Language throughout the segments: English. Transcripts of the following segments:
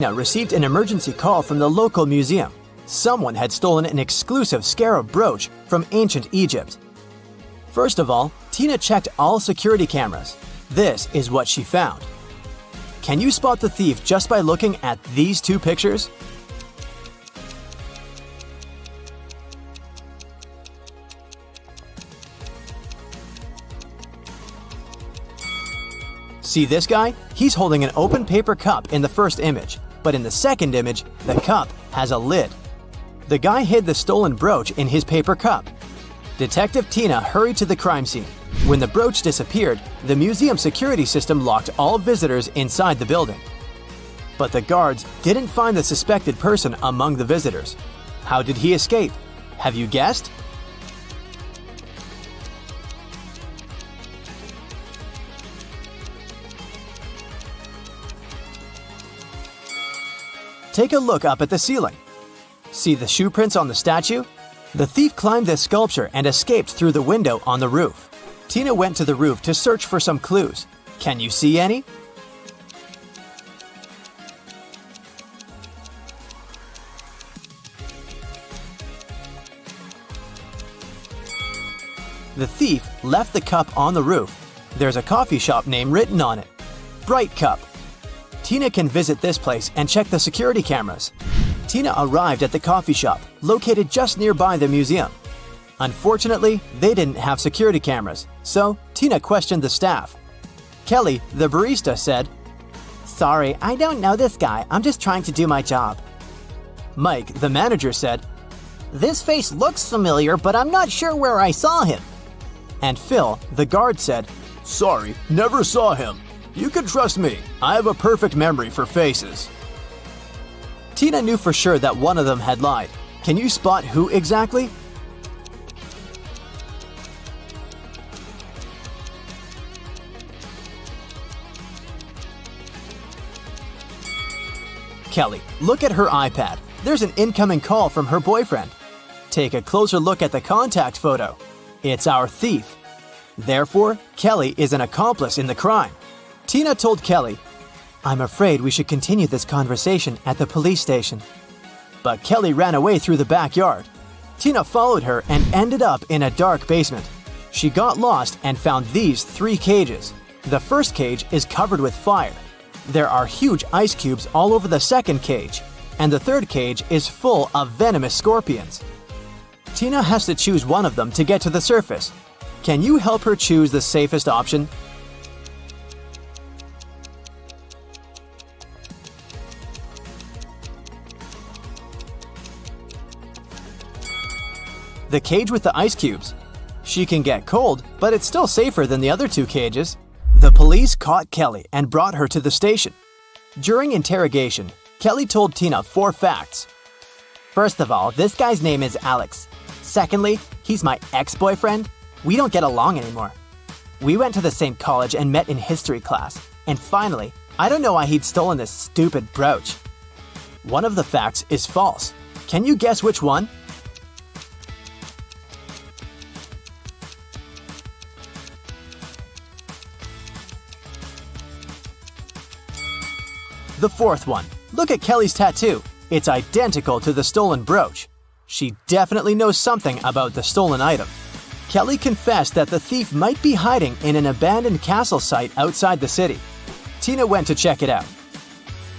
Tina received an emergency call from the local museum. Someone had stolen an exclusive scarab brooch from ancient Egypt. First of all, Tina checked all security cameras. This is what she found. Can you spot the thief just by looking at these two pictures? See this guy? He's holding an open paper cup in the first image, but in the second image, the cup has a lid. The guy hid the stolen brooch in his paper cup. Detective Tina hurried to the crime scene. When the brooch disappeared, the museum security system locked all visitors inside the building. But the guards didn't find the suspected person among the visitors. How did he escape? Have you guessed? Take a look up at the ceiling. See the shoe prints on the statue? The thief climbed this sculpture and escaped through the window on the roof. Tina went to the roof to search for some clues. Can you see any? The thief left the cup on the roof. There's a coffee shop name written on it. Bright Cup. Tina can visit this place and check the security cameras. Tina arrived at the coffee shop, located just nearby the museum. Unfortunately, they didn't have security cameras, so Tina questioned the staff. Kelly, the barista, said, "Sorry, I don't know this guy. I'm just trying to do my job." Mike, the manager, said, "This face looks familiar, but I'm not sure where I saw him." And Phil, the guard, said, "Sorry, never saw him. You can trust me. I have a perfect memory for faces." Tina knew for sure that one of them had lied. Can you spot who exactly? Kelly, look at her iPad. There's an incoming call from her boyfriend. Take a closer look at the contact photo. It's our thief. Therefore, Kelly is an accomplice in the crime. Tina told Kelly, "I'm afraid we should continue this conversation at the police station." But Kelly ran away through the backyard. Tina followed her and ended up in a dark basement. She got lost and found these 3 cages. The first cage is covered with fire. There are huge ice cubes all over the second cage, and the third cage is full of venomous scorpions. Tina has to choose one of them to get to the surface. Can you help her choose the safest option? The cage with the ice cubes. She can get cold, but it's still safer than the other 2 cages. The police caught Kelly and brought her to the station. During interrogation, Kelly told Tina 4 facts. First of all, this guy's name is Alex. Secondly, he's my ex-boyfriend. We don't get along anymore. We went to the same college and met in history class. And finally, I don't know why he'd stolen this stupid brooch. One of the facts is false. Can you guess which one? The 4th one. Look at Kelly's tattoo. It's identical to the stolen brooch. She definitely knows something about the stolen item. Kelly confessed that the thief might be hiding in an abandoned castle site outside the city. Tina went to check it out.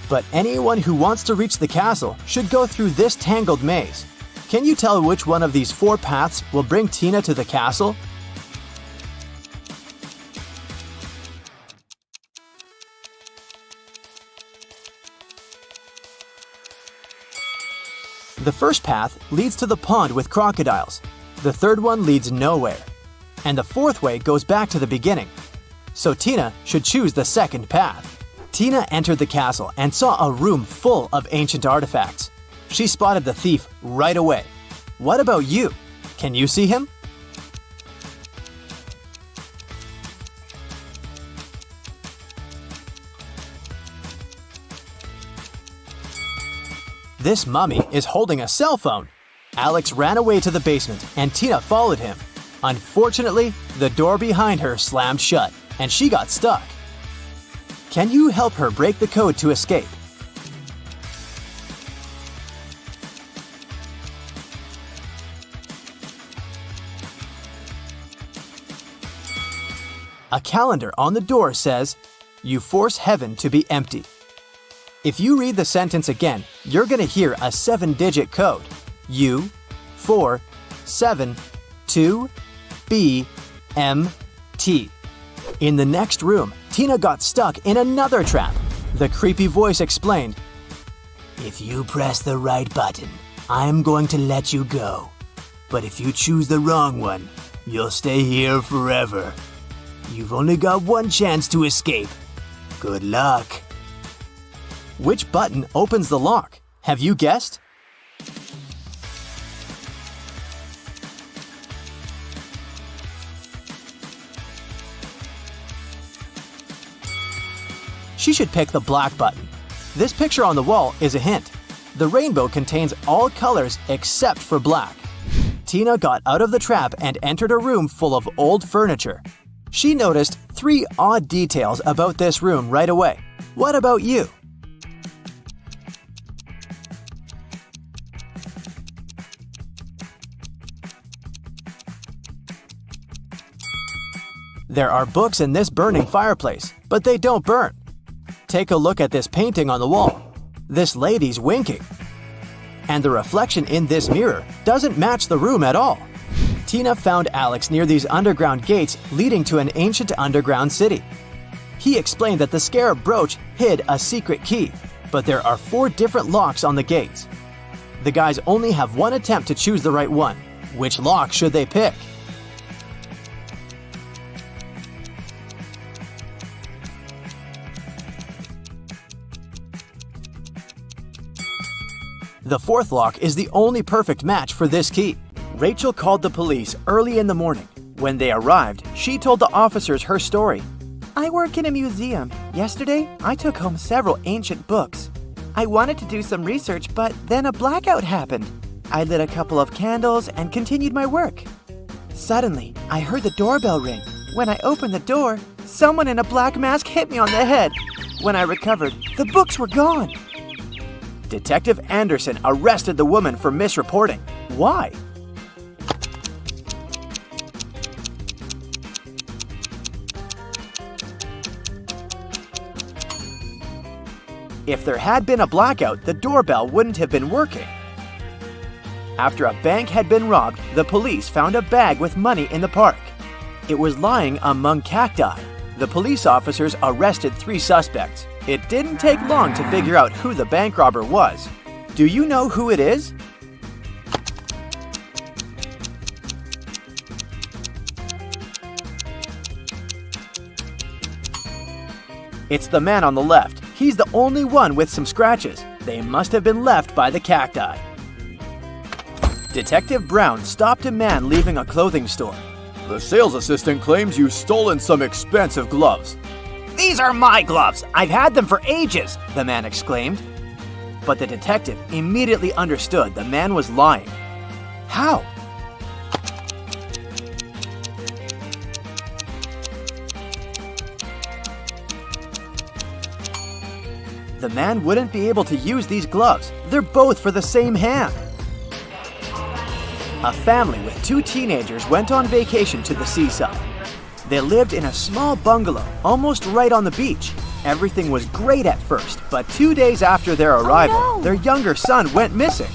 But anyone who wants to reach the castle should go through this tangled maze. Can you tell which one of these 4 paths will bring Tina to the castle? The first path leads to the pond with crocodiles. The third one leads nowhere. And the 4th way goes back to the beginning. So Tina should choose the second path. Tina entered the castle and saw a room full of ancient artifacts. She spotted the thief right away. What about you? Can you see him? This mummy is holding a cell phone. Alex ran away to the basement and Tina followed him. Unfortunately, the door behind her slammed shut and she got stuck. Can you help her break the code to escape? A calendar on the door says, "You force heaven to be empty." If you read the sentence again, you're going to hear a 7-digit code. U, 4, 7, 2, B, M, T. In the next room, Tina got stuck in another trap. The creepy voice explained, "If you press the right button, I'm going to let you go. But if you choose the wrong one, you'll stay here forever. You've only got one chance to escape. Good luck." Which button opens the lock? Have you guessed? She should pick the black button. This picture on the wall is a hint. The rainbow contains all colors except for black. Tina got out of the trap and entered a room full of old furniture. She noticed 3 odd details about this room right away. What about you? There are books in this burning fireplace, but they don't burn. Take a look at this painting on the wall. This lady's winking. And the reflection in this mirror doesn't match the room at all. Tina found Alex near these underground gates leading to an ancient underground city. He explained that the scarab brooch hid a secret key, but there are 4 different locks on the gates. The guys only have one attempt to choose the right one. Which lock should they pick? The 4th lock is the only perfect match for this key. Rachel called the police early in the morning. When they arrived, she told the officers her story. "I work in a museum. Yesterday, I took home several ancient books. I wanted to do some research, but then a blackout happened. I lit a couple of candles and continued my work. Suddenly, I heard the doorbell ring. When I opened the door, someone in a black mask hit me on the head. When I recovered, the books were gone." Detective Anderson arrested the woman for misreporting. Why? If there had been a blackout, the doorbell wouldn't have been working. After a bank had been robbed, the police found a bag with money in the park. It was lying among cacti. The police officers arrested 3 suspects. It didn't take long to figure out who the bank robber was. Do you know who it is? It's the man on the left. He's the only one with some scratches. They must have been left by the cacti. Detective Brown stopped a man leaving a clothing store. The sales assistant claims you've stolen some expensive gloves. "These are my gloves! I've had them for ages!" the man exclaimed. But the detective immediately understood the man was lying. How? The man wouldn't be able to use these gloves. They're both for the same hand. A family with 2 teenagers went on vacation to the seaside. They lived in a small bungalow, almost right on the beach. Everything was great at first, but 2 days after their arrival, their younger son went missing.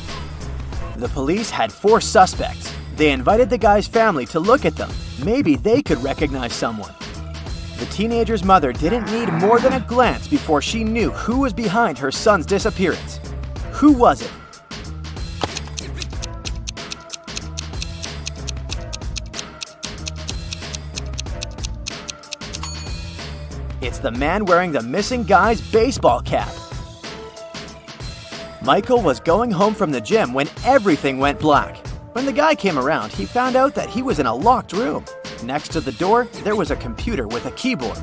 The police had 4 suspects. They invited the guy's family to look at them. Maybe they could recognize someone. The teenager's mother didn't need more than a glance before she knew who was behind her son's disappearance. Who was it? It's the man wearing the missing guy's baseball cap. Michael was going home from the gym when everything went black. When the guy came around, he found out that he was in a locked room. Next to the door, there was a computer with a keyboard.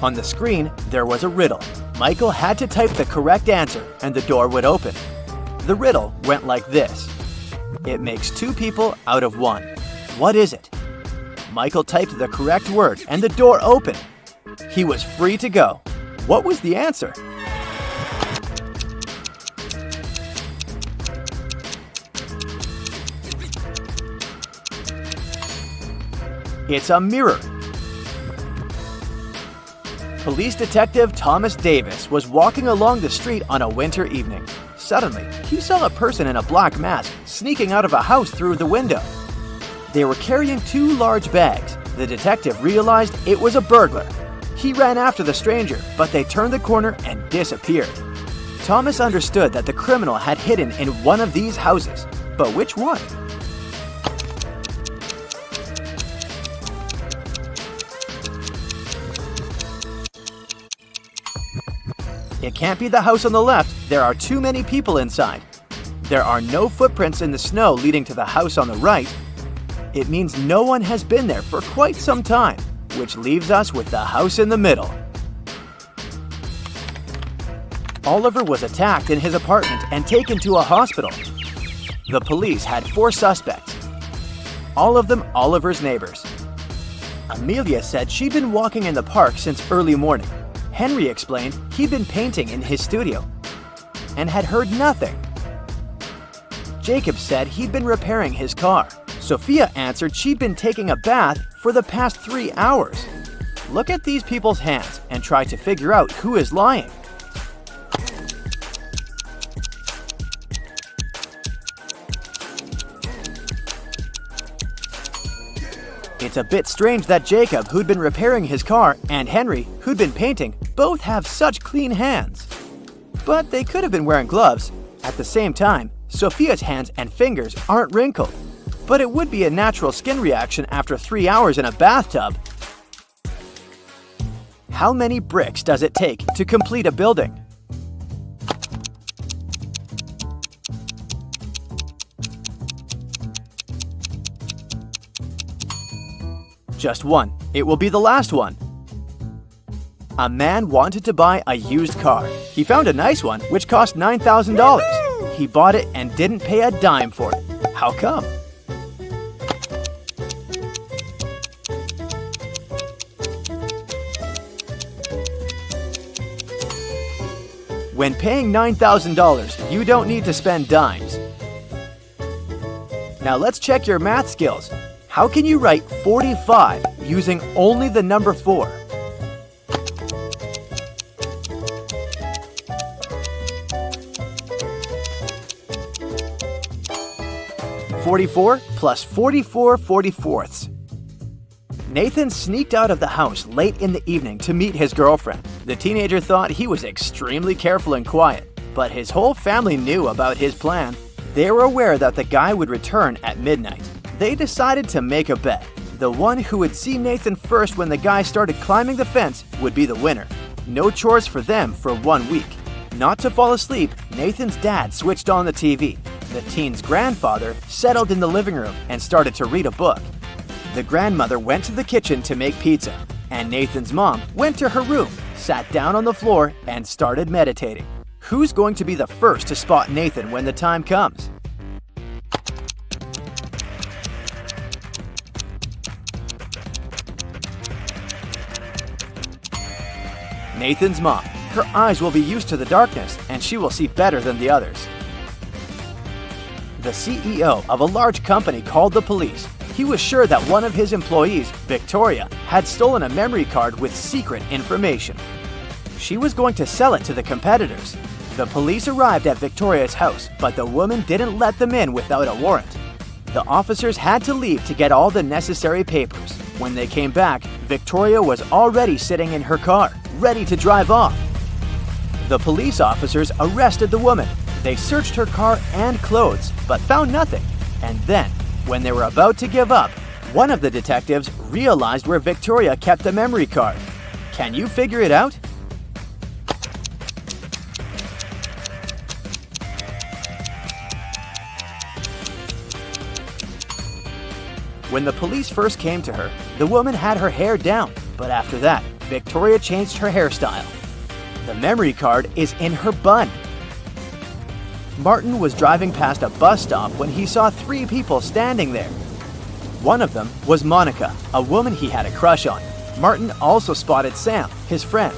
On the screen, there was a riddle. Michael had to type the correct answer, and the door would open. The riddle went like this. It makes 2 people out of 1. What is it? Michael typed the correct word, and the door opened. He was free to go. What was the answer? It's a mirror. Police Detective Thomas Davis was walking along the street on a winter evening. Suddenly, he saw a person in a black mask sneaking out of a house through the window. They were carrying 2 large bags. The detective realized it was a burglar. He ran after the stranger, but they turned the corner and disappeared. Thomas understood that the criminal had hidden in one of these houses, but which one? It can't be the house on the left. There are too many people inside. There are no footprints in the snow leading to the house on the right. It means no one has been there for quite some time, which leaves us with the house in the middle. Oliver was attacked in his apartment and taken to a hospital. The police had 4 suspects, all of them Oliver's neighbors. Amelia said she'd been walking in the park since early morning. Henry explained he'd been painting in his studio and had heard nothing. Jacob said he'd been repairing his car. Sophia answered she'd been taking a bath for the past 3 hours. Look at these people's hands and try to figure out who is lying. It's a bit strange that Jacob, who'd been repairing his car, and Henry, who'd been painting, both have such clean hands. But they could have been wearing gloves. At the same time, Sophia's hands and fingers aren't wrinkled. But it would be a natural skin reaction after 3 hours in a bathtub. How many bricks does it take to complete a building? Just 1. It will be the last one. A man wanted to buy a used car. He found a nice one which cost $9,000. He bought it and didn't pay a dime for it. How come? When paying $9,000, you don't need to spend dimes. Now let's check your math skills. How can you write 45 using only the number 4? (44 plus 44 44ths). Nathan sneaked out of the house late in the evening to meet his girlfriend. The teenager thought he was extremely careful and quiet, but his whole family knew about his plan. They were aware that the guy would return at midnight. They decided to make a bet. The one who would see Nathan first when the guy started climbing the fence would be the winner. No chores for them for 1 week. Not to fall asleep, Nathan's dad switched on the TV. The teen's grandfather settled in the living room and started to read a book. The grandmother went to the kitchen to make pizza, and Nathan's mom went to her room, sat down on the floor, and started meditating. Who's going to be the first to spot Nathan when the time comes? Nathan's mom. Her eyes will be used to the darkness, and she will see better than the others. The CEO of a large company called the police. He was sure that one of his employees, Victoria, had stolen a memory card with secret information. She was going to sell it to the competitors. The police arrived at Victoria's house, but the woman didn't let them in without a warrant. The officers had to leave to get all the necessary papers. When they came back, Victoria was already sitting in her car, ready to drive off. The police officers arrested the woman. They searched her car and clothes, but found nothing. And then, when they were about to give up, one of the detectives realized where Victoria kept the memory card. Can you figure it out? When the police first came to her, the woman had her hair down, but after that, Victoria changed her hairstyle. The memory card is in her bun. Martin was driving past a bus stop when he saw 3 people standing there. One of them was Monica, a woman he had a crush on. Martin also spotted Sam, his friend,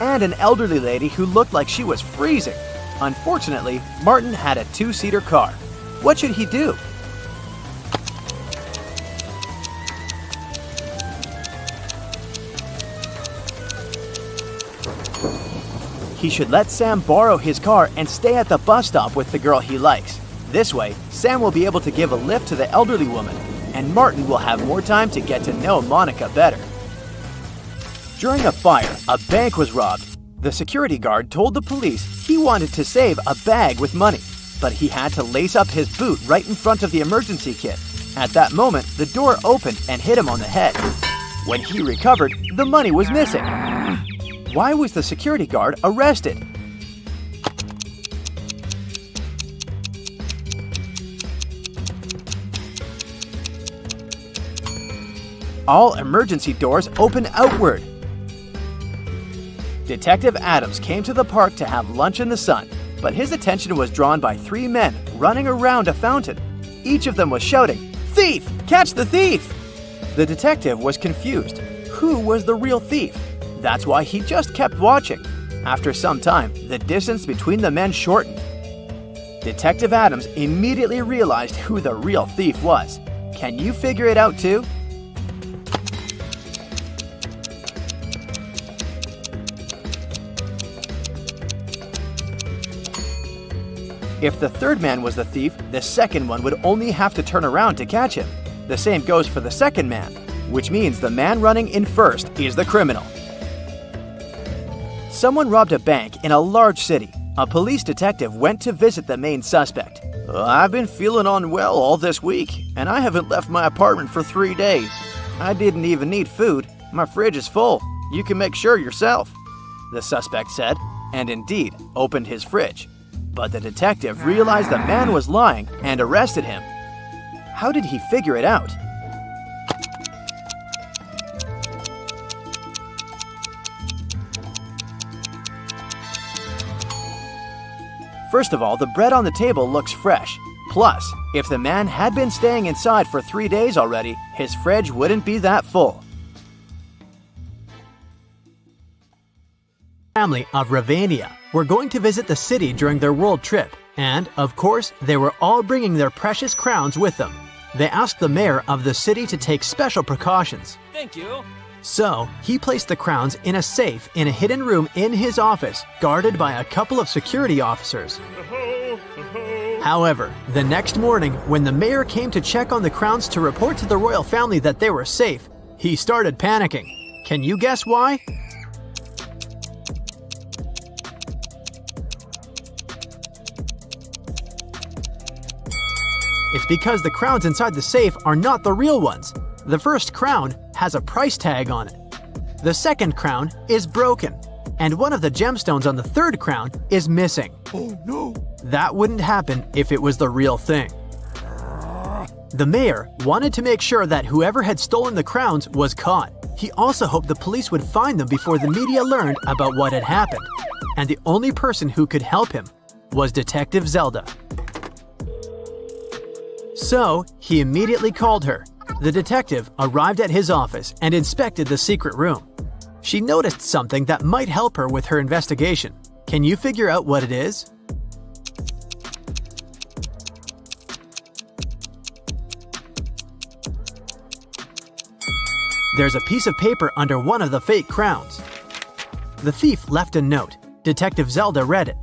and an elderly lady who looked like she was freezing. Unfortunately, Martin had a 2-seater car. What should he do? He should let Sam borrow his car and stay at the bus stop with the girl he likes. This way, Sam will be able to give a lift to the elderly woman, and Martin will have more time to get to know Monica better. During a fire, a bank was robbed. The security guard told the police he wanted to save a bag with money, but he had to lace up his boot right in front of the emergency kit. At that moment, the door opened and hit him on the head. When he recovered, the money was missing. Why was the security guard arrested? All emergency doors open outward. Detective Adams came to the park to have lunch in the sun, but his attention was drawn by 3 men running around a fountain. Each of them was shouting, "Thief! Catch the thief!" The detective was confused. Who was the real thief? That's why he just kept watching. After some time, the distance between the men shortened. Detective Adams immediately realized who the real thief was. Can you figure it out too? If the third man was the thief, the second one would only have to turn around to catch him. The same goes for the second man, which means the man running in first is the criminal. Someone robbed a bank in a large city. A police detective went to visit the main suspect. "I've been feeling unwell all this week, and I haven't left my apartment for 3 days. I didn't even need food. My fridge is full. You can make sure yourself," the suspect said, and indeed opened his fridge. But the detective realized the man was lying and arrested him. How did he figure it out? First of all, the bread on the table looks fresh. Plus, if the man had been staying inside for 3 days already, his fridge wouldn't be that full. Family of Ravania were going to visit the city during their world trip, and, of course, they were all bringing their precious crowns with them. They asked the mayor of the city to take special precautions. Thank you. So, he placed the crowns in a safe in a hidden room in his office, guarded by a couple of security officers. However, the next morning, when the mayor came to check on the crowns to report to the royal family that they were safe, he started panicking. Can you guess why? It's because the crowns inside the safe are not the real ones. The first crown has a price tag on it. The second crown is broken, and one of the gemstones on the third crown is missing. Oh no! That wouldn't happen if it was the real thing. The mayor wanted to make sure that whoever had stolen the crowns was caught. He also hoped the police would find them before the media learned about what had happened. And the only person who could help him was Detective Zelda. So, he immediately called her. The detective arrived at his office and inspected the secret room. She noticed something that might help her with her investigation. Can you figure out what it is? There's a piece of paper under one of the fake crowns. The thief left a note. Detective Zelda read it.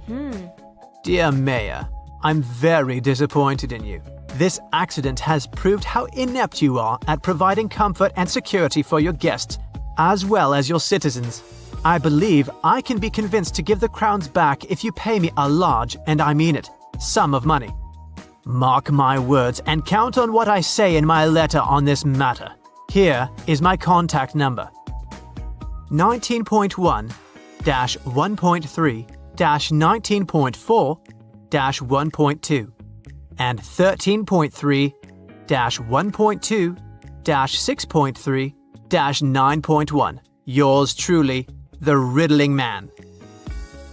Dear Mayor, I'm very disappointed in you. This accident has proved how inept you are at providing comfort and security for your guests, as well as your citizens. I believe I can be convinced to give the crowns back if you pay me a large, and I mean it, sum of money. Mark my words and count on what I say in my letter on this matter. Here is my contact number. 19.1-1.3-19.4-1.2 and 13.3-1.2-6.3-9.1. Yours truly, the Riddling Man.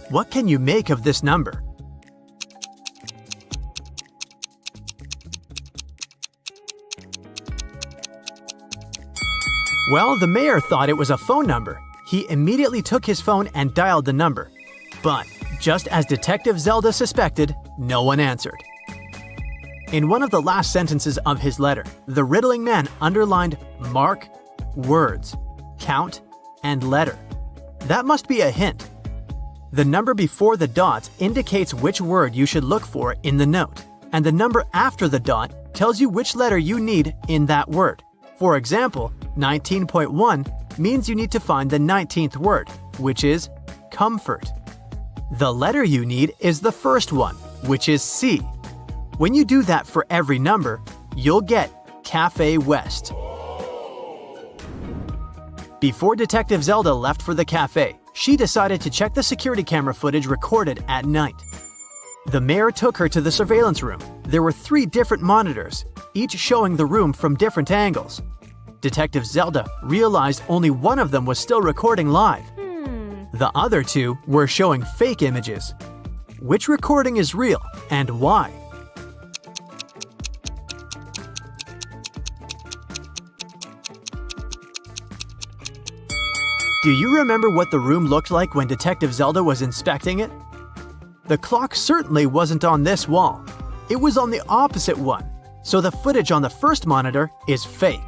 What can you make of this number? Well, the mayor thought it was a phone number. He immediately took his phone and dialed the number. But, just as Detective Zelda suspected, no one answered. In one of the last sentences of his letter, the Riddling Man underlined mark, words, count, and letter. That must be a hint. The number before the dot indicates which word you should look for in the note, and the number after the dot tells you which letter you need in that word. For example, 19.1 means you need to find the 19th word, which is comfort. The letter you need is the first one, which is C. When you do that for every number, you'll get Cafe West. Before Detective Zelda left for the cafe, she decided to check the security camera footage recorded at night. The mayor took her to the surveillance room. There were 3 different monitors, each showing the room from different angles. Detective Zelda realized only one of them was still recording live. The other 2 were showing fake images. Which recording is real and why? Do you remember what the room looked like when Detective Zelda was inspecting it? The clock certainly wasn't on this wall. It was on the opposite one, so the footage on the first monitor is fake.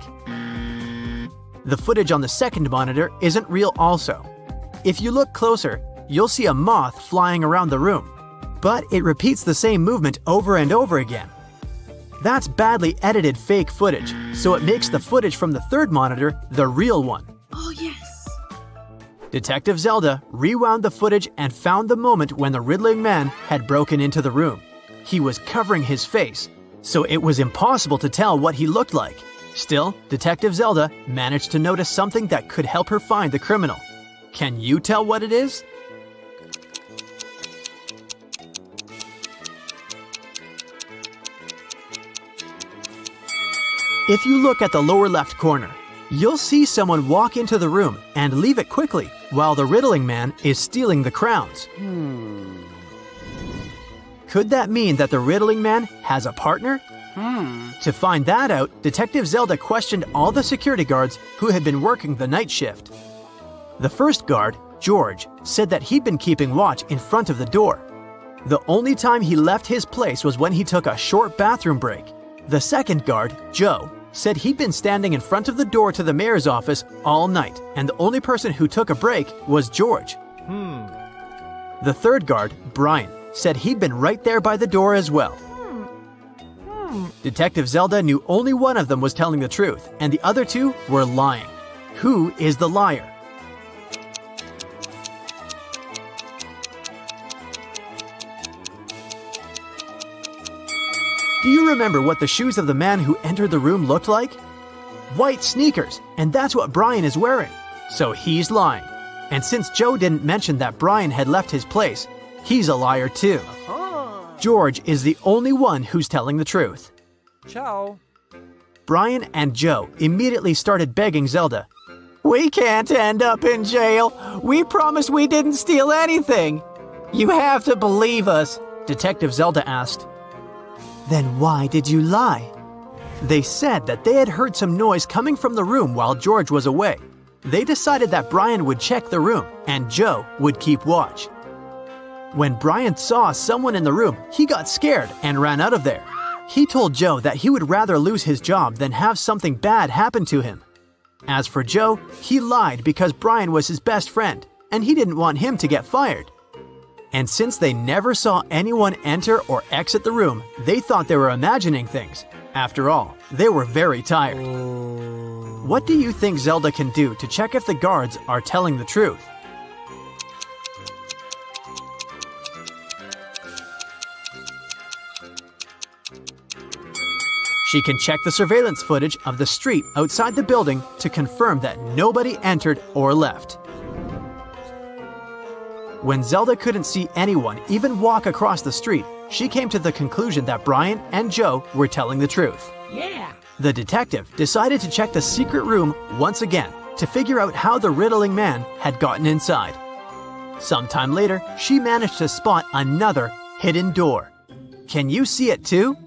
The footage on the second monitor isn't real also. If you look closer, you'll see a moth flying around the room, but it repeats the same movement over and over again. That's badly edited fake footage, so it makes the footage from the third monitor the real one. Oh, yes. Detective Zelda rewound the footage and found the moment when the riddling man had broken into the room. He was covering his face, so it was impossible to tell what he looked like. Still, Detective Zelda managed to notice something that could help her find the criminal. Can you tell what it is? If you look at the lower left corner, you'll see someone walk into the room and leave it quickly while the riddling man is stealing the crowns. Could that mean that the riddling man has a partner? To find that out, Detective Zelda questioned all the security guards who had been working the night shift. The first guard, George, said that he'd been keeping watch in front of the door. The only time he left his place was when he took a short bathroom break. The second guard, Joe, said he'd been standing in front of the door to the mayor's office all night, and the only person who took a break was George. The third guard, Brian, said he'd been right there by the door as well. Detective Zelda knew only one of them was telling the truth, and the other 2 were lying. Who is the liar? Do you remember what the shoes of the man who entered the room looked like? White sneakers, and that's what Brian is wearing. So he's lying. And since Joe didn't mention that Brian had left his place, he's a liar too. George is the only one who's telling the truth. Ciao. Brian and Joe immediately started begging Zelda. "We can't end up in jail. We promised we didn't steal anything." "You have to believe us," Detective Zelda asked. "Then why did you lie?" They said that they had heard some noise coming from the room while George was away. They decided that Brian would check the room and Joe would keep watch. When Brian saw someone in the room, he got scared and ran out of there. He told Joe that he would rather lose his job than have something bad happen to him. As for Joe, he lied because Brian was his best friend, and he didn't want him to get fired. And since they never saw anyone enter or exit the room, they thought they were imagining things. After all, they were very tired. What do you think Zelda can do to check if the guards are telling the truth? She can check the surveillance footage of the street outside the building to confirm that nobody entered or left. When Zelda couldn't see anyone even walk across the street, she came to the conclusion that Brian and Joe were telling the truth. Yeah. The detective decided to check the secret room once again to figure out how the riddling man had gotten inside. Sometime later, she managed to spot another hidden door. Can you see it too?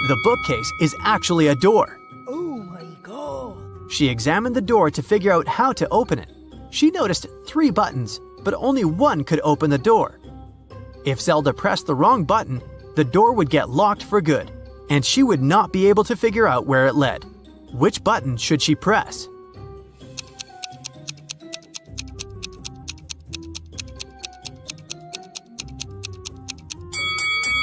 The bookcase is actually a door. Oh my god. She examined the door to figure out how to open it. She noticed 3 buttons, but only one could open the door. If Zelda pressed the wrong button, the door would get locked for good. and she would not be able to figure out where it led. Which button should she press?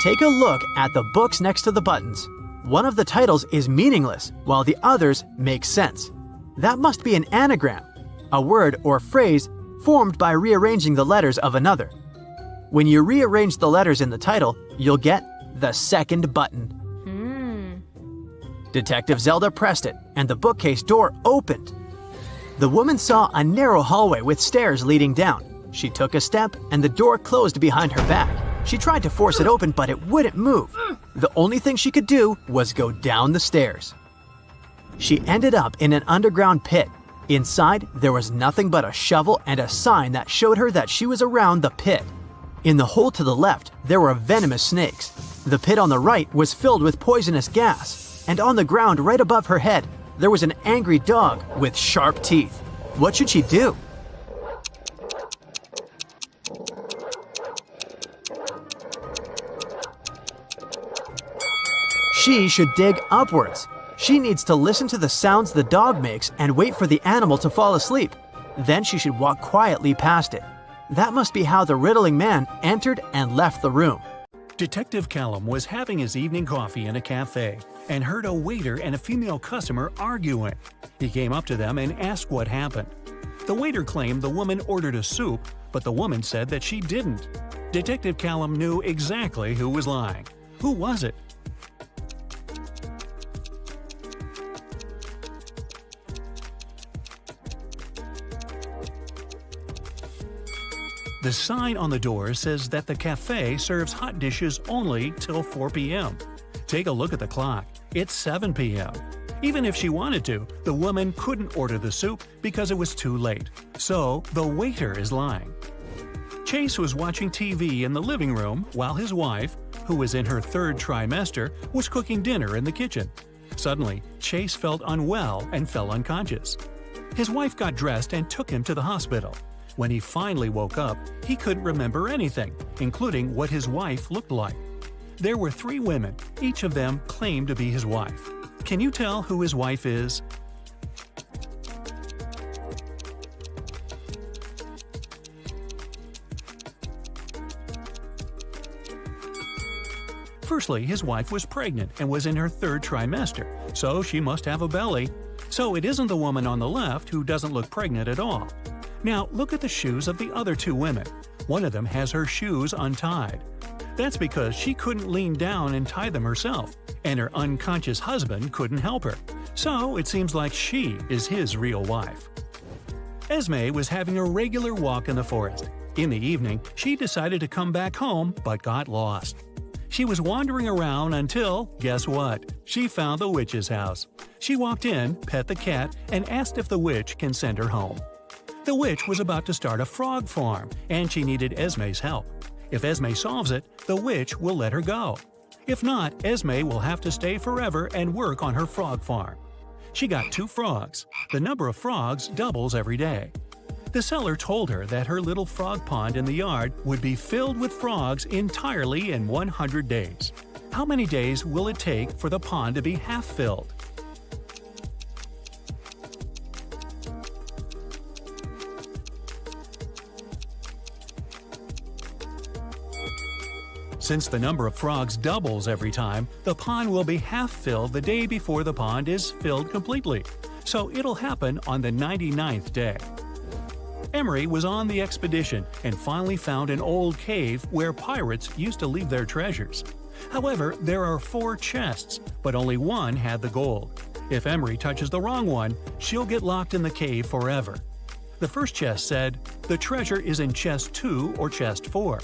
Take a look at the books next to the buttons. One of the titles is meaningless, while the others make sense. That must be an anagram, a word or phrase formed by rearranging the letters of another. When you rearrange the letters in the title, you'll get the second button. Detective Zelda pressed it, and the bookcase door opened. The woman saw a narrow hallway with stairs leading down. She took a step, and the door closed behind her back. She tried to force it open, but it wouldn't move. The only thing she could do was go down the stairs. She ended up in an underground pit. Inside, there was nothing but a shovel and a sign that showed her that she was around the pit. In the hole to the left, there were venomous snakes. The pit on the right was filled with poisonous gas. And on the ground right above her head, there was an angry dog with sharp teeth. What should she do? She should dig upwards. She needs to listen to the sounds the dog makes and wait for the animal to fall asleep. Then she should walk quietly past it. That must be how the riddling man entered and left the room. Detective Callum was having his evening coffee in a cafe and heard a waiter and a female customer arguing. He came up to them and asked what happened. The waiter claimed the woman ordered a soup, but the woman said that she didn't. Detective Callum knew exactly who was lying. Who was it? The sign on the door says that the cafe serves hot dishes only till 4 p.m. Take a look at the clock. It's 7 p.m. Even if she wanted to, the woman couldn't order the soup because it was too late. So, the waiter is lying. Chase was watching TV in the living room while his wife, who was in her third trimester, was cooking dinner in the kitchen. Suddenly, Chase felt unwell and fell unconscious. His wife got dressed and took him to the hospital. When he finally woke up, he couldn't remember anything, including what his wife looked like. There were 3 women, each of them claimed to be his wife. Can you tell who his wife is? Firstly, his wife was pregnant and was in her third trimester, so she must have a belly. So it isn't the woman on the left who doesn't look pregnant at all. Now, look at the shoes of the other 2 women. One of them has her shoes untied. That's because she couldn't lean down and tie them herself, and her unconscious husband couldn't help her. So it seems like she is his real wife. Esme was having a regular walk in the forest. In the evening, she decided to come back home but got lost. She was wandering around until, guess what? She found the witch's house. She walked in, pet the cat, and asked if the witch can send her home. The witch was about to start a frog farm, and she needed Esme's help. If Esme solves it, the witch will let her go. If not, Esme will have to stay forever and work on her frog farm. She got 2 frogs. The number of frogs doubles every day. The seller told her that her little frog pond in the yard would be filled with frogs entirely in 100 days. How many days will it take for the pond to be half filled? Since the number of frogs doubles every time, the pond will be half filled the day before the pond is filled completely. So it'll happen on the 99th day. Emery was on the expedition and finally found an old cave where pirates used to leave their treasures. However, there are 4 chests, but only one had the gold. If Emery touches the wrong one, she'll get locked in the cave forever. The first chest said, "The treasure is in chest 2 or chest 4."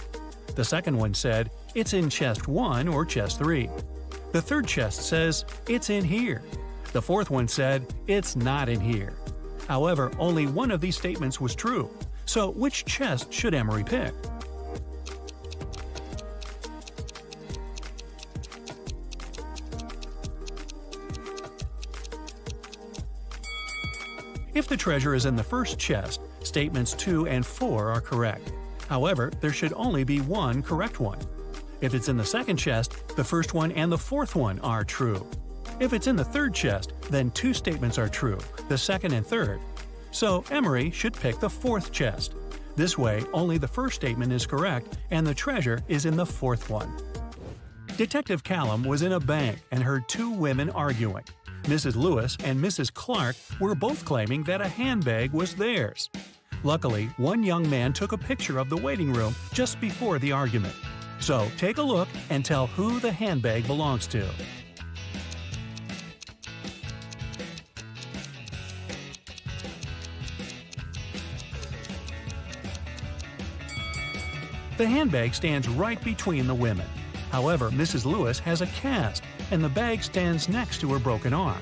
The second one said, "It's in chest 1 or chest 3." The third chest says, "It's in here." The fourth one said, "It's not in here." However, only one of these statements was true. So which chest should Emery pick? If the treasure is in the first chest, statements 2 and 4 are correct. However, there should only be one correct one. If it's in the second chest, the first one and the fourth one are true. If it's in the third chest, then 2 statements are true, the second and third. So Emery should pick the fourth chest. This way, only the first statement is correct and the treasure is in the fourth one. Detective Callum was in a bank and heard 2 women arguing. Mrs. Lewis and Mrs. Clark were both claiming that a handbag was theirs. Luckily, one young man took a picture of the waiting room just before the argument. So take a look and tell who the handbag belongs to. The handbag stands right between the women. However, Mrs. Lewis has a cast, and the bag stands next to her broken arm.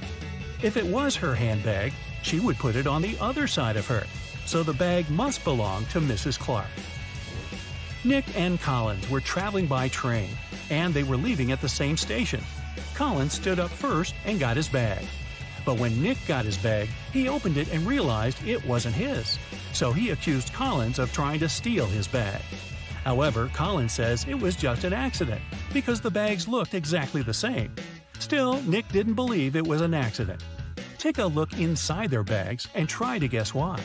If it was her handbag, she would put it on the other side of her, so the bag must belong to Mrs. Clark. Nick and Collins were traveling by train, and they were leaving at the same station. Collins stood up first and got his bag. But when Nick got his bag, he opened it and realized it wasn't his, so he accused Collins of trying to steal his bag. However, Collins says it was just an accident because the bags looked exactly the same. Still, Nick didn't believe it was an accident. Take a look inside their bags and try to guess why.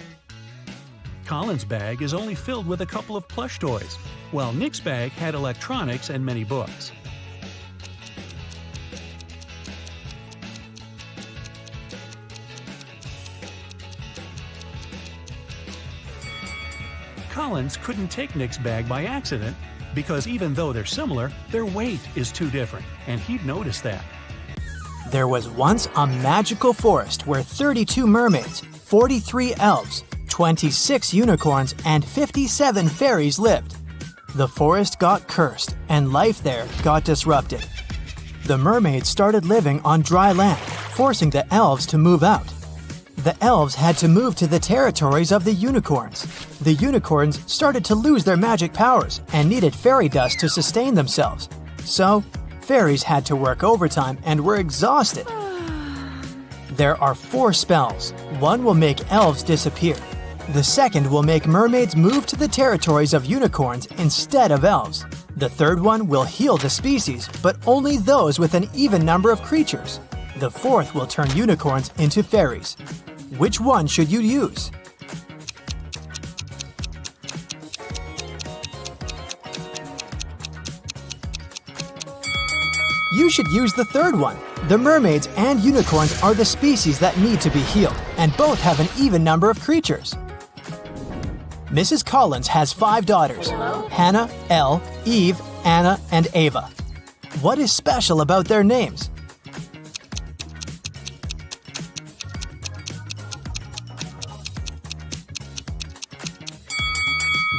Collins' bag is only filled with a couple of plush toys, while Nick's bag had electronics and many books. Collins couldn't take Nick's bag by accident because even though they're similar, their weight is too different, and he'd noticed that. There was once a magical forest where 32 mermaids, 43 elves, 26 unicorns, and 57 fairies lived. The forest got cursed, and life there got disrupted. The mermaids started living on dry land, forcing the elves to move out. The elves had to move to the territories of the unicorns. The unicorns started to lose their magic powers and needed fairy dust to sustain themselves. So, fairies had to work overtime and were exhausted. There are 4 spells. One will make elves disappear. The second will make mermaids move to the territories of unicorns instead of elves. The third one will heal the species, but only those with an even number of creatures. The fourth will turn unicorns into fairies. Which one should you use? You should use the third one. The mermaids and unicorns are the species that need to be healed, and both have an even number of creatures. Mrs. Collins has 5 daughters: Hannah, Elle, Eve, Anna, and Ava. What is special about their names?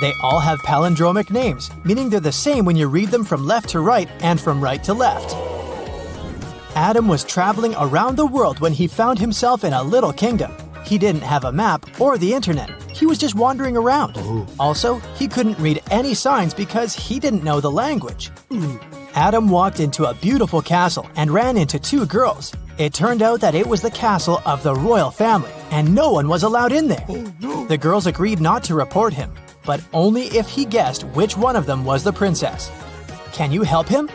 They all have palindromic names, meaning they're the same when you read them from left to right and from right to left. Adam was traveling around the world when he found himself in a little kingdom. He didn't have a map or the internet. He was just wandering around. Also, he couldn't read any signs because he didn't know the language. Adam walked into a beautiful castle and ran into 2 girls. It turned out that it was the castle of the royal family, and no one was allowed in there. The girls agreed not to report him, but only if he guessed which one of them was the princess. Can you help him?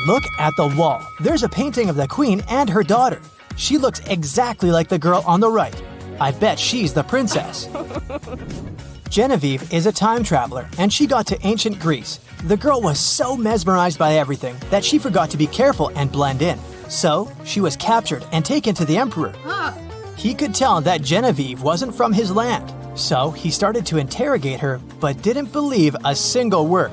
Look at the wall. There's a painting of the queen and her daughter. She looks exactly like the girl on the right. I bet she's the princess. Genevieve is a time traveler, and she got to ancient Greece. The girl was so mesmerized by everything that she forgot to be careful and blend in. So, she was captured and taken to the emperor. He could tell that Genevieve wasn't from his land, so he started to interrogate her but didn't believe a single word.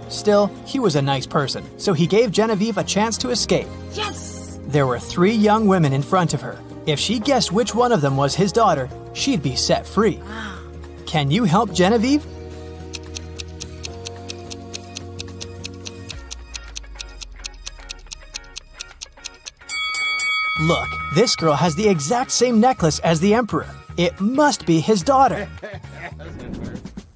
Still, he was a nice person, so he gave Genevieve a chance to escape. Yes! There were 3 young women in front of her. If she guessed which one of them was his daughter, she'd be set free. Can you help Genevieve? Look, this girl has the exact same necklace as the emperor. It must be his daughter.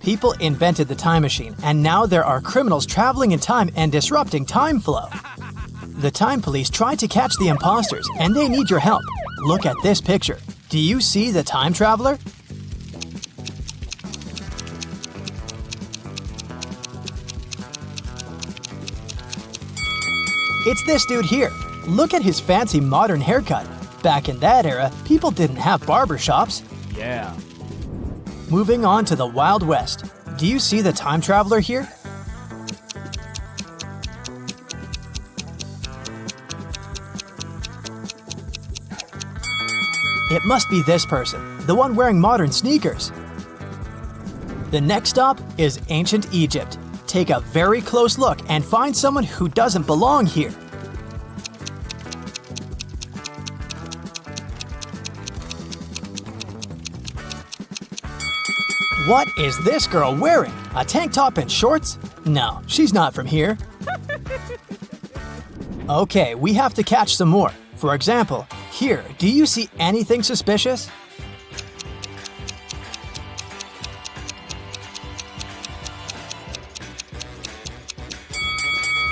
People invented the time machine, and now there are criminals traveling in time and disrupting time flow. The time police tried to catch the imposters, and they need your help. Look at this picture. Do you see the time traveler? It's this dude here. Look at his fancy modern haircut. Back in that era, people didn't have barber shops. Yeah. Moving on to the Wild West. Do you see the time traveler here? It must be this person, the one wearing modern sneakers. The next stop is ancient Egypt. Take a very close look and find someone who doesn't belong here. What is this girl wearing? A tank top and shorts? No, she's not from here. Okay, we have to catch some more. For example, here, do you see anything suspicious?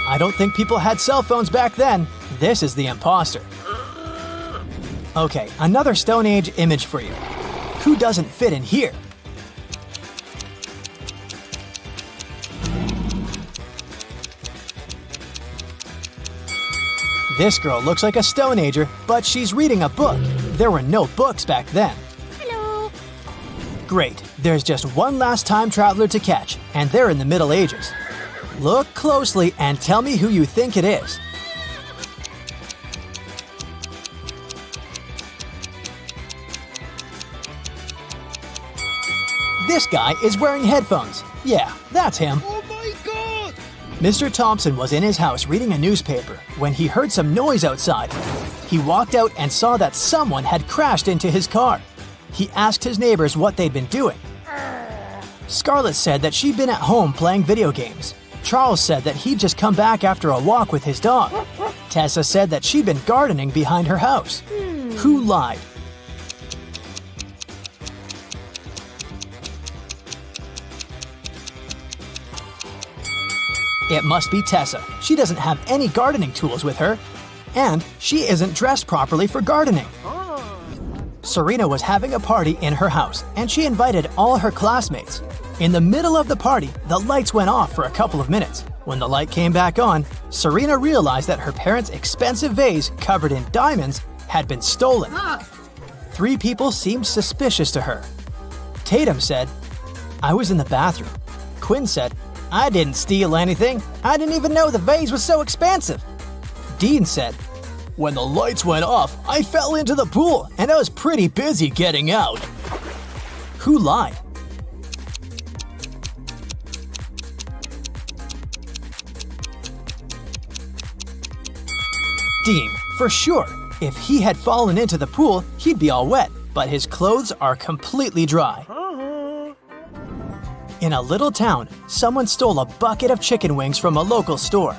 I don't think people had cell phones back then. This is the imposter. Okay, another Stone Age image for you. Who doesn't fit in here? This girl looks like a Stone Ager, but she's reading a book. There were no books back then. Hello. Great, there's just one last time traveler to catch, and they're in the Middle Ages. Look closely and tell me who you think it is. This guy is wearing headphones. Yeah, that's him. Oh my god! Mr. Thompson was in his house reading a newspaper when he heard some noise outside. He walked out and saw that someone had crashed into his car. He asked his neighbors what they'd been doing. Scarlett said that she'd been at home playing video games. Charles said that he'd just come back after a walk with his dog. Tessa said that she'd been gardening behind her house. Who lied? It must be Tessa. She doesn't have any gardening tools with her. And she isn't dressed properly for gardening. Serena was having a party in her house, and she invited all her classmates. In the middle of the party, the lights went off for a couple of minutes. When the light came back on, Serena realized that her parents' expensive vase covered in diamonds had been stolen. 3 people seemed suspicious to her. Tatum said, "I was in the bathroom." Quinn said, "I didn't steal anything. I didn't even know the vase was so expensive." Dean said, "When the lights went off, I fell into the pool and I was pretty busy getting out." Who lied? Dean, for sure. If he had fallen into the pool, he'd be all wet, but his clothes are completely dry. In a little town, someone stole a bucket of chicken wings from a local store.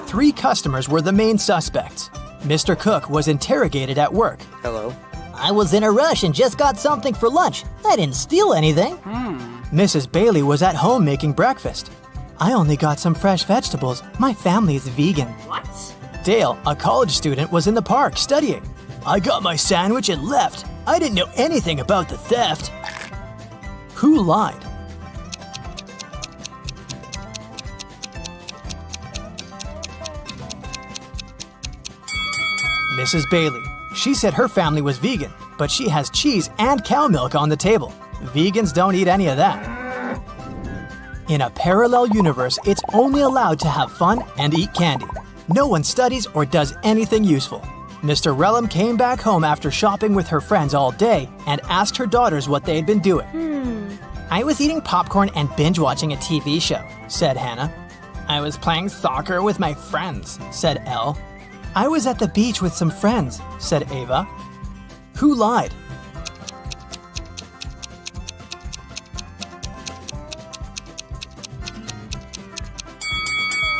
3 customers were the main suspects. Mr. Cook was interrogated at work. Hello. I was in a rush and just got something for lunch. I didn't steal anything. Mrs. Bailey was at home making breakfast. I only got some fresh vegetables. My family is vegan. What? Dale, a college student, was in the park studying. I got my sandwich and left. I didn't know anything about the theft. Who lied? Mrs. Bailey. She said her family was vegan, but she has cheese and cow milk on the table. Vegans don't eat any of that. In a parallel universe, it's only allowed to have fun and eat candy. No one studies or does anything useful. Mr. Relham came back home after shopping with her friends all day and asked her daughters what they had been doing. I was eating popcorn and binge watching a TV show, said Hannah. I was playing soccer with my friends, said Elle. I was at the beach with some friends, said Ava. Who lied?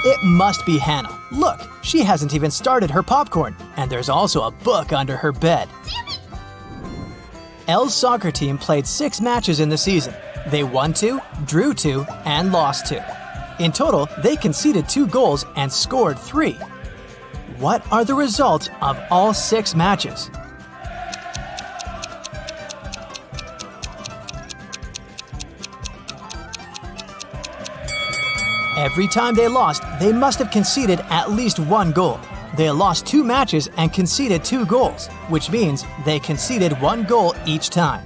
It must be Hannah. Look, she hasn't even started her popcorn, and there's also a book under her bed. Elle's soccer team played 6 matches in the season. They won 2, drew 2, and lost 2. In total, they conceded 2 goals and scored 3. What are the results of all 6 matches? Every time they lost, they must have conceded at least one goal. They lost 2 matches and conceded 2 goals, which means they conceded 1 goal each time.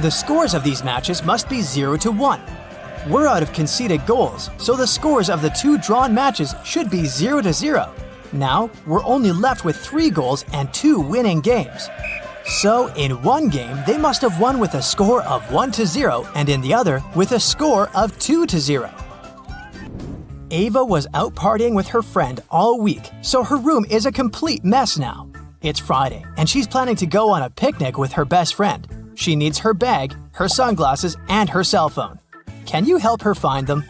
The scores of these matches must be 0-1. We're out of conceded goals, so the scores of the 2 drawn matches should be 0-0. Now, we're only left with 3 goals and 2 winning games. So, in one game, they must have won with a score of 1-0 and in the other with a score of 2-0. Ava was out partying with her friend all week, so her room is a complete mess now. It's Friday, and she's planning to go on a picnic with her best friend. She needs her bag, her sunglasses, and her cell phone. Can you help her find them?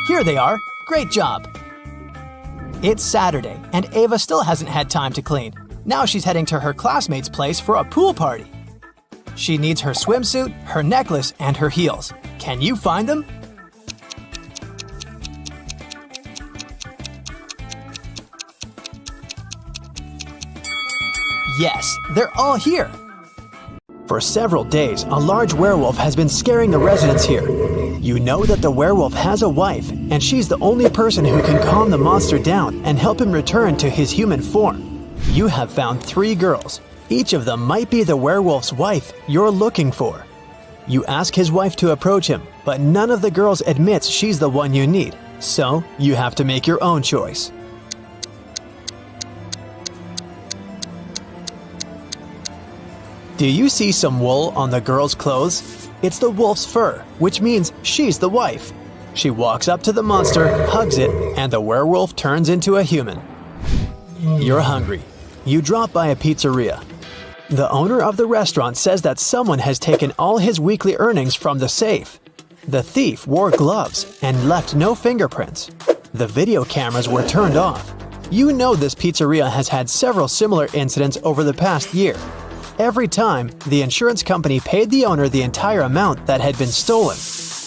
Here they are. Great job! It's Saturday, and Ava still hasn't had time to clean. Now she's heading to her classmate's place for a pool party. She needs her swimsuit, her necklace, and her heels. Can you find them? Yes, they're all here. For several days, a large werewolf has been scaring the residents here. You know that the werewolf has a wife, and she's the only person who can calm the monster down and help him return to his human form. You have found 3 girls. Each of them might be the werewolf's wife you're looking for. You ask his wife to approach him, but none of the girls admits she's the one you need, so you have to make your own choice. Do you see some wool on the girl's clothes? It's the wolf's fur, which means she's the wife. She walks up to the monster, hugs it, and the werewolf turns into a human. You're hungry. You drop by a pizzeria. The owner of the restaurant says that someone has taken all his weekly earnings from the safe. The thief wore gloves and left no fingerprints. The video cameras were turned off. You know this pizzeria has had several similar incidents over the past year. Every time, the insurance company paid the owner the entire amount that had been stolen.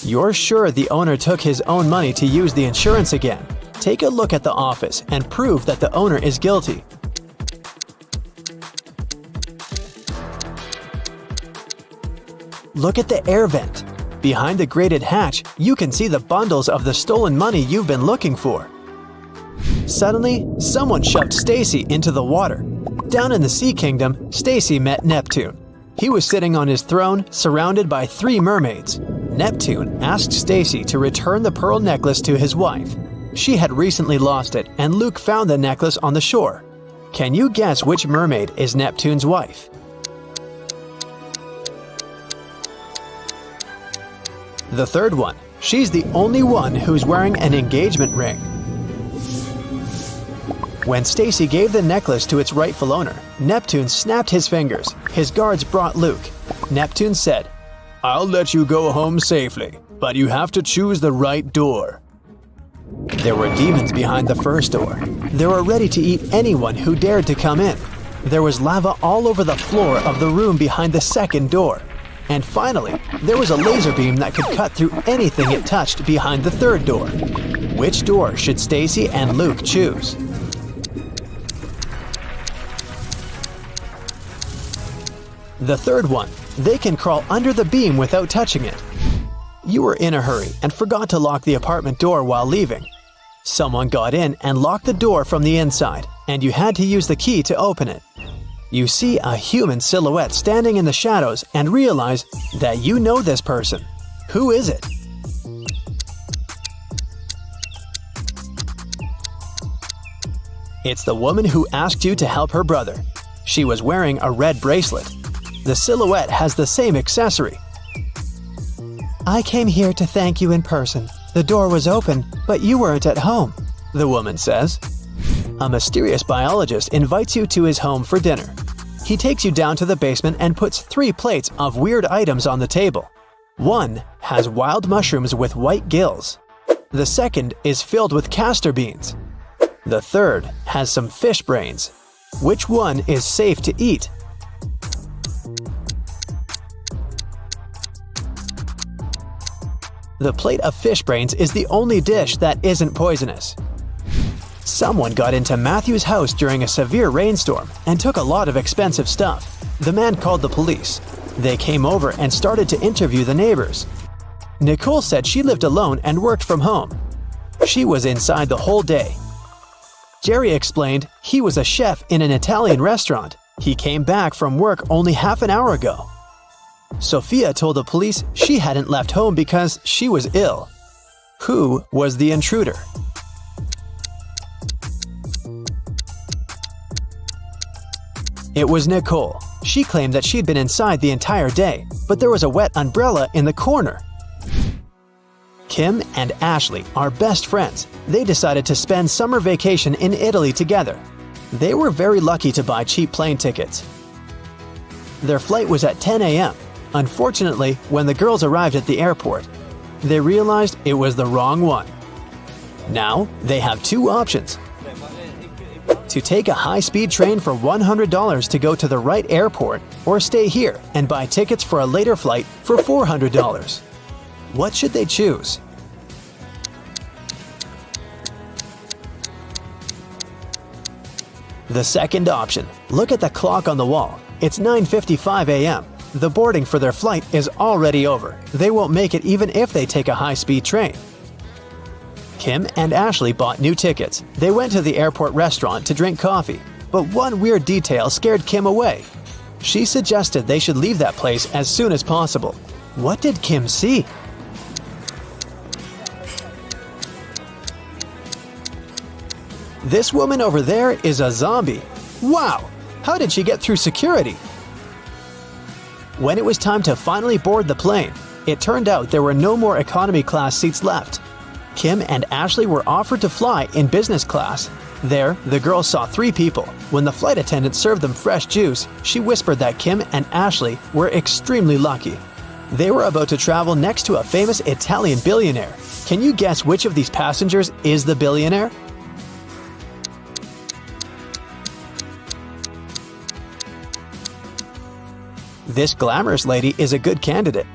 You're sure the owner took his own money to use the insurance again. Take a look at the office and prove that the owner is guilty. Look at the air vent. Behind the grated hatch, you can see the bundles of the stolen money you've been looking for. Suddenly, someone shoved Stacy into the water. Down in the Sea Kingdom, Stacy met Neptune. He was sitting on his throne, surrounded by 3 mermaids. Neptune asked Stacy to return the pearl necklace to his wife. She had recently lost it, and Luke found the necklace on the shore. Can you guess which mermaid is Neptune's wife? The third one. She's the only one who's wearing an engagement ring. When Stacy gave the necklace to its rightful owner, Neptune snapped his fingers. His guards brought Luke. Neptune said, "I'll let you go home safely, but you have to choose the right door." There were demons behind the first door. They were ready to eat anyone who dared to come in. There was lava all over the floor of the room behind the second door. And finally, there was a laser beam that could cut through anything it touched behind the third door. Which door should Stacy and Luke choose? The third one. They can crawl under the beam without touching it. You were in a hurry and forgot to lock the apartment door while leaving. Someone got in and locked the door from the inside, and you had to use the key to open it. You see a human silhouette standing in the shadows and realize that you know this person. Who is it? It's the woman who asked you to help her brother. She was wearing a red bracelet. The silhouette has the same accessory. "I came here to thank you in person. The door was open, but you weren't at home," the woman says. A mysterious biologist invites you to his home for dinner. He takes you down to the basement and puts 3 plates of weird items on the table. One has wild mushrooms with white gills. The second is filled with castor beans. The third has some fish brains. Which one is safe to eat? The plate of fish brains is the only dish that isn't poisonous. Someone got into Matthew's house during a severe rainstorm and took a lot of expensive stuff. The man called the police. They came over and started to interview the neighbors. Nicole said she lived alone and worked from home. She was inside the whole day. Jerry explained he was a chef in an Italian restaurant. He came back from work only half an hour ago. Sophia told the police she hadn't left home because she was ill. Who was the intruder? It was Nicole. She claimed that she'd been inside the entire day, but there was a wet umbrella in the corner. Kim and Ashley are best friends. They decided to spend summer vacation in Italy together. They were very lucky to buy cheap plane tickets. Their flight was at 10 a.m. Unfortunately, when the girls arrived at the airport, they realized it was the wrong one. Now, they have two options: to take a high-speed train for $100 to go to the right airport, or stay here and buy tickets for a later flight for $400. What should they choose? The second option. Look at the clock on the wall. It's 9:55 a.m. The boarding for their flight is already over. They won't make it even if they take a high-speed train. Kim and Ashley bought new tickets. They went to the airport restaurant to drink coffee. But one weird detail scared Kim away. She suggested they should leave that place as soon as possible. What did Kim see? This woman over there is a zombie. Wow! How did she get through security? When it was time to finally board the plane, it turned out there were no more economy class seats left. Kim and Ashley were offered to fly in business class. There, the girls saw 3 people. When the flight attendant served them fresh juice, she whispered that Kim and Ashley were extremely lucky. They were about to travel next to a famous Italian billionaire. Can you guess which of these passengers is the billionaire? This glamorous lady is a good candidate,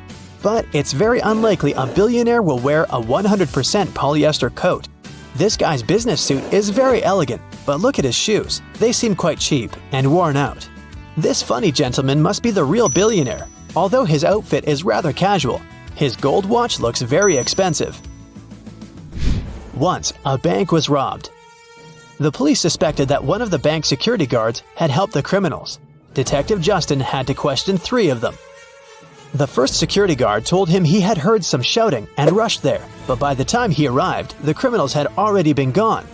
but it's very unlikely a billionaire will wear a 100% polyester coat. This guy's business suit is very elegant, but look at his shoes. They seem quite cheap and worn out. This funny gentleman must be the real billionaire. Although his outfit is rather casual, his gold watch looks very expensive. Once, a bank was robbed. The police suspected that one of the bank security guards had helped the criminals. Detective Justin had to question 3 of them. The first security guard told him he had heard some shouting and rushed there, but by the time he arrived, the criminals had already been gone.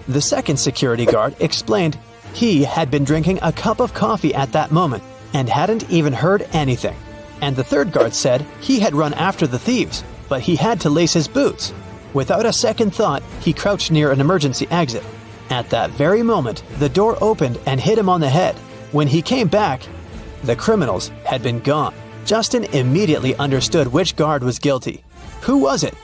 The second security guard explained he had been drinking a cup of coffee at that moment and hadn't even heard anything. And the third guard said he had run after the thieves, but he had to lace his boots. Without a second thought, he crouched near an emergency exit. At that very moment, the door opened and hit him on the head. When he came back, the criminals had been gone. Justin immediately understood which guard was guilty. Who was it?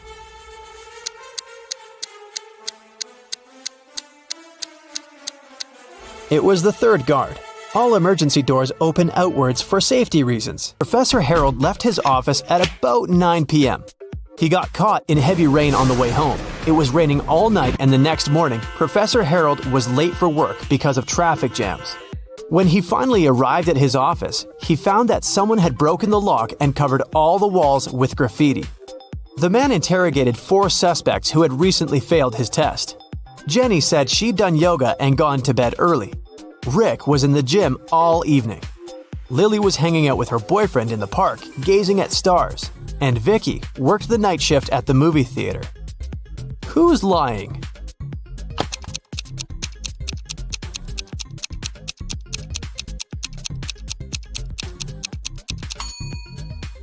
It was the third guard. All emergency doors open outwards for safety reasons. Professor Harold left his office at about 9 p.m. He got caught in heavy rain on the way home. It was raining all night, and the next morning, Professor Harold was late for work because of traffic jams. When he finally arrived at his office, he found that someone had broken the lock and covered all the walls with graffiti. The man interrogated 4 suspects who had recently failed his test. Jenny said she'd done yoga and gone to bed early. Rick was in the gym all evening. Lily was hanging out with her boyfriend in the park, gazing at stars. And Vicky worked the night shift at the movie theater. Who's lying?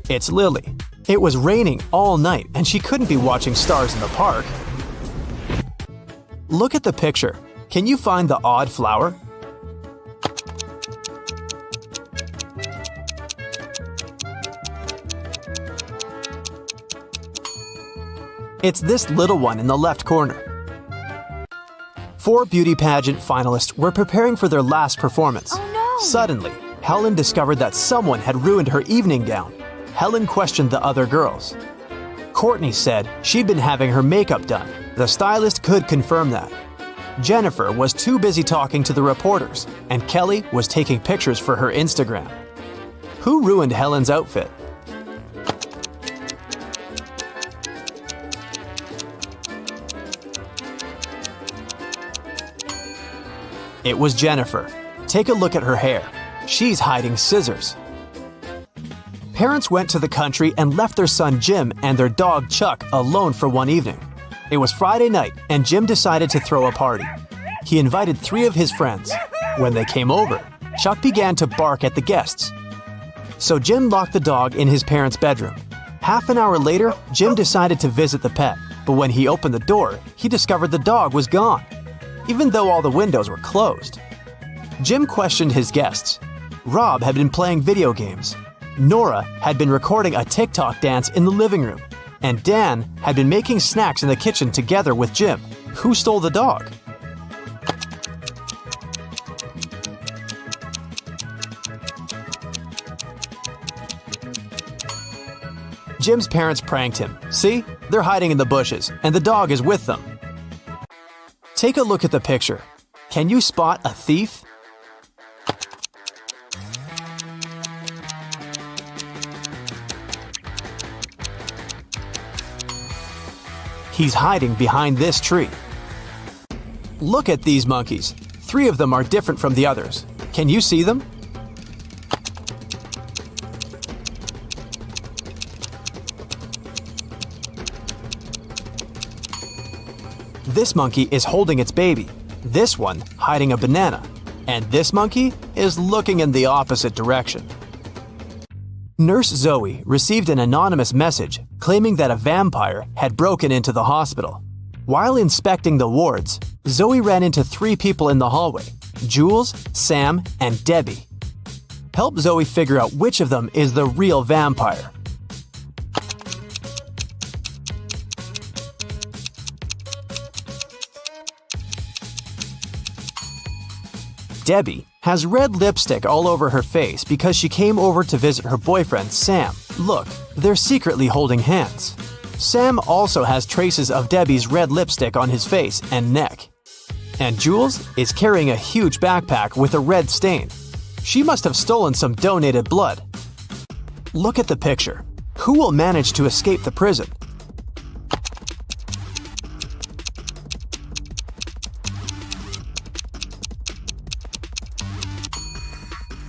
It's Lily. It was raining all night and she couldn't be watching stars in the park. Look at the picture. Can you find the odd flower? It's this little one in the left corner. 4 beauty pageant finalists were preparing for their last performance. Oh no! Suddenly, Helen discovered that someone had ruined her evening gown. Helen questioned the other girls. Courtney said she'd been having her makeup done. The stylist could confirm that. Jennifer was too busy talking to the reporters, and Kelly was taking pictures for her Instagram. Who ruined Helen's outfit? It was Jennifer. Take a look at her hair. She's hiding scissors. Parents went to the country and left their son Jim and their dog Chuck alone for one evening. It was Friday night, and Jim decided to throw a party. He invited 3 of his friends. When they came over, Chuck began to bark at the guests. So Jim locked the dog in his parents' bedroom. Half an hour later, Jim decided to visit the pet, but when he opened the door, he discovered the dog was gone, even though all the windows were closed. Jim questioned his guests. Rob had been playing video games. Nora had been recording a TikTok dance in the living room. And Dan had been making snacks in the kitchen together with Jim. Who stole the dog? Jim's parents pranked him. See? They're hiding in the bushes, and the dog is with them. Take a look at the picture. Can you spot a thief? He's hiding behind this tree. Look at these monkeys. 3 of them are different from the others. Can you see them? This monkey is holding its baby. This one hiding a banana. And this monkey is looking in the opposite direction. Nurse Zoe received an anonymous message claiming that a vampire had broken into the hospital. While inspecting the wards, Zoe ran into 3 people in the hallway: Jules, Sam, and Debbie. Help Zoe figure out which of them is the real vampire. Debbie has red lipstick all over her face because she came over to visit her boyfriend, Sam. Look, they're secretly holding hands. Sam also has traces of Debbie's red lipstick on his face and neck. And Jules is carrying a huge backpack with a red stain. She must have stolen some donated blood. Look at the picture. Who will manage to escape the prison?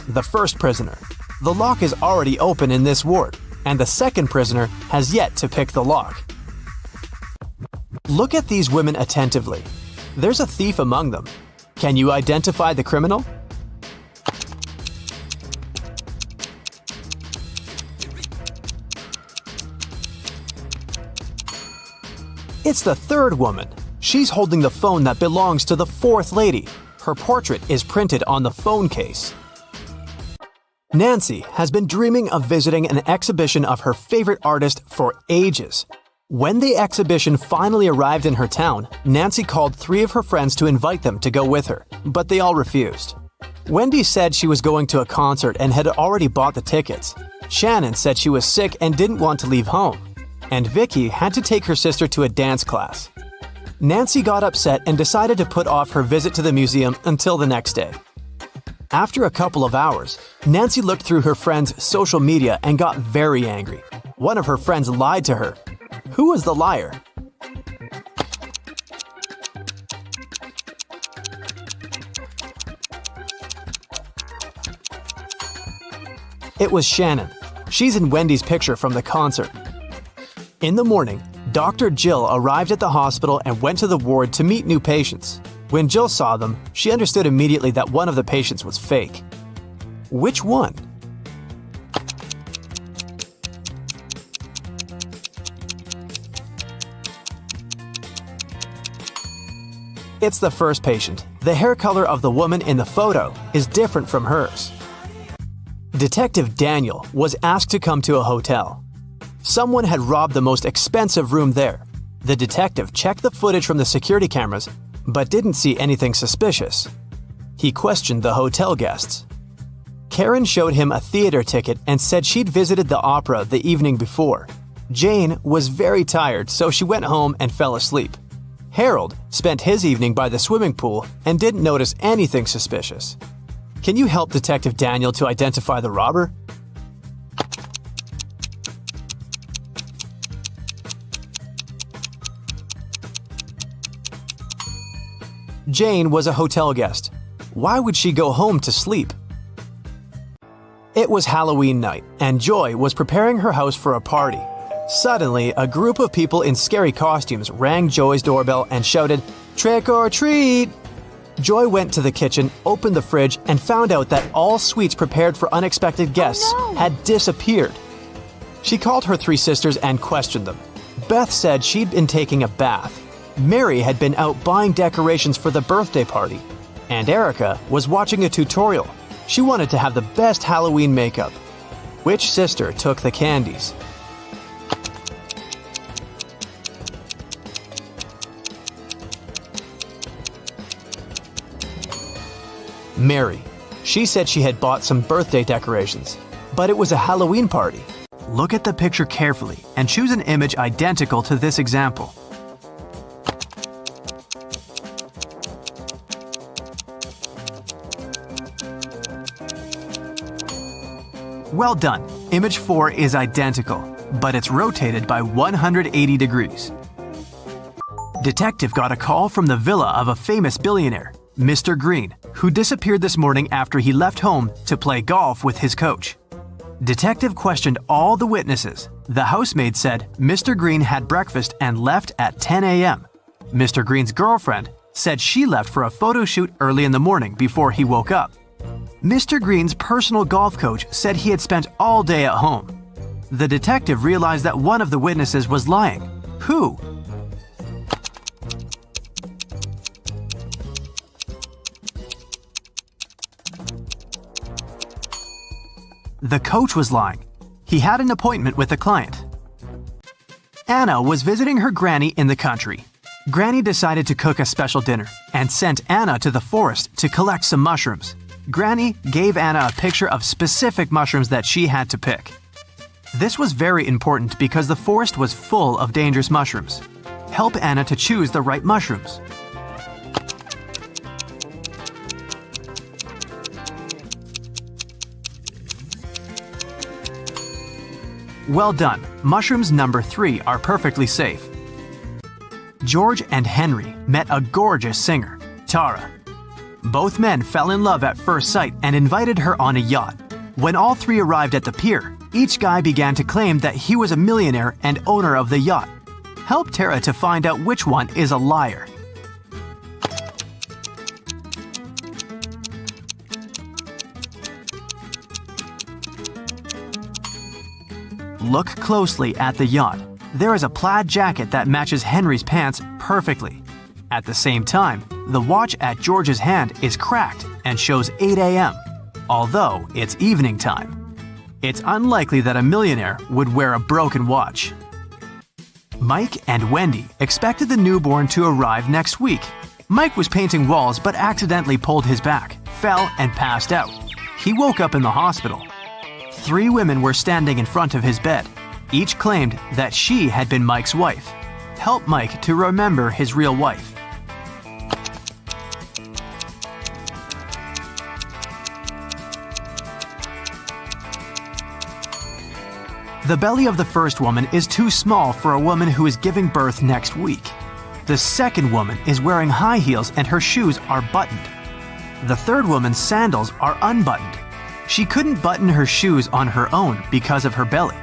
The first prisoner. The lock is already open in this ward, and the second prisoner has yet to pick the lock. Look at these women attentively. There's a thief among them. Can you identify the criminal? It's the third woman. She's holding the phone that belongs to the fourth lady. Her portrait is printed on the phone case. Nancy has been dreaming of visiting an exhibition of her favorite artist for ages. When the exhibition finally arrived in her town, Nancy called 3 of her friends to invite them to go with her, but they all refused. Wendy said she was going to a concert and had already bought the tickets. Shannon said she was sick and didn't want to leave home. And Vicky had to take her sister to a dance class. Nancy got upset and decided to put off her visit to the museum until the next day. After a couple of hours, Nancy looked through her friend's social media and got very angry. One of her friends lied to her. Who was the liar? It was Shannon. She's in Wendy's picture from the concert. In the morning, Dr. Jill arrived at the hospital and went to the ward to meet new patients. When Jill saw them, she understood immediately that one of the patients was fake. Which one? It's the first patient. The hair color of the woman in the photo is different from hers. Detective Daniel was asked to come to a hotel. Someone had robbed the most expensive room there. The detective checked the footage from the security cameras but didn't see anything suspicious. He questioned the hotel guests. Karen showed him a theater ticket and said she'd visited the opera the evening before. Jane was very tired, so she went home and fell asleep. Harold spent his evening by the swimming pool and didn't notice anything suspicious. Can you help Detective Daniel to identify the robber? Jane was a hotel guest. Why would she go home to sleep? It was Halloween night, and Joy was preparing her house for a party. Suddenly, a group of people in scary costumes rang Joy's doorbell and shouted, "Trick or treat!" Joy went to the kitchen, opened the fridge, and found out that all sweets prepared for unexpected guests had disappeared. She called her 3 sisters and questioned them. Beth said she'd been taking a bath. Mary had been out buying decorations for the birthday party. And Erica was watching a tutorial. She wanted to have the best Halloween makeup. Which sister took the candies? Mary. She said she had bought some birthday decorations, but it was a Halloween party. Look at the picture carefully and choose an image identical to this example. Well done. Image 4 is identical, but it's rotated by 180 degrees. Detective got a call from the villa of a famous billionaire, Mr. Green, who disappeared this morning after he left home to play golf with his coach. Detective questioned all the witnesses. The housemaid said Mr. Green had breakfast and left at 10 a.m. Mr. Green's girlfriend said she left for a photo shoot early in the morning before he woke up. Mr. Green's personal golf coach said he had spent all day at home. The detective realized that one of the witnesses was lying. Who? The coach was lying. He had an appointment with a client. Anna was visiting her granny in the country. Granny decided to cook a special dinner and sent Anna to the forest to collect some mushrooms. Granny gave Anna a picture of specific mushrooms that she had to pick. This was very important because the forest was full of dangerous mushrooms. Help Anna to choose the right mushrooms. Well done. Mushrooms number 3 are perfectly safe. George and Henry met a gorgeous singer, Tara. Both men fell in love at first sight and invited her on a yacht. When all 3 arrived at the pier, each guy began to claim that he was a millionaire and owner of the yacht. Help Tara to find out which one is a liar. Look closely at the yacht. There is a plaid jacket that matches Henry's pants perfectly. At the same time, the watch at George's hand is cracked and shows 8 a.m., although it's evening time. It's unlikely that a millionaire would wear a broken watch. Mike and Wendy expected the newborn to arrive next week. Mike was painting walls but accidentally pulled his back, fell, and passed out. He woke up in the hospital. 3 women were standing in front of his bed. Each claimed that she had been Mike's wife. Help Mike to remember his real wife. The belly of the first woman is too small for a woman who is giving birth next week. The second woman is wearing high heels and her shoes are buttoned. The third woman's sandals are unbuttoned. She couldn't button her shoes on her own because of her belly.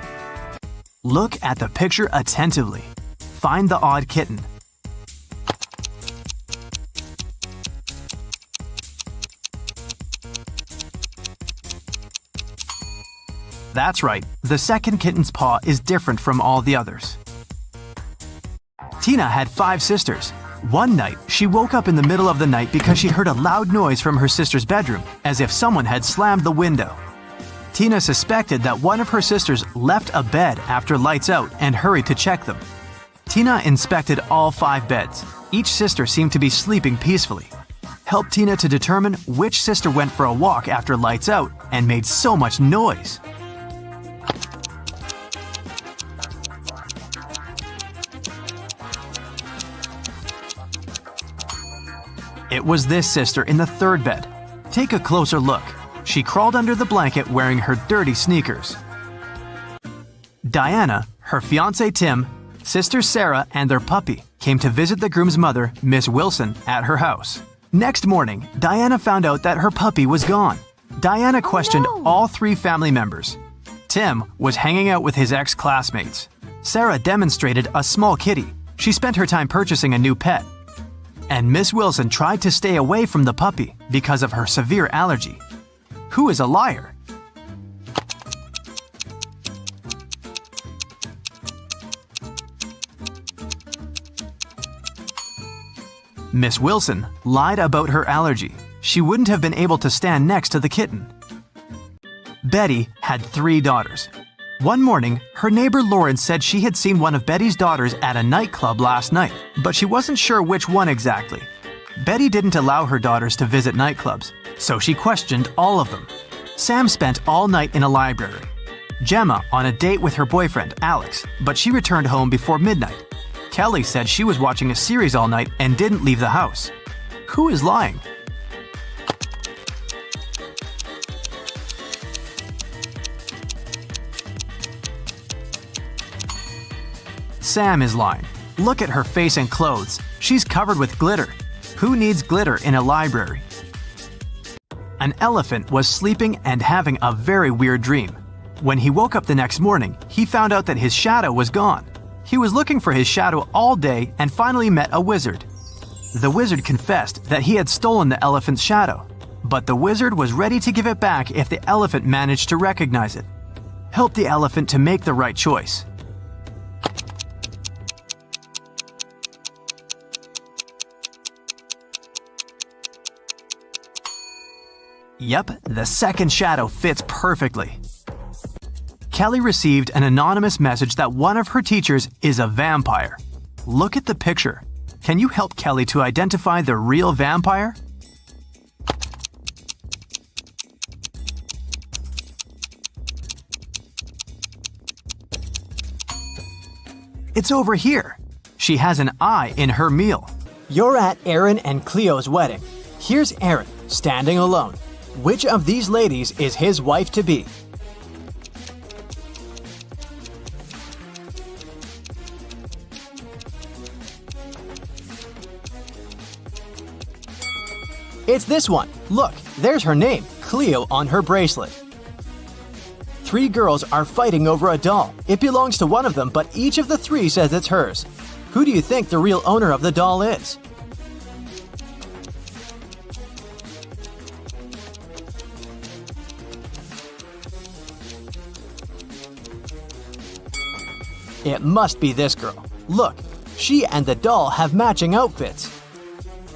Look at the picture attentively. Find the odd kitten. That's right, the second kitten's paw is different from all the others. Tina had 5 sisters. One night, she woke up in the middle of the night because she heard a loud noise from her sister's bedroom, as if someone had slammed the window. Tina suspected that one of her sisters left a bed after lights out and hurried to check them. Tina inspected all 5 beds. Each sister seemed to be sleeping peacefully. Help Tina to determine which sister went for a walk after lights out and made so much noise. It was this sister in the third bed. Take a closer look. She crawled under the blanket wearing her dirty sneakers. Diana, her fiancé Tim, sister Sarah, and their puppy came to visit the groom's mother, Miss Wilson, at her house. Next morning, Diana found out that her puppy was gone. Diana questioned all 3 family members. Tim was hanging out with his ex-classmates. Sarah demonstrated a small kitty. She spent her time purchasing a new pet. And Miss Wilson tried to stay away from the puppy because of her severe allergy. Who is a liar? Miss Wilson lied about her allergy. She wouldn't have been able to stand next to the kitten. Betty had 3 daughters. One morning, her neighbor Lauren said she had seen one of Betty's daughters at a nightclub last night, but she wasn't sure which one exactly. Betty didn't allow her daughters to visit nightclubs, so she questioned all of them. Sam spent all night in a library. Gemma on a date with her boyfriend, Alex, but she returned home before midnight. Kelly said she was watching a series all night and didn't leave the house. Who is lying? Sam is lying. Look at her face and clothes. She's covered with glitter. Who needs glitter in a library? An elephant was sleeping and having a very weird dream. When he woke up the next morning, he found out that his shadow was gone. He was looking for his shadow all day and finally met a wizard. The wizard confessed that he had stolen the elephant's shadow, but the wizard was ready to give it back if the elephant managed to recognize it. Help the elephant to make the right choice. Yep, the second shadow fits perfectly. Kelly received an anonymous message that one of her teachers is a vampire. Look at the picture. Can you help Kelly to identify the real vampire? It's over here. She has an eye in her meal. You're at Aaron and Cleo's wedding. Here's Aaron, standing alone. Which of these ladies is his wife-to-be? It's this one. Look, there's her name, Cleo, on her bracelet. 3 girls are fighting over a doll. It belongs to one of them, but each of the 3 says it's hers. Who do you think the real owner of the doll is? It must be this girl. Look, she and the doll have matching outfits.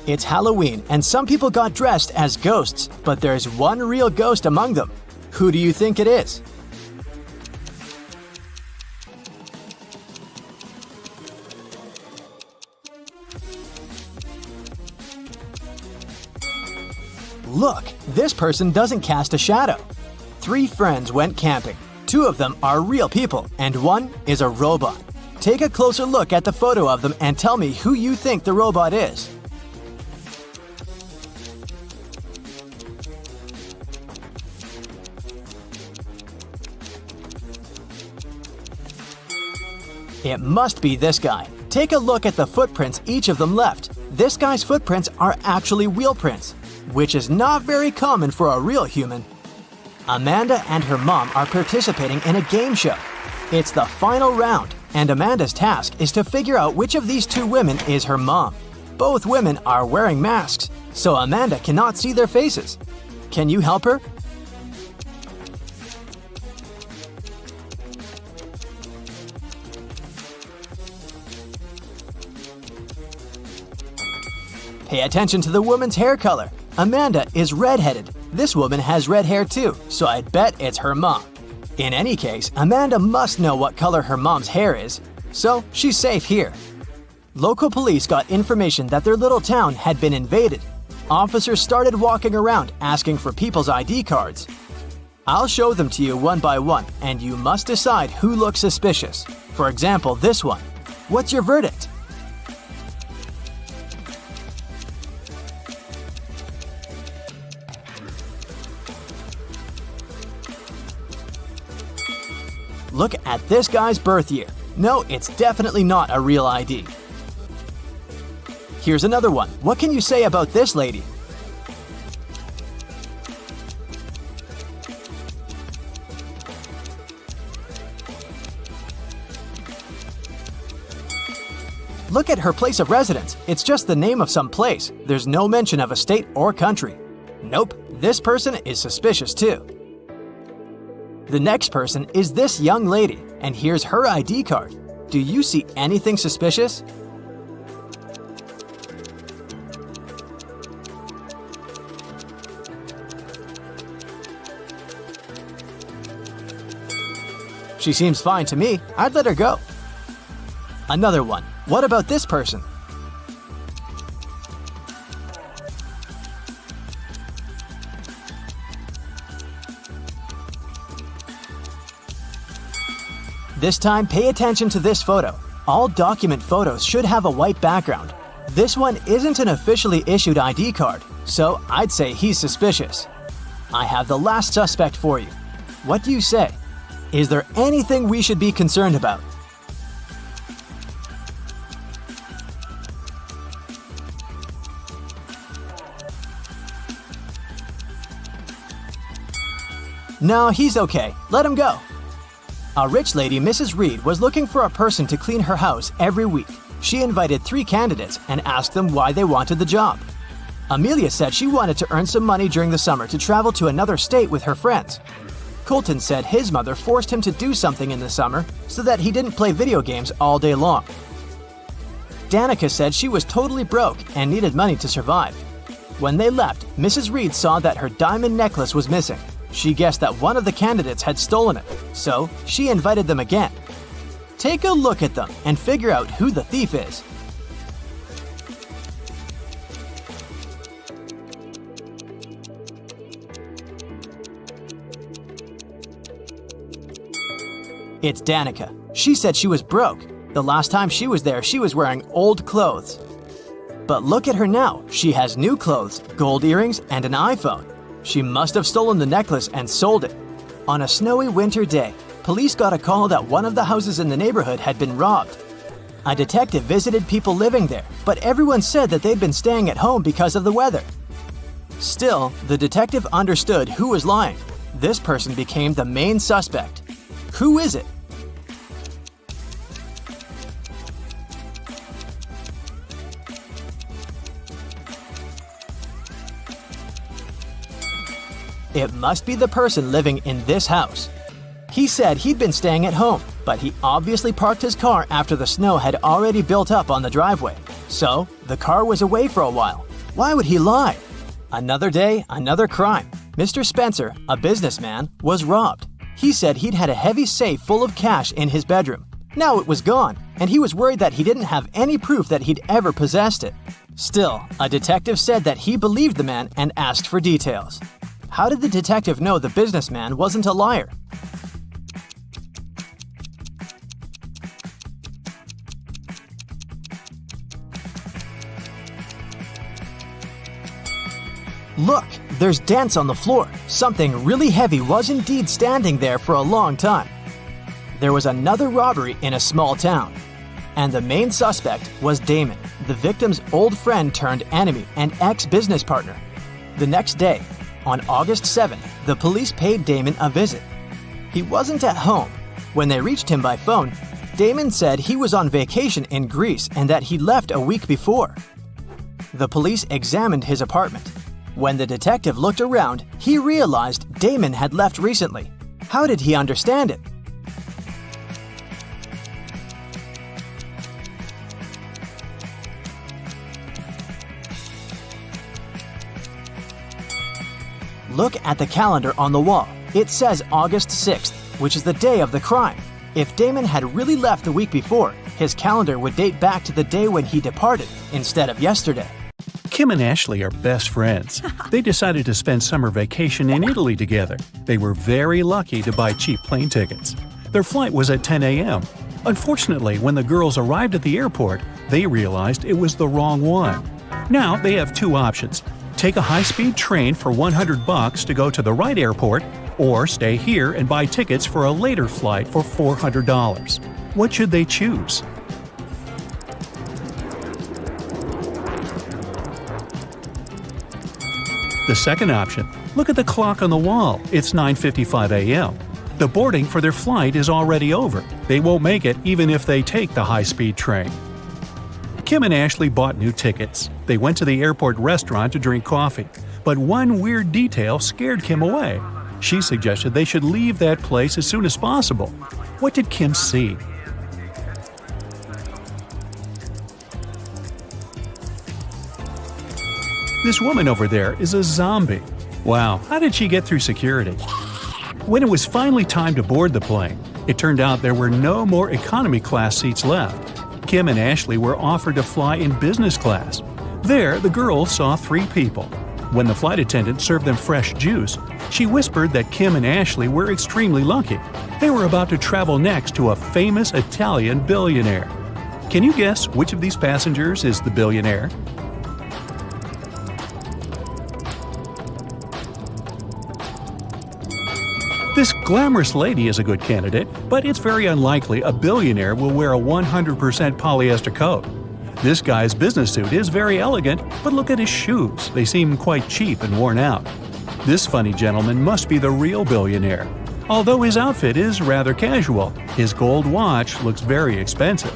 It's Halloween, and some people got dressed as ghosts, but there's one real ghost among them. Who do you think it is? Look, this person doesn't cast a shadow. 3 friends went camping. 2 of them are real people, and 1 is a robot. Take a closer look at the photo of them and tell me who you think the robot is. It must be this guy. Take a look at the footprints each of them left. This guy's footprints are actually wheel prints, which is not very common for a real human. Amanda and her mom are participating in a game show. It's the final round, and Amanda's task is to figure out which of these 2 women is her mom. Both women are wearing masks, so Amanda cannot see their faces. Can you help her? Pay attention to the woman's hair color. Amanda is redheaded. This woman has red hair too, so I'd bet it's her mom. In any case, Amanda must know what color her mom's hair is, so she's safe here. Local police got information that their little town had been invaded. Officers started walking around asking for people's ID cards. I'll show them to you one by one, and you must decide who looks suspicious. For example, this one. What's your verdict? Look at this guy's birth year. No, it's definitely not a real ID. Here's another one. What can you say about this lady? Look at her place of residence. It's just the name of some place. There's no mention of a state or country. Nope, this person is suspicious too. The next person is this young lady, and here's her ID card. Do you see anything suspicious? She seems fine to me. I'd let her go. Another one. What about this person? This time, pay attention to this photo. All document photos should have a white background. This one isn't an officially issued ID card, so I'd say he's suspicious. I have the last suspect for you. What do you say? Is there anything we should be concerned about? No, he's okay. Let him go. A rich lady, Mrs. Reed, was looking for a person to clean her house every week. She invited 3 candidates and asked them why they wanted the job. Amelia said she wanted to earn some money during the summer to travel to another state with her friends. Colton said his mother forced him to do something in the summer so that he didn't play video games all day long. Danica said she was totally broke and needed money to survive. When they left, Mrs. Reed saw that her diamond necklace was missing. She guessed that one of the candidates had stolen it, so she invited them again. Take a look at them and figure out who the thief is. It's Danica. She said she was broke. The last time she was there, she was wearing old clothes. But look at her now. She has new clothes, gold earrings, and an iPhone. She must have stolen the necklace and sold it. On a snowy winter day, police got a call that one of the houses in the neighborhood had been robbed. A detective visited people living there, but everyone said that they'd been staying at home because of the weather. Still, the detective understood who was lying. This person became the main suspect. Who is it? It must be the person living in this house. He said he'd been staying at home, but he obviously parked his car after the snow had already built up on the driveway. So, the car was away for a while. Why would he lie? Another day, another crime. Mr. Spencer, a businessman, was robbed. He said he'd had a heavy safe full of cash in his bedroom. Now it was gone, and he was worried that he didn't have any proof that he'd ever possessed it. Still, a detective said that he believed the man and asked for details. How did the detective know the businessman wasn't a liar? Look, there's dents on the floor. Something really heavy was indeed standing there for a long time. There was another robbery in a small town. And the main suspect was Damon, the victim's old friend turned enemy and ex-business partner. The next day, on August 7th, the police paid Damon a visit. He wasn't at home. When they reached him by phone, Damon said he was on vacation in Greece and that he left a week before. The police examined his apartment. When the detective looked around, he realized Damon had left recently. How did he understand it? Look at the calendar on the wall. It says August 6th, which is the day of the crime. If Damon had really left the week before, his calendar would date back to the day when he departed instead of yesterday. Kim and Ashley are best friends. They decided to spend summer vacation in Italy together. They were very lucky to buy cheap plane tickets. Their flight was at 10 a.m. Unfortunately, when the girls arrived at the airport, they realized it was the wrong one. Now they have 2 options. Take a high-speed train for $100 to go to the right airport, or stay here and buy tickets for a later flight for $400. What should they choose? The second option. Look at the clock on the wall. It's 9:55 a.m. The boarding for their flight is already over. They won't make it even if they take the high-speed train. Kim and Ashley bought new tickets. They went to the airport restaurant to drink coffee. But one weird detail scared Kim away. She suggested they should leave that place as soon as possible. What did Kim see? This woman over there is a zombie. Wow, how did she get through security? When it was finally time to board the plane, it turned out there were no more economy class seats left. Kim and Ashley were offered to fly in business class. There, the girls saw 3 people. When the flight attendant served them fresh juice, she whispered that Kim and Ashley were extremely lucky. They were about to travel next to a famous Italian billionaire. Can you guess which of these passengers is the billionaire? This glamorous lady is a good candidate, but it's very unlikely a billionaire will wear a 100% polyester coat. This guy's business suit is very elegant, but look at his shoes. They seem quite cheap and worn out. This funny gentleman must be the real billionaire. Although his outfit is rather casual, his gold watch looks very expensive.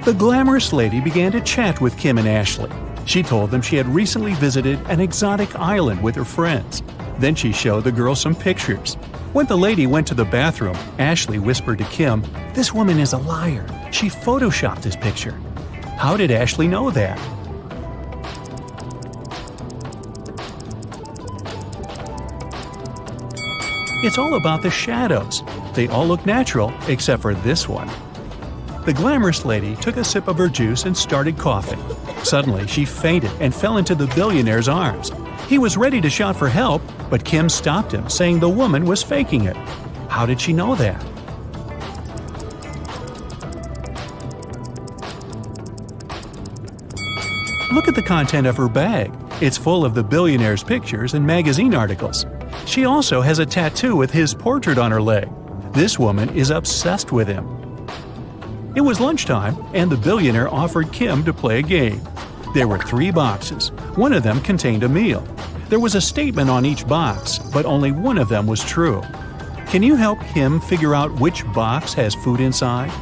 The glamorous lady began to chat with Kim and Ashley. She told them she had recently visited an exotic island with her friends. Then she showed the girls some pictures. When the lady went to the bathroom, Ashley whispered to Kim, "This woman is a liar. She photoshopped this picture." How did Ashley know that? It's all about the shadows. They all look natural except for this one. The glamorous lady took a sip of her juice and started coughing. Suddenly, she fainted and fell into the billionaire's arms. He was ready to shout for help, but Kim stopped him, saying the woman was faking it. How did she know that? Look at the content of her bag. It's full of the billionaire's pictures and magazine articles. She also has a tattoo with his portrait on her leg. This woman is obsessed with him. It was lunchtime, and the billionaire offered Kim to play a game. There were 3 boxes. One of them contained a meal. There was a statement on each box, but only one of them was true. Can you help Kim figure out which box has food inside?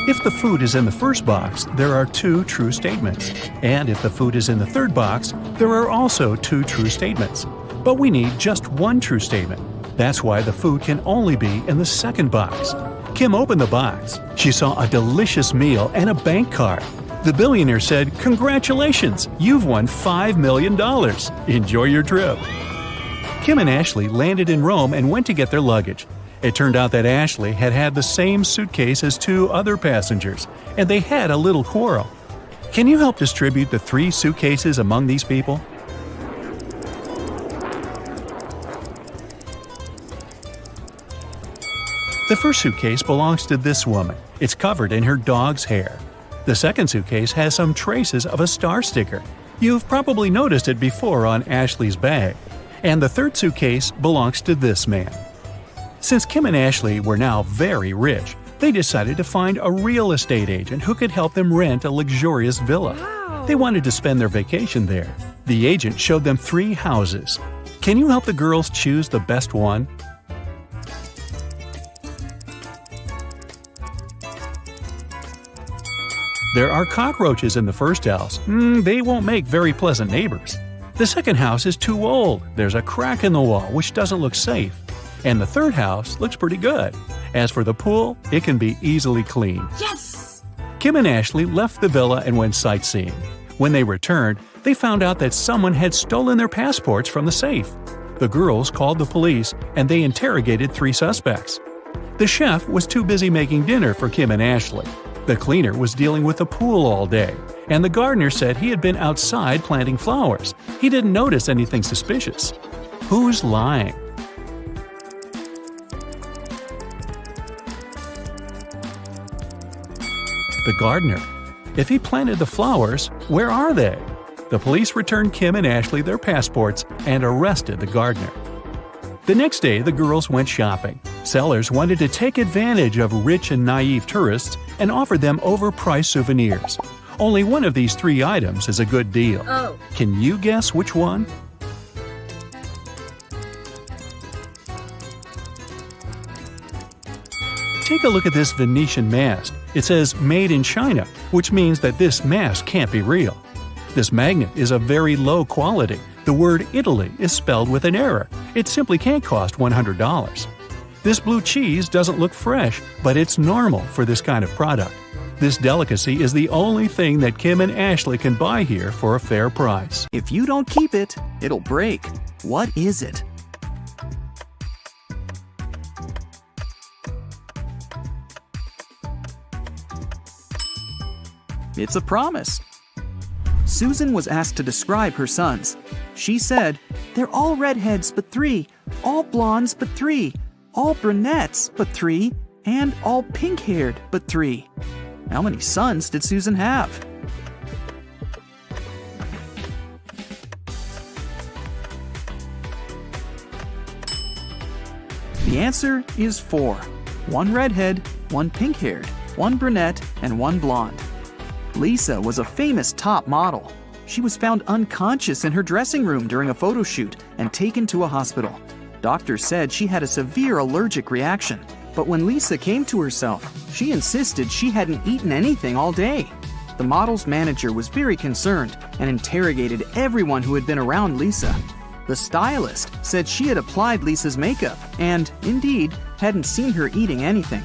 If the food is in the first box, there are 2 true statements. And if the food is in the third box, there are also 2 true statements. But we need just 1 true statement. That's why the food can only be in the second box. Kim opened the box. She saw a delicious meal and a bank card. The billionaire said, "Congratulations, you've won $5 million. Enjoy your trip." Kim and Ashley landed in Rome and went to get their luggage. It turned out that Ashley had had the same suitcase as 2 other passengers, and they had a little quarrel. Can you help distribute the 3 suitcases among these people? The first suitcase belongs to this woman. It's covered in her dog's hair. The second suitcase has some traces of a star sticker. You've probably noticed it before on Ashley's bag. And the third suitcase belongs to this man. Since Kim and Ashley were now very rich, they decided to find a real estate agent who could help them rent a luxurious villa. They wanted to spend their vacation there. The agent showed them 3 houses. Can you help the girls choose the best one? There are cockroaches in the first house. They won't make very pleasant neighbors. The second house is too old. There's a crack in the wall which doesn't look safe. And the third house looks pretty good. As for the pool, it can be easily cleaned. Yes! Kim and Ashley left the villa and went sightseeing. When they returned, they found out that someone had stolen their passports from the safe. The girls called the police and they interrogated 3 suspects. The chef was too busy making dinner for Kim and Ashley. The cleaner was dealing with the pool all day, and the gardener said he had been outside planting flowers. He didn't notice anything suspicious. Who's lying? The gardener. If he planted the flowers, where are they? The police returned Kim and Ashley their passports and arrested the gardener. The next day, the girls went shopping. Sellers wanted to take advantage of rich and naive tourists and offered them overpriced souvenirs. Only one of these 3 items is a good deal. Oh. Can you guess which one? Take a look at this Venetian mask. It says "Made in China," which means that this mask can't be real. This magnet is of very low quality. The word Italy is spelled with an error. It simply can't cost $100. This blue cheese doesn't look fresh, but it's normal for this kind of product. This delicacy is the only thing that Kim and Ashley can buy here for a fair price. If you don't keep it, it'll break. What is it? It's a promise. Susan was asked to describe her sons. She said, "They're all redheads but 3, all blondes but 3, all brunettes but 3, and all pink-haired but 3. How many sons did Susan have? The answer is 4. 1 redhead, 1 pink-haired, 1 brunette, and 1 blonde. Lisa was a famous top model. She was found unconscious in her dressing room during a photo shoot and taken to a hospital. Doctors said she had a severe allergic reaction, but when Lisa came to herself, she insisted she hadn't eaten anything all day. The model's manager was very concerned and interrogated everyone who had been around Lisa. The stylist said she had applied Lisa's makeup and, indeed, hadn't seen her eating anything.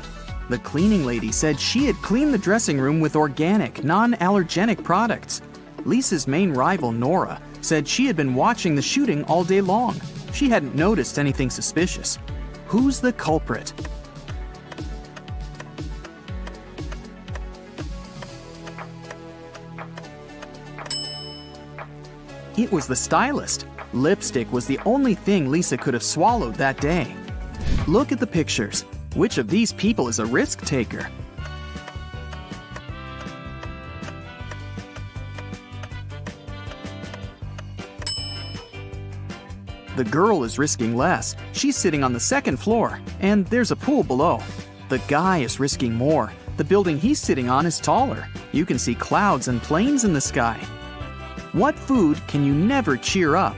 The cleaning lady said she had cleaned the dressing room with organic, non-allergenic products. Lisa's main rival, Nora, said she had been watching the shooting all day long. She hadn't noticed anything suspicious. Who's the culprit? It was the stylist. Lipstick was the only thing Lisa could have swallowed that day. Look at the pictures. Which of these people is a risk taker? The girl is risking less. She's sitting on the second floor, and there's a pool below. The guy is risking more. The building he's sitting on is taller. You can see clouds and planes in the sky. What food can you never cheer up?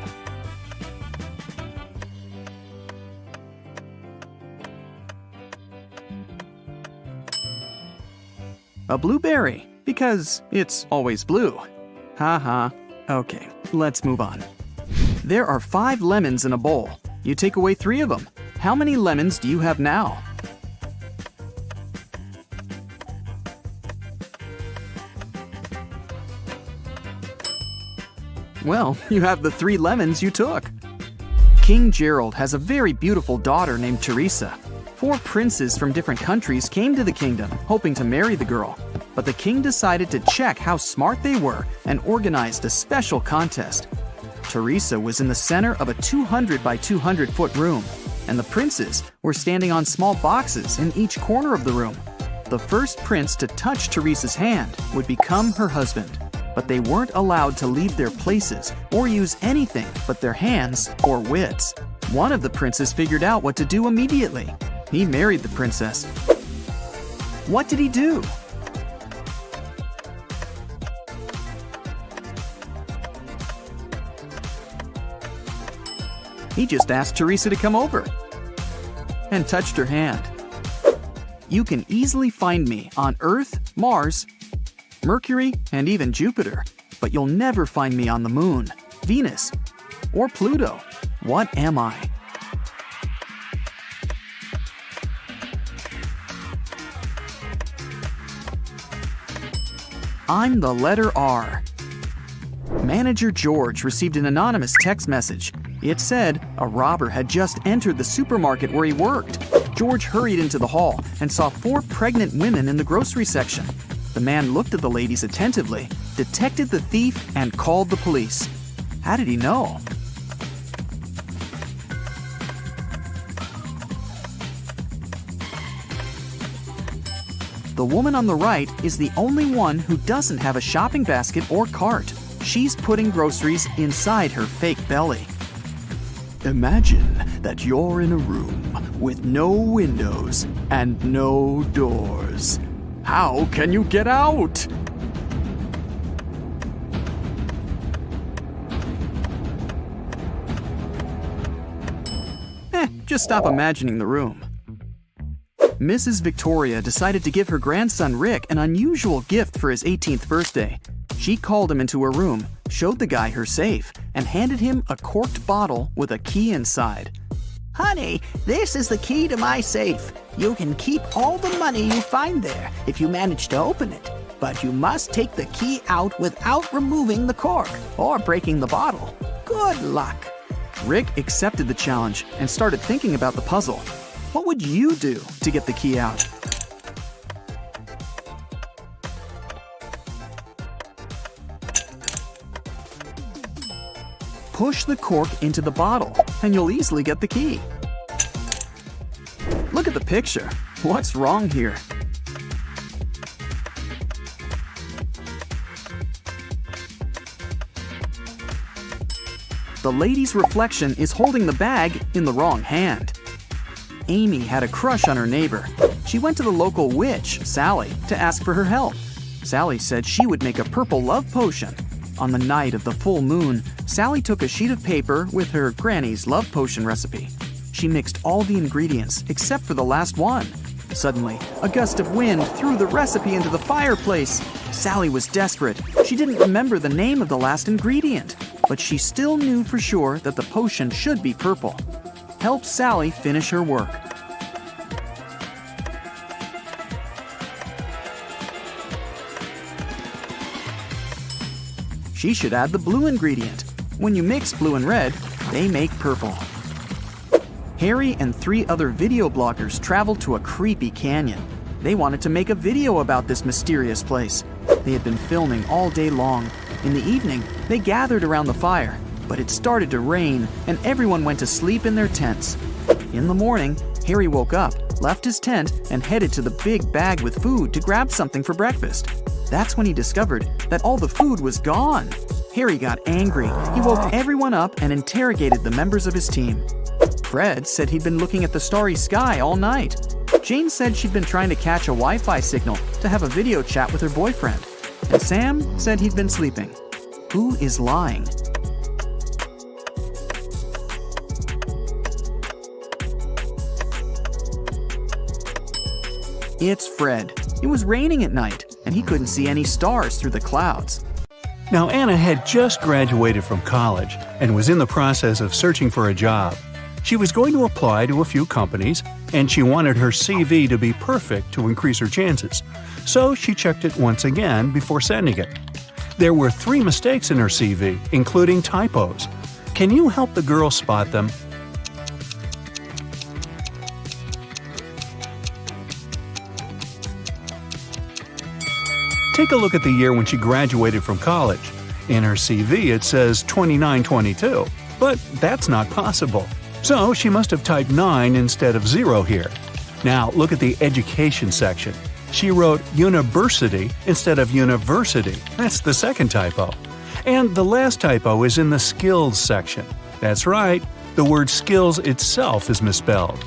A blueberry, because it's always blue. Haha. Okay, let's move on. There are 5 lemons in a bowl. You take away 3 of them. How many lemons do you have now? Well, you have the 3 lemons you took. King Gerald has a very beautiful daughter named Teresa. 4 princes from different countries came to the kingdom, hoping to marry the girl. But the king decided to check how smart they were and organized a special contest. Teresa was in the center of a 200 by 200 foot room, and the princes were standing on small boxes in each corner of the room. The first prince to touch Teresa's hand would become her husband, but they weren't allowed to leave their places or use anything but their hands or wits. One of the princes figured out what to do immediately. He married the princess. What did he do? He just asked Teresa to come over and touched her hand. You can easily find me on Earth, Mars, Mercury, and even Jupiter, but you'll never find me on the Moon, Venus, or Pluto. What am I? I'm the letter R. Manager George received an anonymous text message. It said a robber had just entered the supermarket where he worked. George hurried into the hall and saw 4 pregnant women in the grocery section. The man looked at the ladies attentively, detected the thief, and called the police. How did he know? The woman on the right is the only one who doesn't have a shopping basket or cart. She's putting groceries inside her fake belly. Imagine that you're in a room with no windows and no doors. How can you get out? Just stop imagining the room. Mrs. Victoria decided to give her grandson Rick an unusual gift for his 18th birthday. She called him into her room, showed the guy her safe, and handed him a corked bottle with a key inside. Honey, this is the key to my safe. You can keep all the money you find there if you manage to open it. But you must take the key out without removing the cork or breaking the bottle. Good luck. Rick accepted the challenge and started thinking about the puzzle. What would you do to get the key out? Push the cork into the bottle, and you'll easily get the key. Look at the picture. What's wrong here? The lady's reflection is holding the bag in the wrong hand. Amy had a crush on her neighbor. She went to the local witch, Sally, to ask for her help. Sally said she would make a purple love potion. On the night of the full moon, Sally took a sheet of paper with her granny's love potion recipe. She mixed all the ingredients except for the last one. Suddenly, a gust of wind threw the recipe into the fireplace. Sally was desperate. She didn't remember the name of the last ingredient, but she still knew for sure that the potion should be purple. Help Sally finish her work. She should add the blue ingredient. When you mix blue and red, they make purple. Harry and 3 other video bloggers traveled to a creepy canyon. They wanted to make a video about this mysterious place. They had been filming all day long. In the evening, they gathered around the fire, but it started to rain and everyone went to sleep in their tents. In the morning, Harry woke up, left his tent, and headed to the big bag with food to grab something for breakfast. That's when he discovered that all the food was gone. Harry got angry. He woke everyone up and interrogated the members of his team. Fred said he'd been looking at the starry sky all night. Jane said she'd been trying to catch a Wi-Fi signal to have a video chat with her boyfriend. And Sam said he'd been sleeping. Who is lying? It's Fred. It was raining at night, and he couldn't see any stars through the clouds. Now, Anna had just graduated from college and was in the process of searching for a job. She was going to apply to a few companies, and she wanted her CV to be perfect to increase her chances. So she checked it once again before sending it. There were 3 mistakes in her CV, including typos. Can you help the girl spot them? Take a look at the year when she graduated from college. In her CV, it says 2922, but that's not possible. So she must have typed 9 instead of 0 here. Now look at the education section. She wrote university instead of university. That's the second typo. And the last typo is in the skills section. That's right, the word skills itself is misspelled.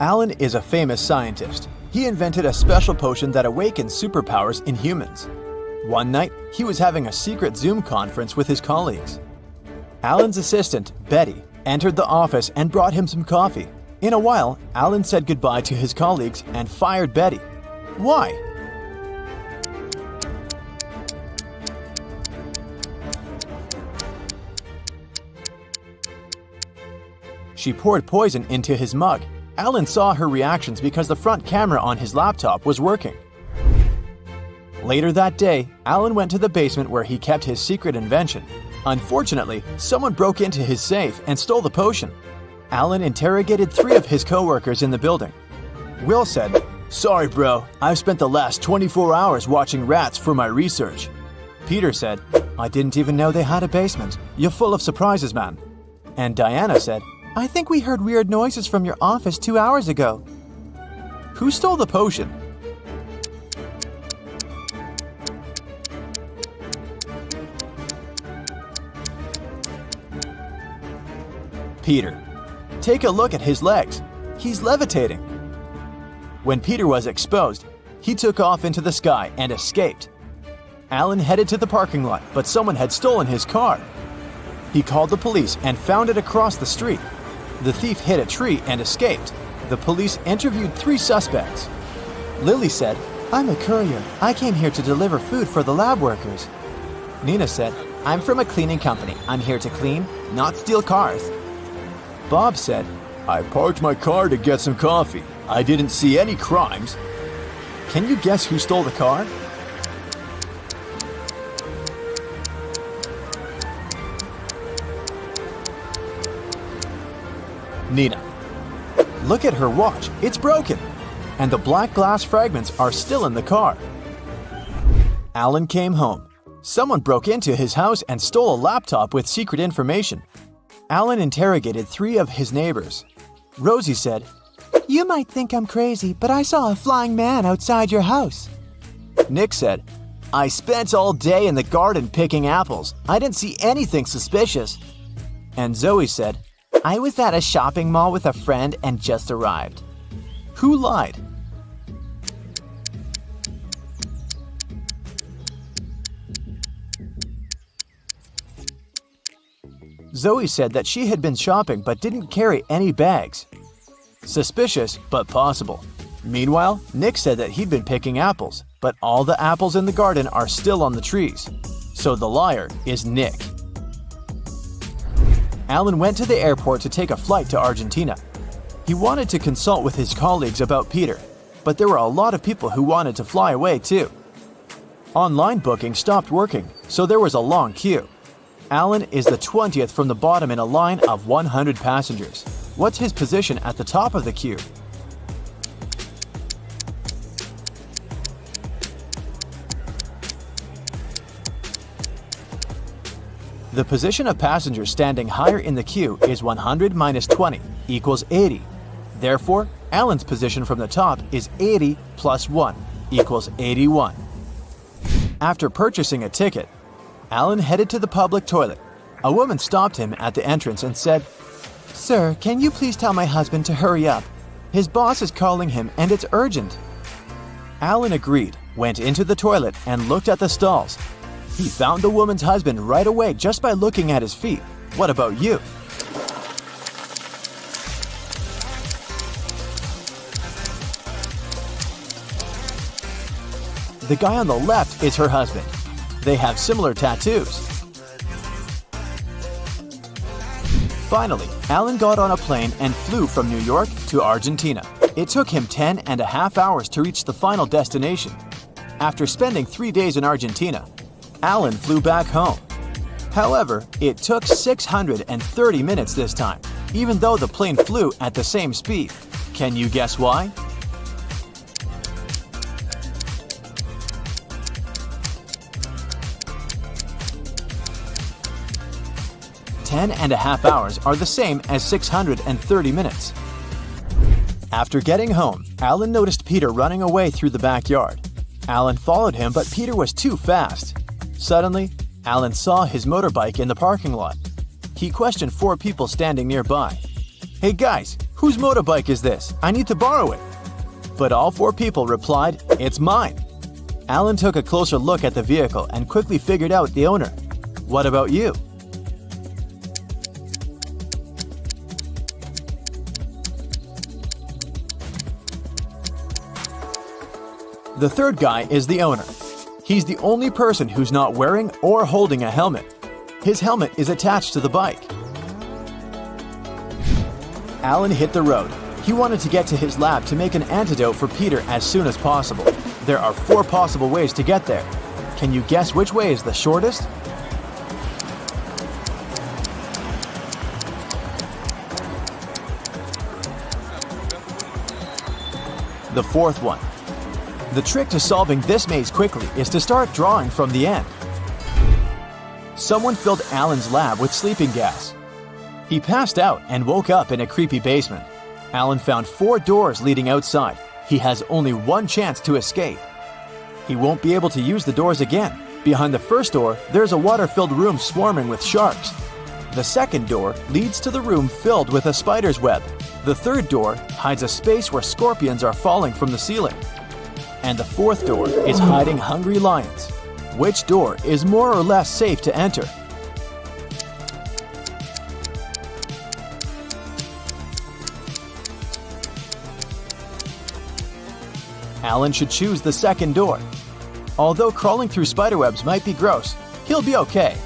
Alan is a famous scientist. He invented a special potion that awakens superpowers in humans. One night, he was having a secret Zoom conference with his colleagues. Alan's assistant, Betty, entered the office and brought him some coffee. In a while, Alan said goodbye to his colleagues and fired Betty. Why? She poured poison into his mug. Alan saw her reactions because the front camera on his laptop was working. Later that day, Alan went to the basement where he kept his secret invention. Unfortunately, someone broke into his safe and stole the potion. Alan interrogated 3 of his co-workers in the building. Will said, "Sorry bro, I've spent the last 24 hours watching rats for my research." Peter said, "I didn't even know they had a basement. You're full of surprises, man." And Diana said, "I think we heard weird noises from your office 2 hours ago." Who stole the potion? Peter. Take a look at his legs. He's levitating. When Peter was exposed, he took off into the sky and escaped. Alan headed to the parking lot, but someone had stolen his car. He called the police and found it across the street. The thief hit a tree and escaped. The police interviewed 3 suspects. Lily said, "I'm a courier. I came here to deliver food for the lab workers." Nina said, "I'm from a cleaning company. I'm here to clean, not steal cars." Bob said, "I parked my car to get some coffee. I didn't see any crimes." Can you guess who stole the car? Nina. Look at her watch. It's broken. And the black glass fragments are still in the car. Alan came home. Someone broke into his house and stole a laptop with secret information. Alan interrogated 3 of his neighbors. Rosie said, You might think I'm crazy, but I saw a flying man outside your house. Nick said, "I spent all day in the garden picking apples. I didn't see anything suspicious." And Zoe said, I was at a shopping mall with a friend and just arrived. Who lied? Zoe said that she had been shopping but didn't carry any bags. Suspicious, but possible. Meanwhile, Nick said that he'd been picking apples, but all the apples in the garden are still on the trees. So the liar is Nick. Alan went to the airport to take a flight to Argentina. He wanted to consult with his colleagues about Peter, but there were a lot of people who wanted to fly away too. Online booking stopped working, so there was a long queue. Alan is the 20th from the bottom in a line of 100 passengers. What's his position at the top of the queue? The position of passengers standing higher in the queue is 100 minus 20 equals 80. Therefore, Alan's position from the top is 80 plus 1 equals 81. After purchasing a ticket, Alan headed to the public toilet. A woman stopped him at the entrance and said, Sir, can you please tell my husband to hurry up? His boss is calling him and it's urgent. Alan agreed, went into the toilet and looked at the stalls. He found the woman's husband right away just by looking at his feet. What about you? The guy on the left is her husband. They have similar tattoos. Finally, Alan got on a plane and flew from New York to Argentina. It took him 10.5 hours to reach the final destination. After spending 3 days in Argentina, Alan flew back home. However, it took 630 minutes this time, even though the plane flew at the same speed. Can you guess why? Ten and a half hours are the same as 630 minutes. After getting home, Alan noticed Peter running away through the backyard. Alan followed him, but Peter was too fast. Suddenly, Alan saw his motorbike in the parking lot. He questioned 4 people standing nearby. "Hey guys, whose motorbike is this? I need to borrow it." But all 4 people replied, "It's mine." Alan took a closer look at the vehicle and quickly figured out the owner. What about you? The third guy is the owner. He's the only person who's not wearing or holding a helmet. His helmet is attached to the bike. Alan hit the road. He wanted to get to his lab to make an antidote for Peter as soon as possible. There are 4 possible ways to get there. Can you guess which way is the shortest? The 4th one. The trick to solving this maze quickly is to start drawing from the end. Someone filled Alan's lab with sleeping gas. He passed out and woke up in a creepy basement. Alan found 4 doors leading outside. He has only 1 chance to escape. He won't be able to use the doors again. Behind the first door, there's a water-filled room swarming with sharks. The second door leads to the room filled with a spider's web. The third door hides a space where scorpions are falling from the ceiling. And the fourth door is hiding hungry lions. Which door is more or less safe to enter? Alan should choose the second door. Although crawling through spiderwebs might be gross, he'll be okay.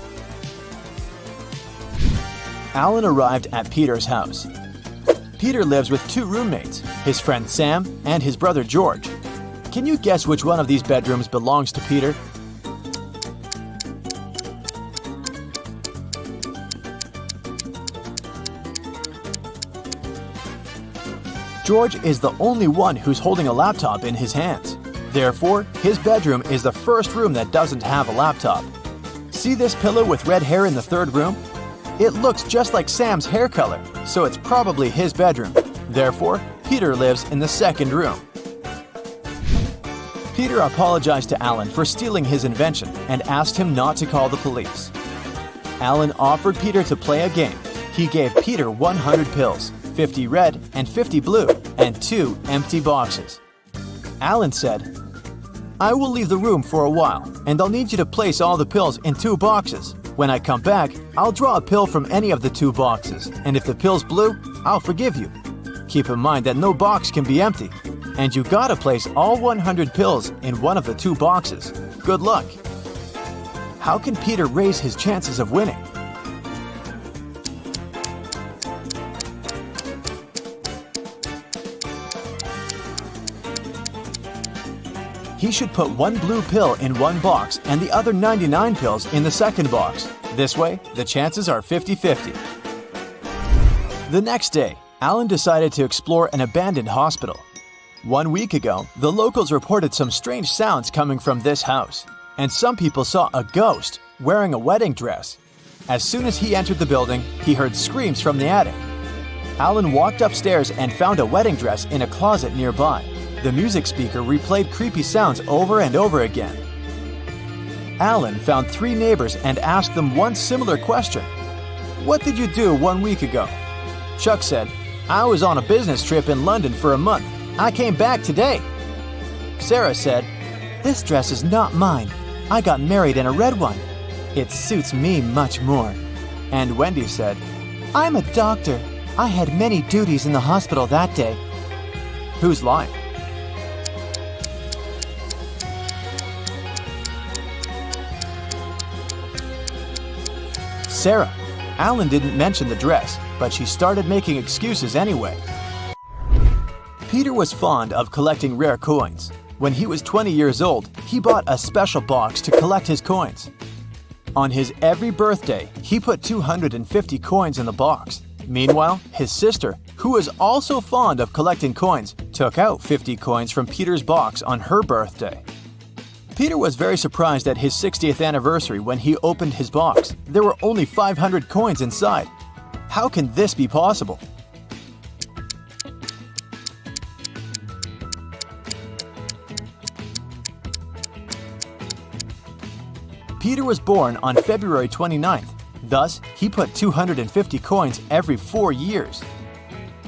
Alan arrived at Peter's house. Peter lives with two roommates, his friend Sam and his brother George. Can you guess which one of these bedrooms belongs to Peter? George is the only one who's holding a laptop in his hands. Therefore, his bedroom is the first room that doesn't have a laptop. See this pillow with red hair in the third room? It looks just like Sam's hair color, so it's probably his bedroom. Therefore, Peter lives in the second room. Peter apologized to Alan for stealing his invention and asked him not to call the police. Alan offered Peter to play a game. He gave Peter 100 pills, 50 red and 50 blue, and 2 empty boxes. Alan said, "I will leave the room for a while, and I'll need you to place all the pills in 2 boxes. When I come back, I'll draw a pill from any of the 2 boxes, and if the pill's blue, I'll forgive you. Keep in mind that no box can be empty, and you gotta place all 100 pills in one of the 2 boxes. Good luck." How can Peter raise his chances of winning? He should put 1 blue pill in one box and the other 99 pills in the second box. This way, the chances are 50-50. The next day, Alan decided to explore an abandoned hospital. 1 week ago, the locals reported some strange sounds coming from this house, and some people saw a ghost wearing a wedding dress. As soon as he entered the building, he heard screams from the attic. Alan walked upstairs and found a wedding dress in a closet nearby. The music speaker replayed creepy sounds over and over again. Alan found 3 neighbors and asked them one similar question. "What did you do 1 week ago?" Chuck said, "I was on a business trip in London for a month. I came back today." Sarah said, "This dress is not mine. I got married in a red one. It suits me much more." And Wendy said, "I'm a doctor. I had many duties in the hospital that day." Who's lying? Sarah. Alan didn't mention the dress, but she started making excuses anyway. Peter was fond of collecting rare coins. When he was 20 years old, he bought a special box to collect his coins. On his every birthday, he put 250 coins in the box. Meanwhile, his sister, who was also fond of collecting coins, took out 50 coins from Peter's box on her birthday. Peter was very surprised at his 60th anniversary when he opened his box. There were only 500 coins inside. How can this be possible? Peter was born on February 29th. Thus, he put 250 coins every 4 years.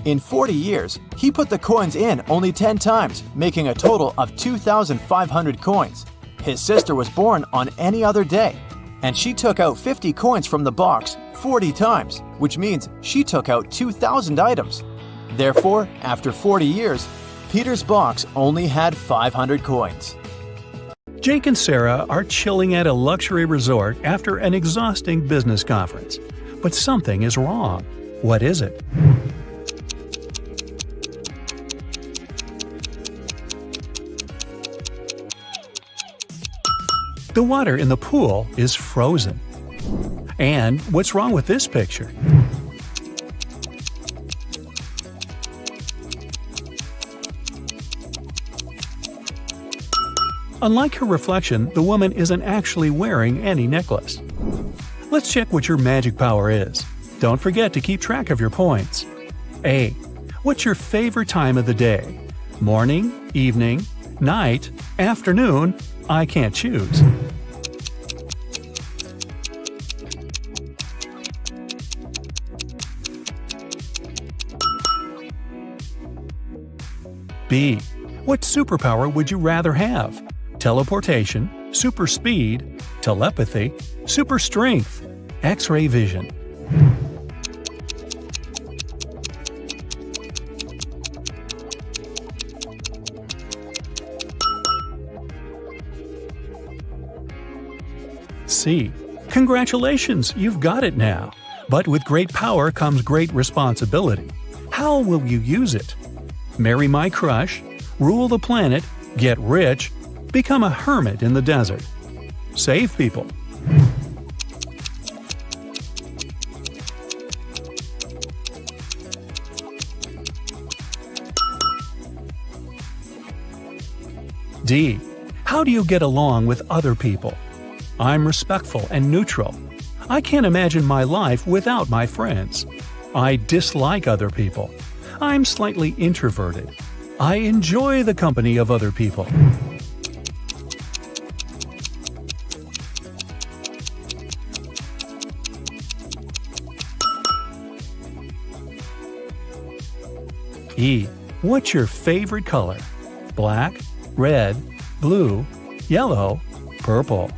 In 40 years, he put the coins in only 10 times, making a total of 2,500 coins. His sister was born on any other day, and she took out 50 coins from the box 40 times, which means she took out 2,000 items. Therefore, after 40 years, Peter's box only had 500 coins. Jake and Sarah are chilling at a luxury resort after an exhausting business conference. But something is wrong. What is it? The water in the pool is frozen. And what's wrong with this picture? Unlike her reflection, the woman isn't actually wearing any necklace. Let's check what your magic power is. Don't forget to keep track of your points. A. What's your favorite time of the day? Morning, evening, night, afternoon? I can't choose. B. What superpower would you rather have? Teleportation, super speed, telepathy, super strength, X-ray vision. C. Congratulations, you've got it now. But with great power comes great responsibility. How will you use it? Marry my crush, rule the planet, get rich, become a hermit in the desert. Save people. D. How do you get along with other people? I'm respectful and neutral. I can't imagine my life without my friends. I dislike other people. I'm slightly introverted. I enjoy the company of other people. E. What's your favorite color? Black, red, blue, yellow, purple.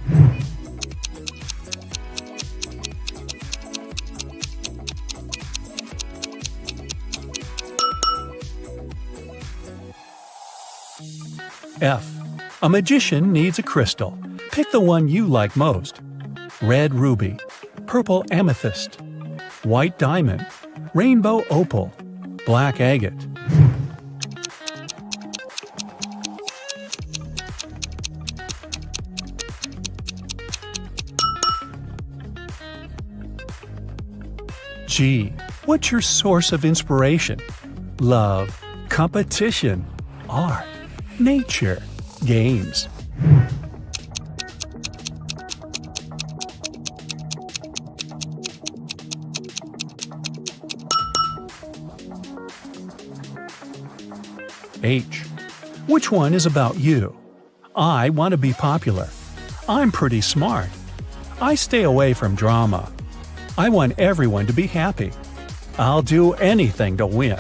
F. A magician needs a crystal. Pick the one you like most. Red ruby, purple amethyst, white diamond, rainbow opal, black agate. G. What's your source of inspiration? Love, competition, art, nature, games. H. Which one is about you? I want to be popular. I'm pretty smart. I stay away from drama. I want everyone to be happy. I'll do anything to win.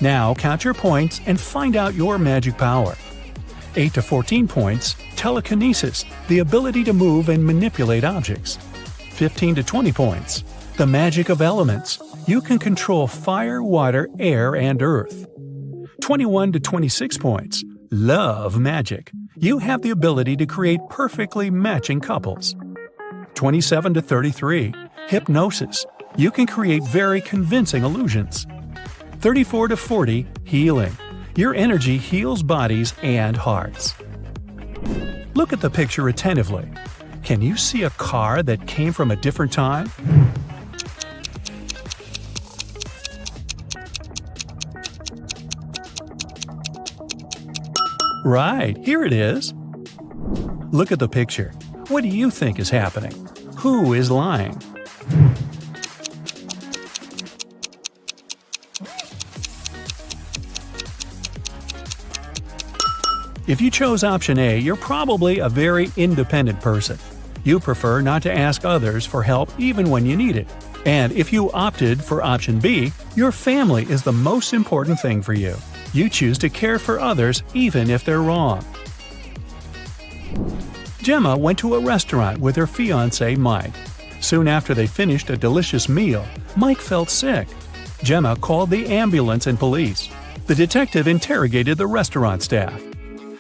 Now count your points and find out your magic power. 8 to 14 points, telekinesis, the ability to move and manipulate objects. 15 to 20 points, the magic of elements. You can control fire, water, air, and earth. 21 to 26 points, love magic. You have the ability to create perfectly matching couples. 27 to 33, hypnosis. You can create very convincing illusions. 34 to 40, healing. Your energy heals bodies and hearts. Look at the picture attentively. Can you see a car that came from a different time? Right, here it is. Look at the picture. What do you think is happening? Who is lying? If you chose option A, you're probably a very independent person. You prefer not to ask others for help even when you need it. And if you opted for option B, your family is the most important thing for you. You choose to care for others even if they're wrong. Gemma went to a restaurant with her fiancé Mike. Soon after they finished a delicious meal, Mike felt sick. Gemma called the ambulance and police. The detective interrogated the restaurant staff.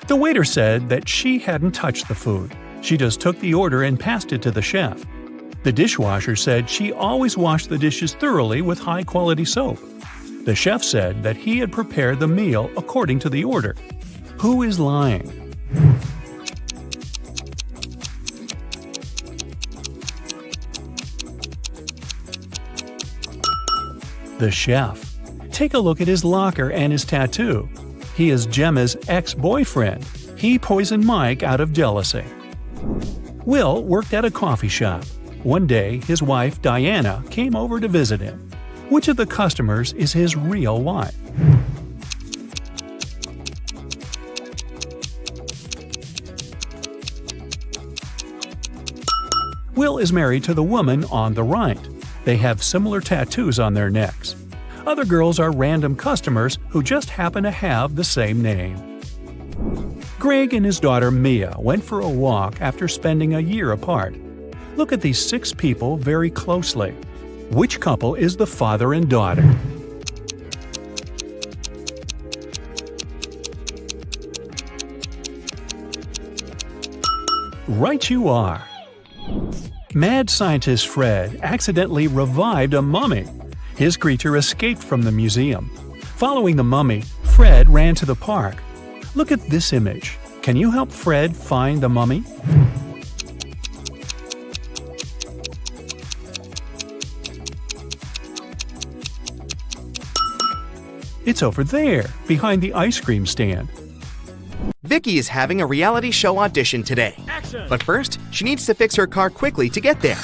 The waiter said that she hadn't touched the food. She just took the order and passed it to the chef. The dishwasher said she always washed the dishes thoroughly with high-quality soap. The chef said that he had prepared the meal according to the order. Who is lying? The chef. Take a look at his locker and his tattoo. He is Gemma's ex-boyfriend. He poisoned Mike out of jealousy. Will worked at a coffee shop. One day, his wife, Diana, came over to visit him. Which of the customers is his real wife? Will is married to the woman on the right. They have similar tattoos on their necks. Other girls are random customers who just happen to have the same name. Greg and his daughter Mia went for a walk after spending a year apart. Look at these 6 people very closely. Which couple is the father and daughter? Right you are. Mad scientist Fred accidentally revived a mummy. His creature escaped from the museum. Following the mummy, Fred ran to the park. Look at this image. Can you help Fred find the mummy? It's over there, behind the ice cream stand. Vicky is having a reality show audition today. But first, she needs to fix her car quickly to get there.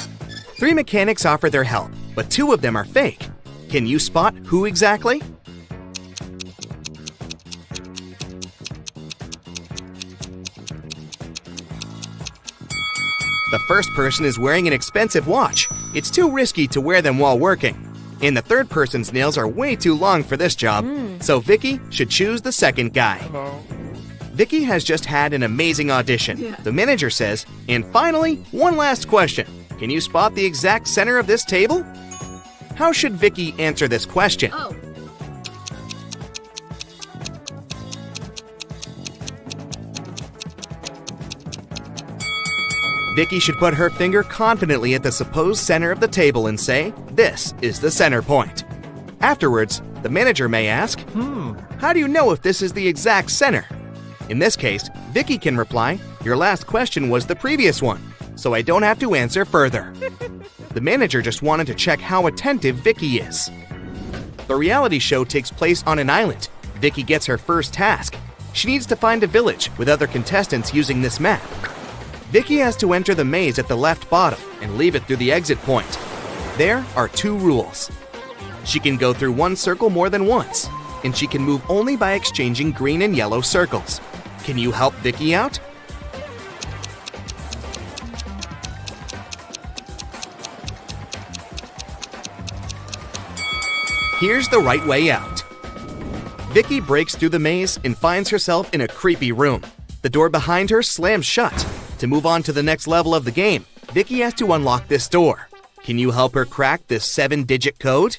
3 mechanics offer their help, but 2 of them are fake. Can you spot who exactly? The first person is wearing an expensive watch. It's too risky to wear them while working. And the third person's nails are way too long for this job, so Vicky should choose the second guy. Vicky has just had an amazing audition. The manager says, and finally, one last question. Can you spot the exact center of this table? How should Vicky answer this question? Vicky should put her finger confidently at the supposed center of the table and say, "This is the center point." Afterwards, the manager may ask, "How do you know if this is the exact center?" In this case, Vicky can reply, "Your last question was the previous one, so I don't have to answer further." The manager just wanted to check how attentive Vicky is. The reality show takes place on an island. Vicky gets her first task. She needs to find a village with other contestants using this map. Vicky has to enter the maze at the left bottom and leave it through the exit point. There are 2 rules. She can go through one circle more than once, and she can move only by exchanging green and yellow circles. Can you help Vicky out? Here's the right way out. Vicky breaks through the maze and finds herself in a creepy room. The door behind her slams shut. To move on to the next level of the game, Vicky has to unlock this door. Can you help her crack this 7-digit code?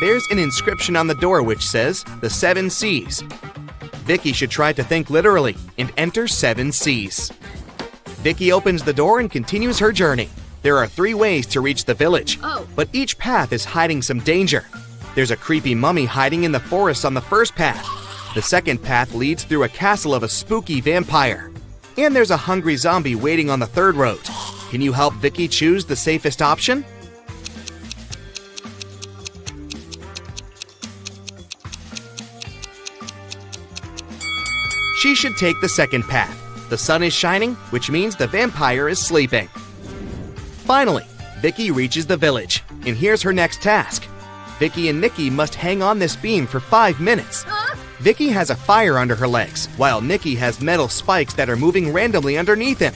There's an inscription on the door which says, "The 7 C's." Vicky should try to think literally and enter 7 C's. Vicky opens the door and continues her journey. There are 3 ways to reach the village, but each path is hiding some danger. There's a creepy mummy hiding in the forest on the first path. The second path leads through a castle of a spooky vampire. And there's a hungry zombie waiting on the third road. Can you help Vicky choose the safest option? She should take the second path. The sun is shining, which means the vampire is sleeping. Finally, Vicky reaches the village, and here's her next task. Vicky and Nikki must hang on this beam for 5 minutes. Vicky has a fire under her legs, while Nikki has metal spikes that are moving randomly underneath him.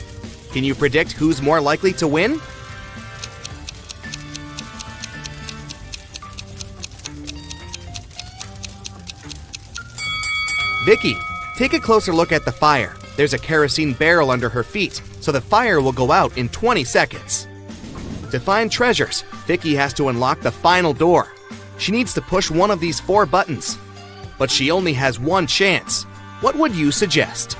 Can you predict who's more likely to win? Vicky, take a closer look at the fire. There's a kerosene barrel under her feet, so the fire will go out in 20 seconds. To find treasures, Vicky has to unlock the final door. She needs to push one of these 4 buttons. But she only has 1 chance. What would you suggest?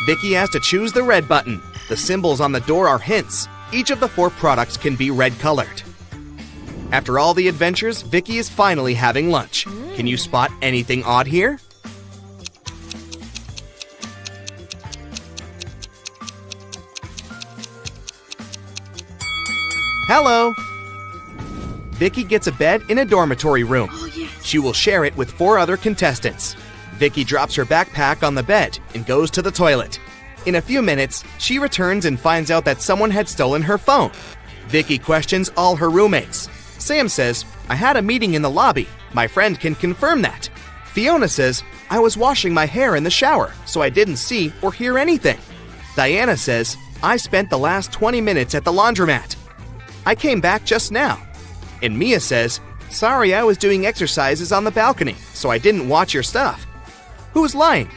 Vicky has to choose the red button. The symbols on the door are hints. Each of the 4 products can be red colored. After all the adventures, Vicky is finally having lunch. Can you spot anything odd here? Hello! Vicky gets a bed in a dormitory room. She will share it with 4 other contestants. Vicky drops her backpack on the bed and goes to the toilet. In a few minutes, she returns and finds out that someone had stolen her phone. Vicky questions all her roommates. Sam says, I had a meeting in the lobby. My friend can confirm that. Fiona says, I was washing my hair in the shower, so I didn't see or hear anything. Diana says, I spent the last 20 minutes at the laundromat. I came back just now. And Mia says, sorry, I was doing exercises on the balcony, so I didn't watch your stuff. Who's lying?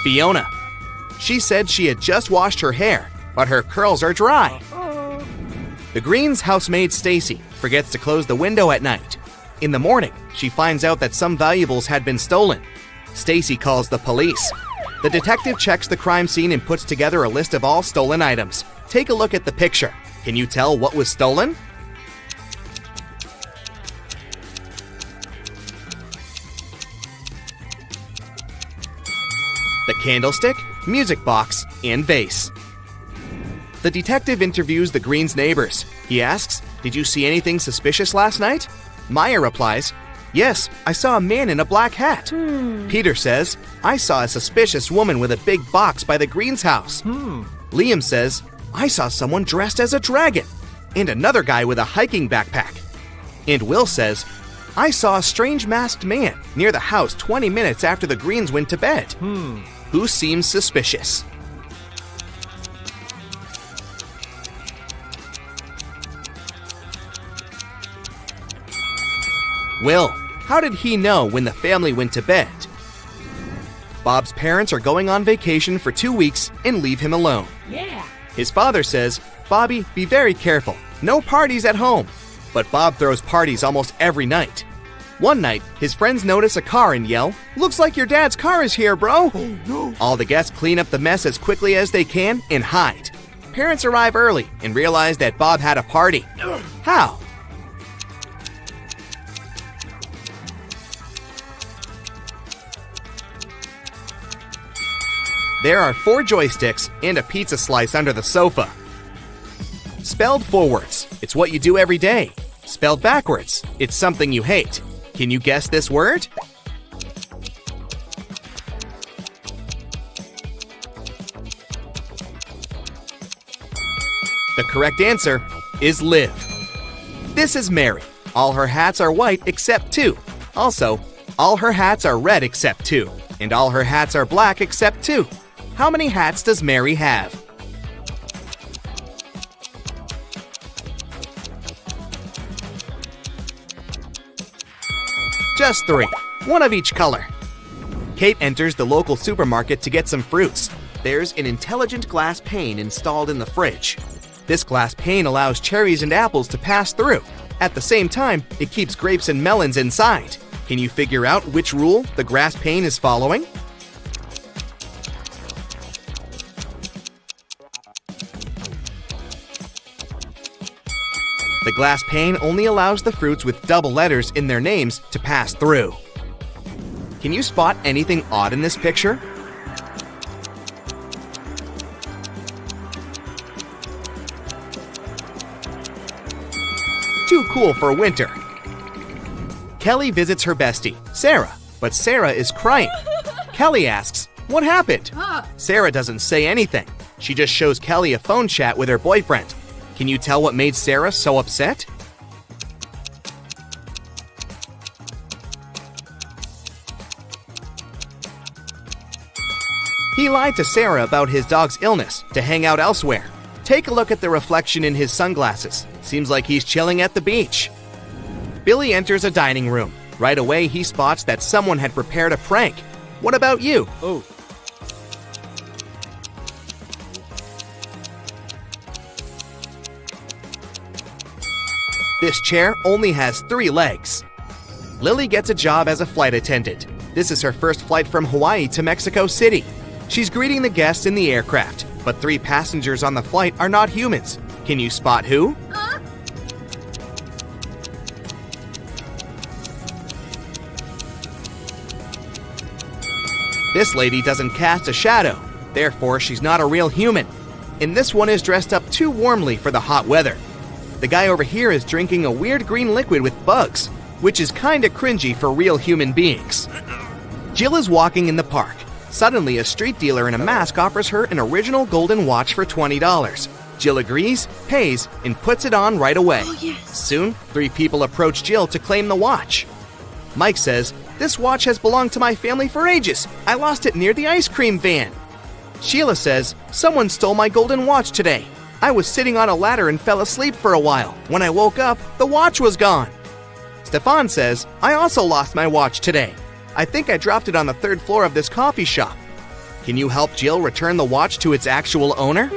Fiona. She said she had just washed her hair, but her curls are dry. The Greens' housemaid Stacy forgets to close the window at night. In the morning, she finds out that some valuables had been stolen. Stacy calls the police. The detective checks the crime scene and puts together a list of all stolen items. Take a look at the picture. Can you tell what was stolen? The candlestick, music box, and vase. The detective interviews the Greens' neighbors. He asks, did you see anything suspicious last night? Maya replies, yes, I saw a man in a black hat. Peter says, I saw a suspicious woman with a big box by the Greens' house. Liam says, I saw someone dressed as a dragon and another guy with a hiking backpack. And Will says, I saw a strange masked man near the house 20 minutes after the Greens went to bed. Who seems suspicious? Will. How did he know when the family went to bed? Bob's parents are going on vacation for 2 weeks and leave him alone. His father says, Bobby, be very careful. No parties at home. But Bob throws parties almost every night. One night, his friends notice a car and yell, looks like your dad's car is here, bro. Oh, no. All the guests clean up the mess as quickly as they can and hide. Parents arrive early and realize that Bob had a party. How? There are 4 joysticks and a pizza slice under the sofa. Spelled forwards, it's what you do every day. Spelled backwards, it's something you hate. Can you guess this word? The correct answer is live. This is Mary. All her hats are white except 2. Also, all her hats are red except 2. And all her hats are black except 2. How many hats does Mary have? Just 3. One of each color. Kate enters the local supermarket to get some fruits. There's an intelligent glass pane installed in the fridge. This glass pane allows cherries and apples to pass through. At the same time, it keeps grapes and melons inside. Can you figure out which rule the glass pane is following? The glass pane only allows the fruits with double letters in their names to pass through. Can you spot anything odd in this picture? Too cool for winter. Kelly visits her bestie, Sarah, but Sarah is crying. Kelly asks, what happened? Sarah doesn't say anything. She just shows Kelly a phone chat with her boyfriend. Can you tell what made Sarah so upset? He lied to Sarah about his dog's illness to hang out elsewhere. Take a look at the reflection in his sunglasses. Seems like he's chilling at the beach. Billy enters a dining room. Right away, he spots that someone had prepared a prank. What about you? This chair only has 3 legs. Lily gets a job as a flight attendant. This is her first flight from Hawaii to Mexico City. She's greeting the guests in the aircraft, but 3 passengers on the flight are not humans. Can you spot who? This lady doesn't cast a shadow, therefore she's not a real human. And this one is dressed up too warmly for the hot weather. The guy over here is drinking a weird green liquid with bugs. which is kinda cringy for real human beings. Jill is walking in the park. Suddenly, a street dealer in a mask offers her an original golden watch for $20. Jill agrees, pays, and puts it on right away. Soon, 3 people approach Jill to claim the watch. Mike says, "This watch has belonged to my family for ages. I lost it near the ice cream van." Sheila says, "Someone stole my golden watch today. I was sitting on a ladder and fell asleep for a while. When I woke up, the watch was gone." Stefan says, "I also lost my watch today. I think I dropped it on the 3rd floor of this coffee shop. Can you help Jill return the watch to its actual owner?"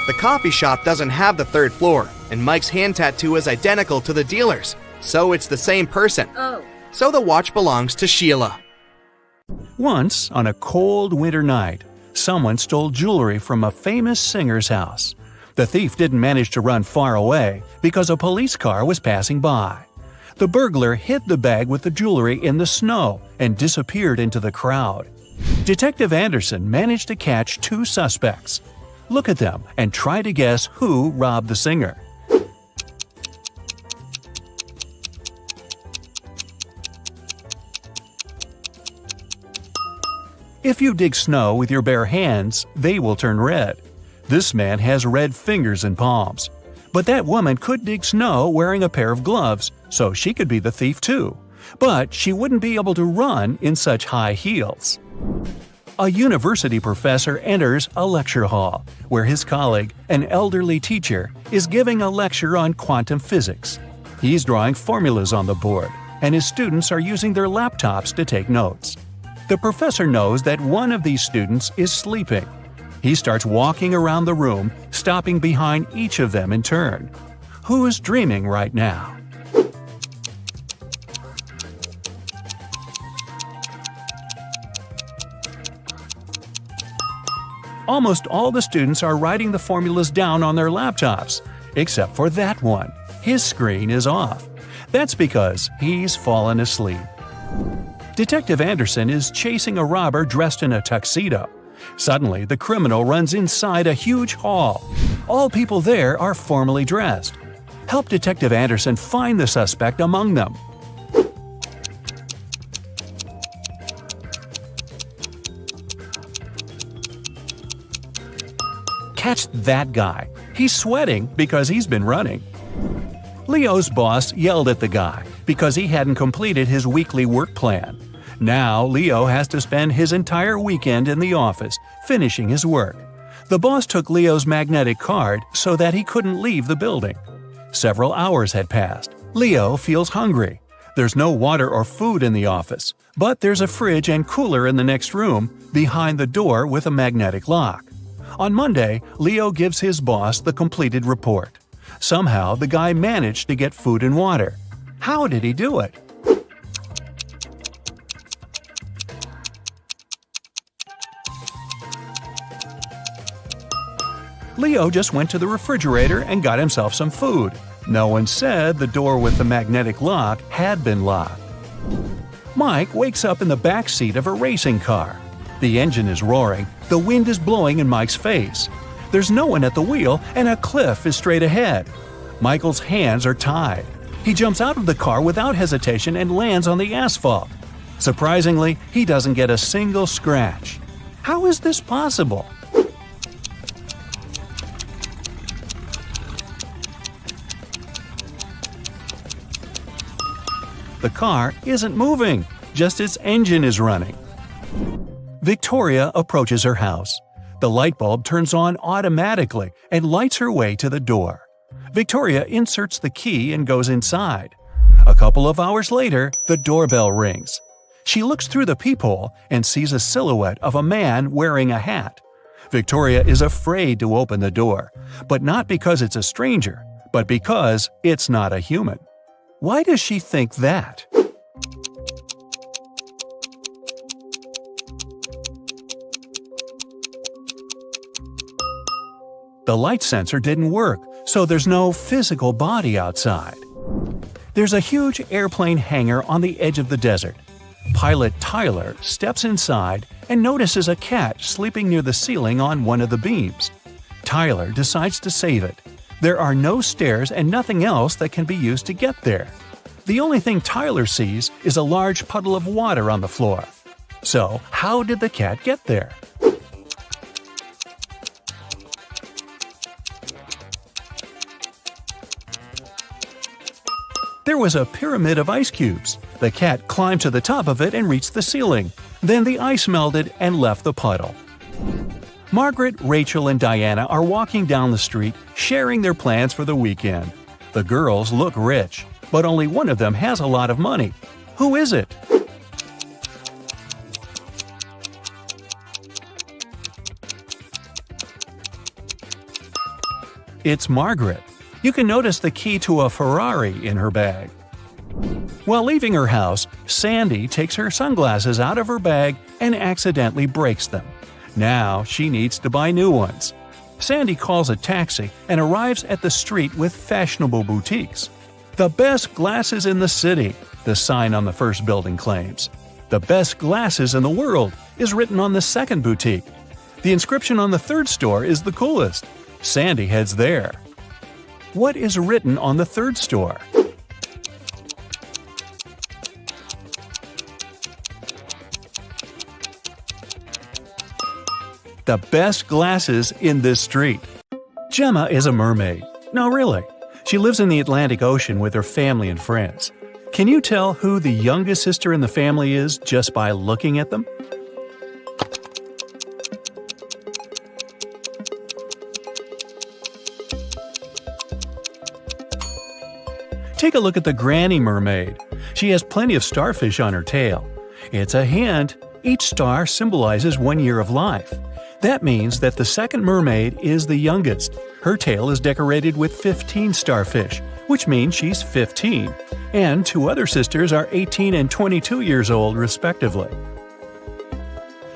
The coffee shop doesn't have the 3rd floor, and Mike's hand tattoo is identical to the dealer's, so it's the same person. So the watch belongs to Sheila. Once, on a cold winter night, someone stole jewelry from a famous singer's house. The thief didn't manage to run far away because a police car was passing by. The burglar hid the bag with the jewelry in the snow and disappeared into the crowd. Detective Anderson managed to catch 2 suspects. Look at them and try to guess who robbed the singer. If you dig snow with your bare hands, they will turn red. This man has red fingers and palms. But that woman could dig snow wearing a pair of gloves, so she could be the thief too. But she wouldn't be able to run in such high heels. A university professor enters a lecture hall, where his colleague, an elderly teacher, is giving a lecture on quantum physics. He's drawing formulas on the board, and his students are using their laptops to take notes. The professor knows that one of these students is sleeping. He starts walking around the room, stopping behind each of them in turn. Who is dreaming right now? Almost all the students are writing the formulas down on their laptops, except for that one. His screen is off. That's because he's fallen asleep. Detective Anderson is chasing a robber dressed in a tuxedo. Suddenly, the criminal runs inside a huge hall. All people there are formally dressed. Help Detective Anderson find the suspect among them. Catch that guy. He's sweating because he's been running. Leo's boss yelled at the guy because he hadn't completed his weekly work plan. Now Leo has to spend his entire weekend in the office, finishing his work. The boss took Leo's magnetic card so that he couldn't leave the building. Several hours had passed. Leo feels hungry. There's no water or food in the office, but there's a fridge and cooler in the next room, behind the door with a magnetic lock. On Monday, Leo gives his boss the completed report. Somehow, the guy managed to get food and water. How did he do it? Leo just went to the refrigerator and got himself some food. No one said the door with the magnetic lock had been locked. Mike wakes up in the back seat of a racing car. The engine is roaring, the wind is blowing in Mike's face. There's no one at the wheel, and a cliff is straight ahead. Michael's hands are tied. He jumps out of the car without hesitation and lands on the asphalt. Surprisingly, he doesn't get a single scratch. How is this possible? The car isn't moving, just its engine is running. Victoria approaches her house. The light bulb turns on automatically and lights her way to the door. Victoria inserts the key and goes inside. A couple of hours later, the doorbell rings. She looks through the peephole and sees a silhouette of a man wearing a hat. Victoria is afraid to open the door, but not because it's a stranger, but because it's not a human. Why does she think that? The light sensor didn't work, so there's no physical body outside. There's a huge airplane hangar on the edge of the desert. Pilot Tyler steps inside and notices a cat sleeping near the ceiling on one of the beams. Tyler decides to save it. There are no stairs and nothing else that can be used to get there. The only thing Tyler sees is a large puddle of water on the floor. So, how did the cat get there? There was a pyramid of ice cubes. The cat climbed to the top of it and reached the ceiling. Then the ice melted and left the puddle. Margaret, Rachel, and Diana are walking down the street, sharing their plans for the weekend. The girls look rich, but only one of them has a lot of money. Who is it? It's Margaret. You can notice the key to a Ferrari in her bag. While leaving her house, Sandy takes her sunglasses out of her bag and accidentally breaks them. Now she needs to buy new ones. Sandy calls a taxi and arrives at the street with fashionable boutiques. "The best glasses in the city," the sign on the first building claims. "The best glasses in the world" is written on the second boutique. The inscription on the third store is the coolest. Sandy heads there. What is written on the third store? The best glasses in this street. Gemma is a mermaid. No, really. She lives in the Atlantic Ocean with her family and friends. Can you tell who the youngest sister in the family is just by looking at them? Take a look at the granny mermaid. She has plenty of starfish on her tail. It's a hint. Each star symbolizes 1 year of life. That means that the second mermaid is the youngest. Her tail is decorated with 15 starfish, which means she's 15. And two other sisters are 18 and 22 years old, respectively.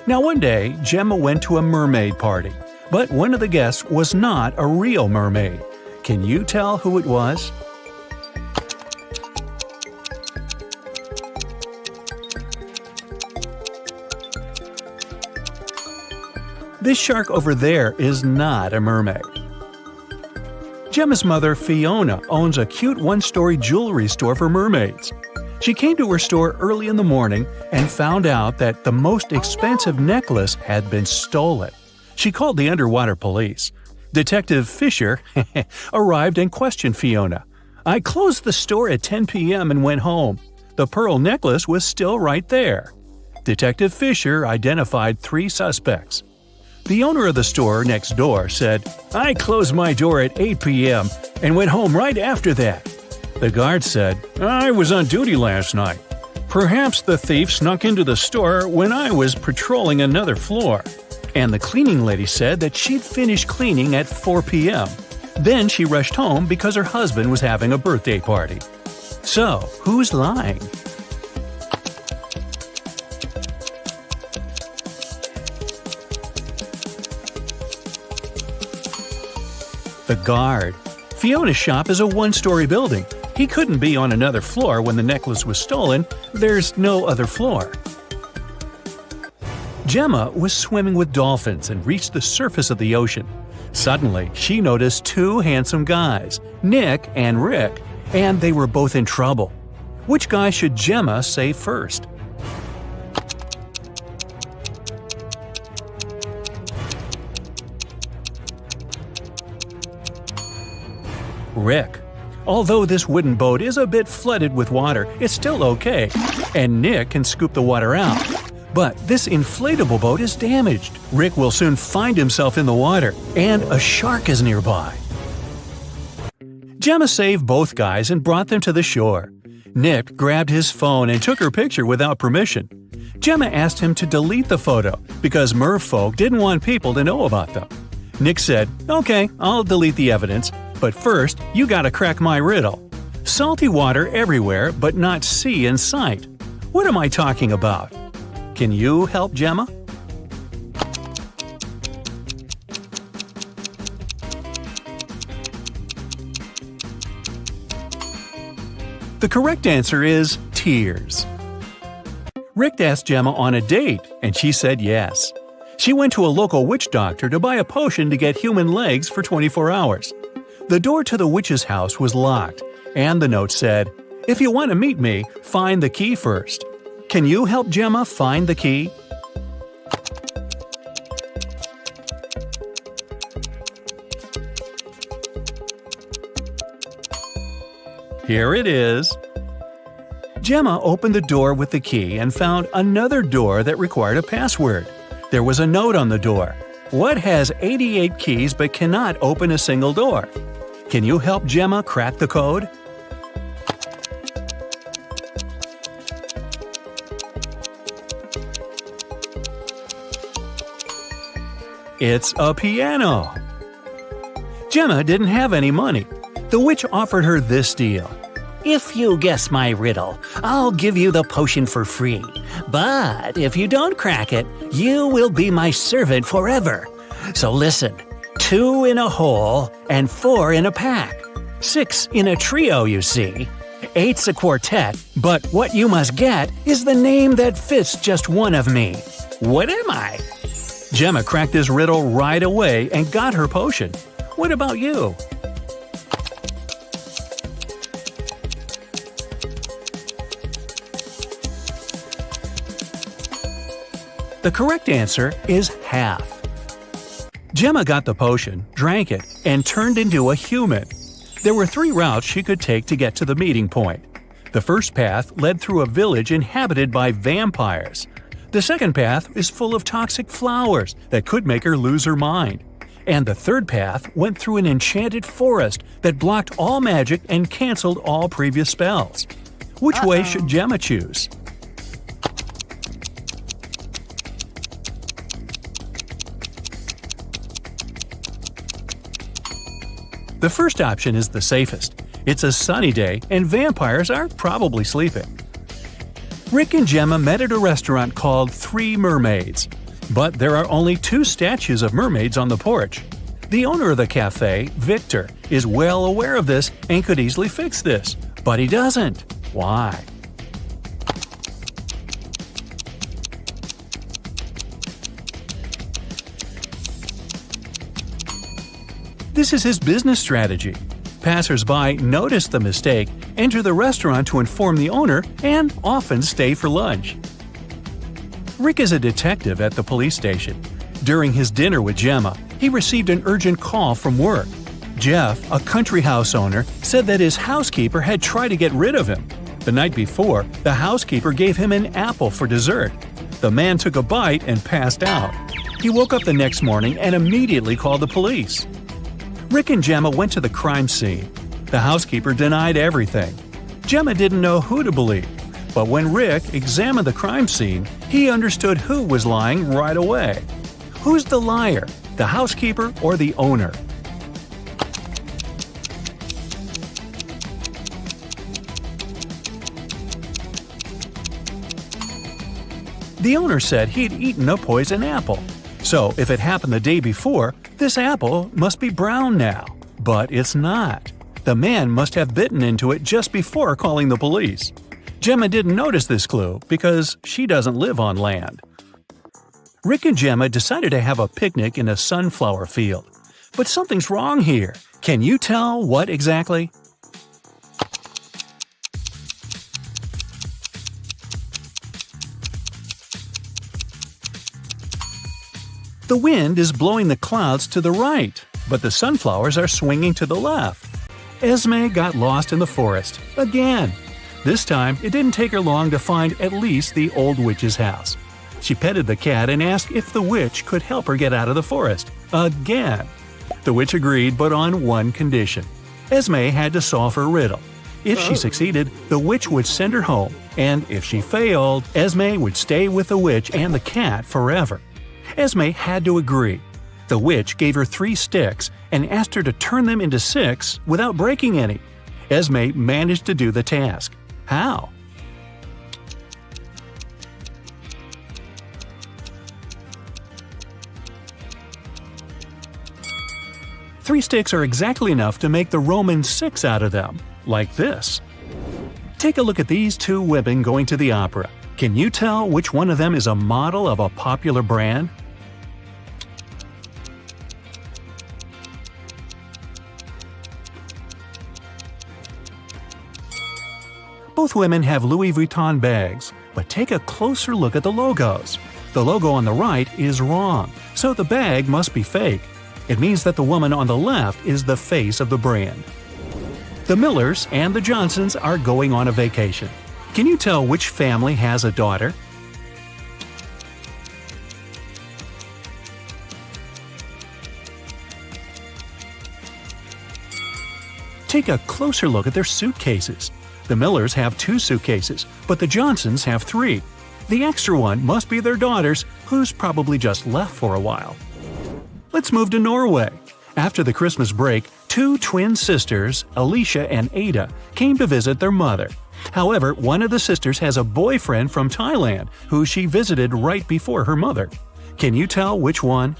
Now one day, Gemma went to a mermaid party, but one of the guests was not a real mermaid. Can you tell who it was? This shark over there is not a mermaid. Gemma's mother, Fiona, owns a cute one-story jewelry store for mermaids. She came to her store early in the morning and found out that the most expensive necklace had been stolen. She called the underwater police. Detective Fisher arrived and questioned Fiona. "I closed the store at 10 p.m. and went home. The pearl necklace was still right there." Detective Fisher identified 3 suspects. The owner of the store next door said, "I closed my door at 8 p.m. and went home right after that." The guard said, "I was on duty last night. Perhaps the thief snuck into the store when I was patrolling another floor." And the cleaning lady said that she'd finished cleaning at 4 p.m. Then she rushed home because her husband was having a birthday party. So, who's lying? The guard. Fiona's shop is a one-story building. He couldn't be on another floor when the necklace was stolen. There's no other floor. Gemma was swimming with dolphins and reached the surface of the ocean. Suddenly, she noticed 2 handsome guys, Nick and Rick, and they were both in trouble. Which guy should Gemma save first? Rick. Although this wooden boat is a bit flooded with water, it's still okay, and Nick can scoop the water out. But this inflatable boat is damaged. Rick will soon find himself in the water, and a shark is nearby. Gemma saved both guys and brought them to the shore. Nick grabbed his phone and took her picture without permission. Gemma asked him to delete the photo because merfolk didn't want people to know about them. Nick said, "Okay, I'll delete the evidence. But first, you gotta crack my riddle. Salty water everywhere, but not sea in sight. What am I talking about? Can you help Gemma?" The correct answer is tears. Rick asked Gemma on a date, and she said yes. She went to a local witch doctor to buy a potion to get human legs for 24 hours. The door to the witch's house was locked, and the note said, "If you want to meet me, find the key first." Can you help Gemma find the key? Here it is. Gemma opened the door with the key and found another door that required a password. There was a note on the door. What has 88 keys but cannot open a single door? Can you help Gemma crack the code? It's a piano. Gemma didn't have any money. The witch offered her this deal. If you guess my riddle, I'll give you the potion for free. But if you don't crack it, you will be my servant forever. So listen, 2 in a hole and 4 in a pack. 6 in a trio, you see. 8's a quartet, but what you must get is the name that fits just one of me. What am I? Gemma cracked this riddle right away and got her potion. What about you? The correct answer is half. Gemma got the potion, drank it, and turned into a human. There were 3 routes she could take to get to the meeting point. The first path led through a village inhabited by vampires. The second path is full of toxic flowers that could make her lose her mind. And the third path went through an enchanted forest that blocked all magic and canceled all previous spells. Which way should Gemma choose? The first option is the safest. It's a sunny day and vampires are probably sleeping. Rick and Gemma met at a restaurant called Three Mermaids. But there are only 2 statues of mermaids on the porch. The owner of the cafe, Victor, is well aware of this and could easily fix this. But he doesn't. Why? This is his business strategy. Passers-by notice the mistake, enter the restaurant to inform the owner, and often stay for lunch. Rick is a detective at the police station. During his dinner with Gemma, he received an urgent call from work. Jeff, a country house owner, said that his housekeeper had tried to get rid of him. The night before, the housekeeper gave him an apple for dessert. The man took a bite and passed out. He woke up the next morning and immediately called the police. Rick and Gemma went to the crime scene. The housekeeper denied everything. Gemma didn't know who to believe, but when Rick examined the crime scene, he understood who was lying right away. Who's the liar, the housekeeper or the owner? The owner said he'd eaten a poison apple. So if it happened the day before, this apple must be brown now. But it's not. The man must have bitten into it just before calling the police. Gemma didn't notice this clue because she doesn't live on land. Rick and Gemma decided to have a picnic in a sunflower field. But something's wrong here. Can you tell what exactly? The wind is blowing the clouds to the right, but the sunflowers are swinging to the left. Esme got lost in the forest, again. This time, it didn't take her long to find at least the old witch's house. She petted the cat and asked if the witch could help her get out of the forest, again. The witch agreed, but on one condition. Esme had to solve her riddle. If she succeeded, the witch would send her home, and if she failed, Esme would stay with the witch and the cat forever. Esme had to agree. The witch gave her 3 sticks and asked her to turn them into 6 without breaking any. Esme managed to do the task. How? Three sticks are exactly enough to make the Roman 6 out of them, like this. Take a look at these 2 women going to the opera. Can you tell which one of them is a model of a popular brand? Both women have Louis Vuitton bags, but take a closer look at the logos. The logo on the right is wrong, so the bag must be fake. It means that the woman on the left is the face of the brand. The Millers and the Johnsons are going on a vacation. Can you tell which family has a daughter? Take a closer look at their suitcases. The Millers have 2 suitcases, but the Johnsons have 3. The extra one must be their daughter's, who's probably just left for a while. Let's move to Norway. After the Christmas break, 2 twin sisters, Alicia and Ada, came to visit their mother. However, one of the sisters has a boyfriend from Thailand who she visited right before her mother. Can you tell which one?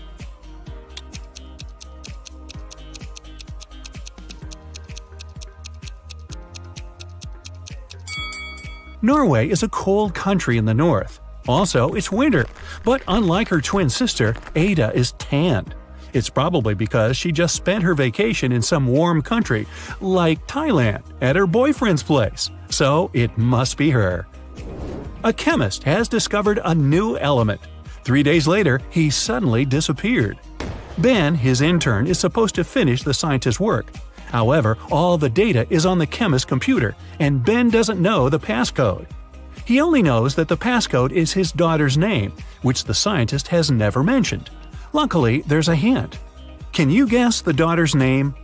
Norway is a cold country in the north. Also, it's winter, but unlike her twin sister, Ada is tanned. It's probably because she just spent her vacation in some warm country, like Thailand, at her boyfriend's place. So it must be her. A chemist has discovered a new element. 3 days later, he suddenly disappeared. Ben, his intern, is supposed to finish the scientist's work. However, all the data is on the chemist's computer, and Ben doesn't know the passcode. He only knows that the passcode is his daughter's name, which the scientist has never mentioned. Luckily, there's a hint. Can you guess the daughter's name?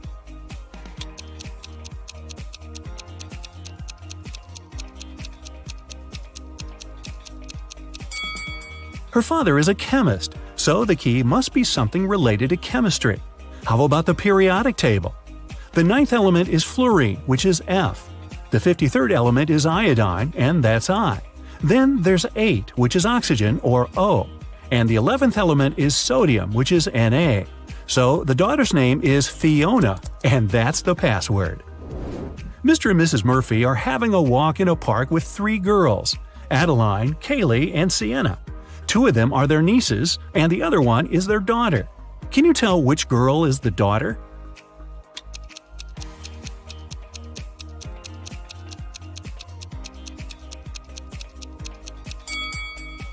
Her father is a chemist, so the key must be something related to chemistry. How about the periodic table? The 9th element is fluorine, which is F. The 53rd element is iodine, and that's I. Then there's 8, which is oxygen, or O. And the 11th element is sodium, which is Na. So the daughter's name is Fiona, and that's the password. Mr. and Mrs. Murphy are having a walk in a park with 3 girls, Adeline, Kaylee, and Sienna. 2 of them are their nieces, and the other one is their daughter. Can you tell which girl is the daughter?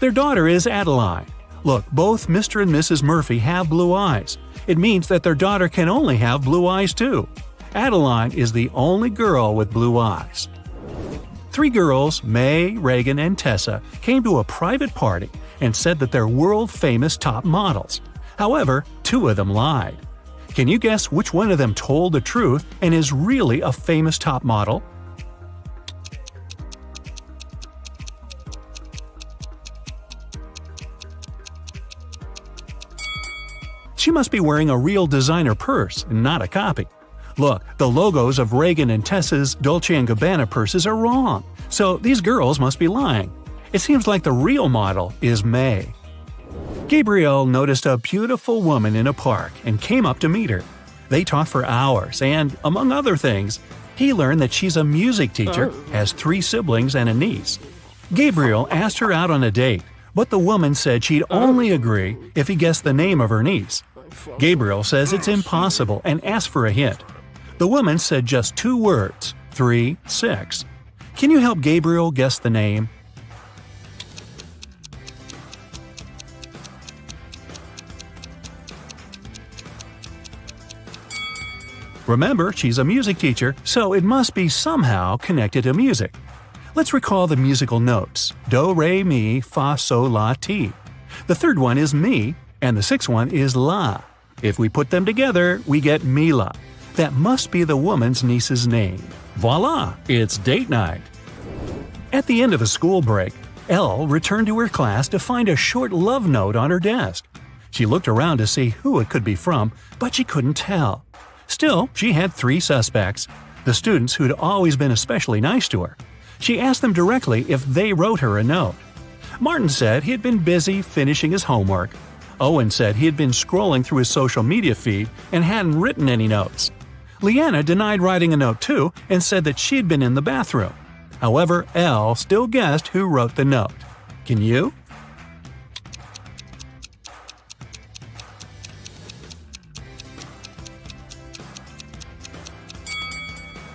Their daughter is Adeline. Look, both Mr. and Mrs. Murphy have blue eyes. It means that their daughter can only have blue eyes too. Adeline is the only girl with blue eyes. 3 girls, May, Reagan, and Tessa, came to a private party and said that they're world-famous top models. However, 2 of them lied. Can you guess which one of them told the truth and is really a famous top model? She must be wearing a real designer purse and not a copy. Look, the logos of Reagan and Tessa's Dolce & Gabbana purses are wrong, so these girls must be lying. It seems like the real model is May. Gabriel noticed a beautiful woman in a park and came up to meet her. They talked for hours and, among other things, he learned that she's a music teacher, has 3 siblings and a niece. Gabriel asked her out on a date, but the woman said she'd only agree if he guessed the name of her niece. Gabriel says it's impossible and asked for a hint. The woman said just 2 words, 3, 6. Can you help Gabriel guess the name? Remember, she's a music teacher, so it must be somehow connected to music. Let's recall the musical notes: do, re, mi, fa, sol, la, ti. The 3rd one is mi, and the 6th one is la. If we put them together, we get Mila. That must be the woman's niece's name. Voila! It's date night. At the end of a school break, Elle returned to her class to find a short love note on her desk. She looked around to see who it could be from, but she couldn't tell. Still, she had 3 suspects, the students who'd always been especially nice to her. She asked them directly if they wrote her a note. Martin said he had been busy finishing his homework. Owen said he had been scrolling through his social media feed and hadn't written any notes. Leanna denied writing a note too and said that she'd been in the bathroom. However, Elle still guessed who wrote the note. Can you?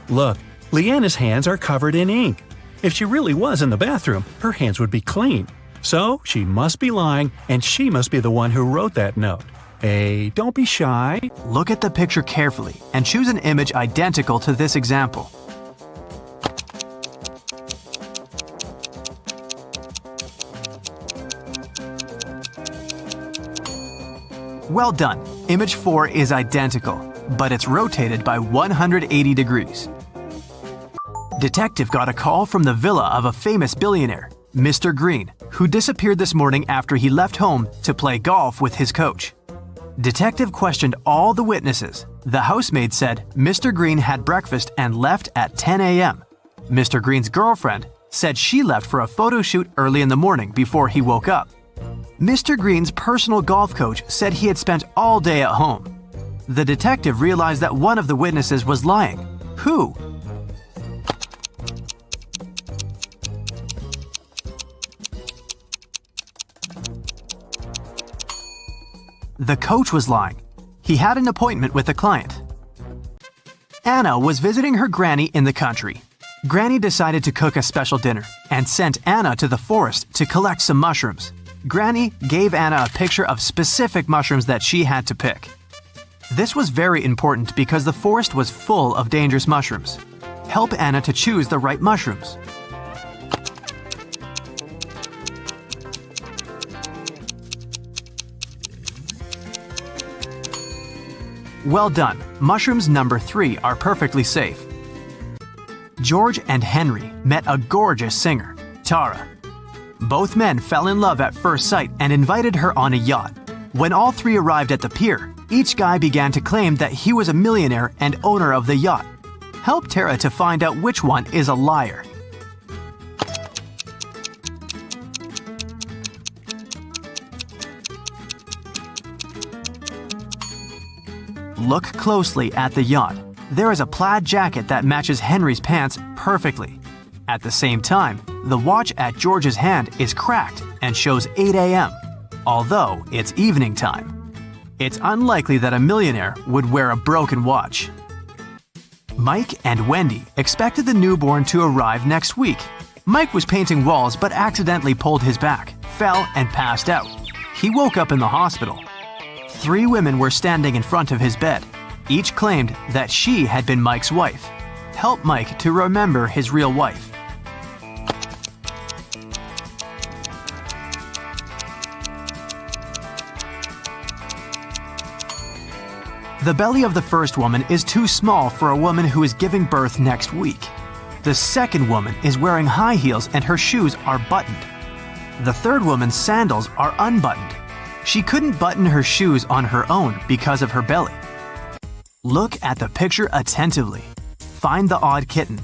Look, Leanna's hands are covered in ink. If she really was in the bathroom, her hands would be clean. So she must be lying, and she must be the one who wrote that note. Hey, don't be shy. Look at the picture carefully and choose an image identical to this example. Well done. Image 4 is identical, but it's rotated by 180 degrees. Detective got a call from the villa of a famous billionaire, Mr. Green, who disappeared this morning after he left home to play golf with his coach. Detective questioned all the witnesses. The housemaid said Mr. Green had breakfast and left at 10 a.m. Mr. Green's girlfriend said she left for a photo shoot early in the morning before he woke up. Mr. Green's personal golf coach said he had spent all day at home. The detective realized that one of the witnesses was lying. Who? The coach was lying. He had an appointment with a client. Anna was visiting her granny in the country. Granny decided to cook a special dinner and sent Anna to the forest to collect some mushrooms. Granny gave Anna a picture of specific mushrooms that she had to pick. This was very important because the forest was full of dangerous mushrooms. Help Anna to choose the right mushrooms. Well done. Mushrooms number 3 are perfectly safe. George and Henry met a gorgeous singer, Tara. Both men fell in love at first sight and invited her on a yacht. When all three arrived at the pier, each guy began to claim that he was a millionaire and owner of the yacht. Help Tara to find out which one is a liar. Look closely at the yacht. There is a plaid jacket that matches Henry's pants perfectly. At the same time, the watch at George's hand is cracked and shows 8 a.m., although it's evening time. It's unlikely that a millionaire would wear a broken watch. Mike and Wendy expected the newborn to arrive next week. Mike was painting walls but accidentally pulled his back, fell, and passed out. He woke up in the hospital. 3 women were standing in front of his bed. Each claimed that she had been Mike's wife. Help Mike to remember his real wife. The belly of the first woman is too small for a woman who is giving birth next week. The second woman is wearing high heels and her shoes are buttoned. The third woman's sandals are unbuttoned. She couldn't button her shoes on her own because of her belly. Look at the picture attentively. Find the odd kitten.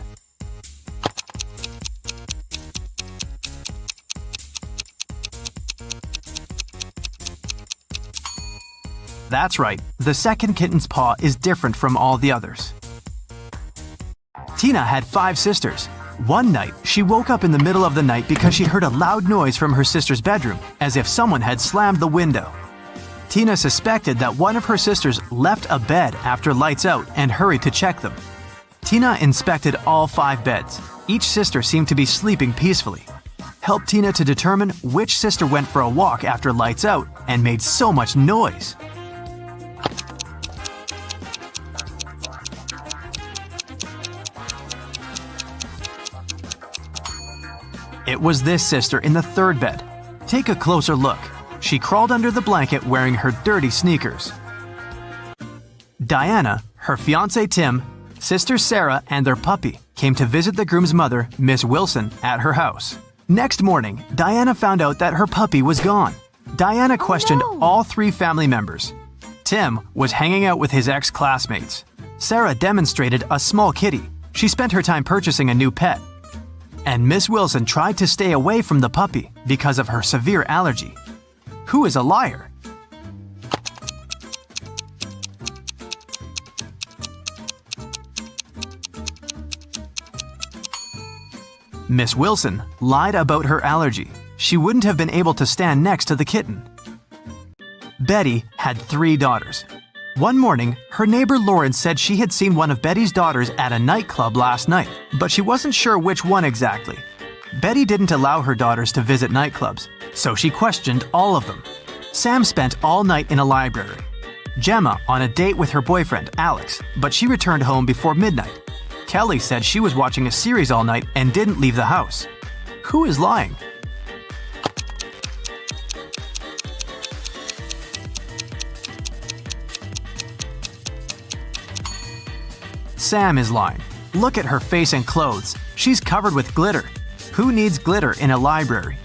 That's right, the second kitten's paw is different from all the others. Tina had 5 sisters. One night, she woke up in the middle of the night because she heard a loud noise from her sister's bedroom, as if someone had slammed the window. Tina suspected that one of her sisters left a bed after lights out and hurried to check them. Tina inspected all 5 beds. Each sister seemed to be sleeping peacefully. Help Tina to determine which sister went for a walk after lights out and made so much noise. It was this sister in the 3rd bed. Take a closer look. She crawled under the blanket wearing her dirty sneakers. Diana, her fiancé Tim, sister Sarah, and their puppy came to visit the groom's mother, Miss Wilson, at her house. Next morning, Diana found out that her puppy was gone. Diana questioned all 3 family members. Tim was hanging out with his ex-classmates. Sarah demonstrated a small kitty. She spent her time purchasing a new pet. And Miss Wilson tried to stay away from the puppy because of her severe allergy. Who is a liar? Miss Wilson lied about her allergy. she wouldn't have been able to stand next to the kitten. Betty had 3 daughters. One morning, her neighbor Lauren said she had seen one of Betty's daughters at a nightclub last night, but she wasn't sure which one exactly. Betty didn't allow her daughters to visit nightclubs, so she questioned all of them. Sam spent all night in a library. Gemma on a date with her boyfriend, Alex, but she returned home before midnight. Kelly said she was watching a series all night and didn't leave the house. Who is lying? Sam is lying. Look at her face and clothes. She's covered with glitter. Who needs glitter in a library?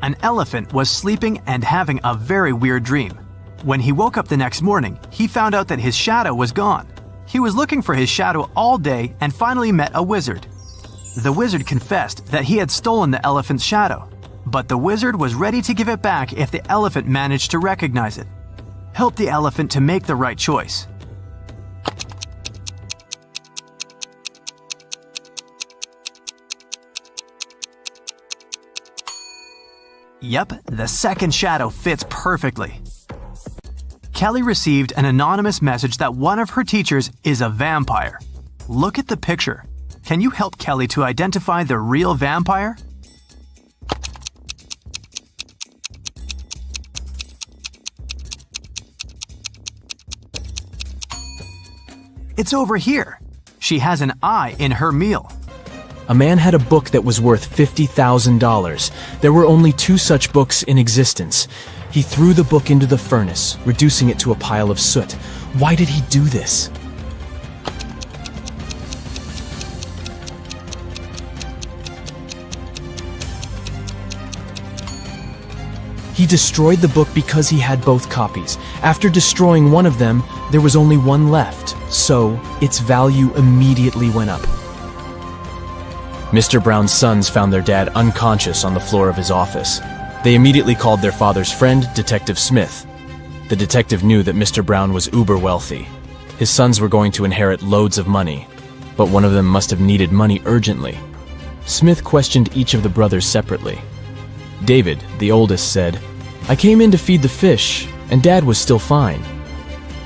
An elephant was sleeping and having a very weird dream. When he woke up the next morning, he found out that his shadow was gone. He was looking for his shadow all day and finally met a wizard. The wizard confessed that he had stolen the elephant's shadow, but the wizard was ready to give it back if the elephant managed to recognize it. Help the elephant to make the right choice. Yep, the second shadow fits perfectly. Kelly received an anonymous message that one of her teachers is a vampire. Look at the picture. Can you help Kelly to identify the real vampire? It's over here. She has an eye in her meal. A man had a book that was worth $50,000. There were only 2 such books in existence. He threw the book into the furnace, reducing it to a pile of soot. Why did he do this? He destroyed the book because he had both copies. After destroying one of them, there was only one left, so its value immediately went up. Mr. Brown's sons found their dad unconscious on the floor of his office. They immediately called their father's friend, Detective Smith. The detective knew that Mr. Brown was uber wealthy. His sons were going to inherit loads of money, but one of them must have needed money urgently. Smith questioned each of the brothers separately. David, the oldest, said, "I came in to feed the fish, and Dad was still fine."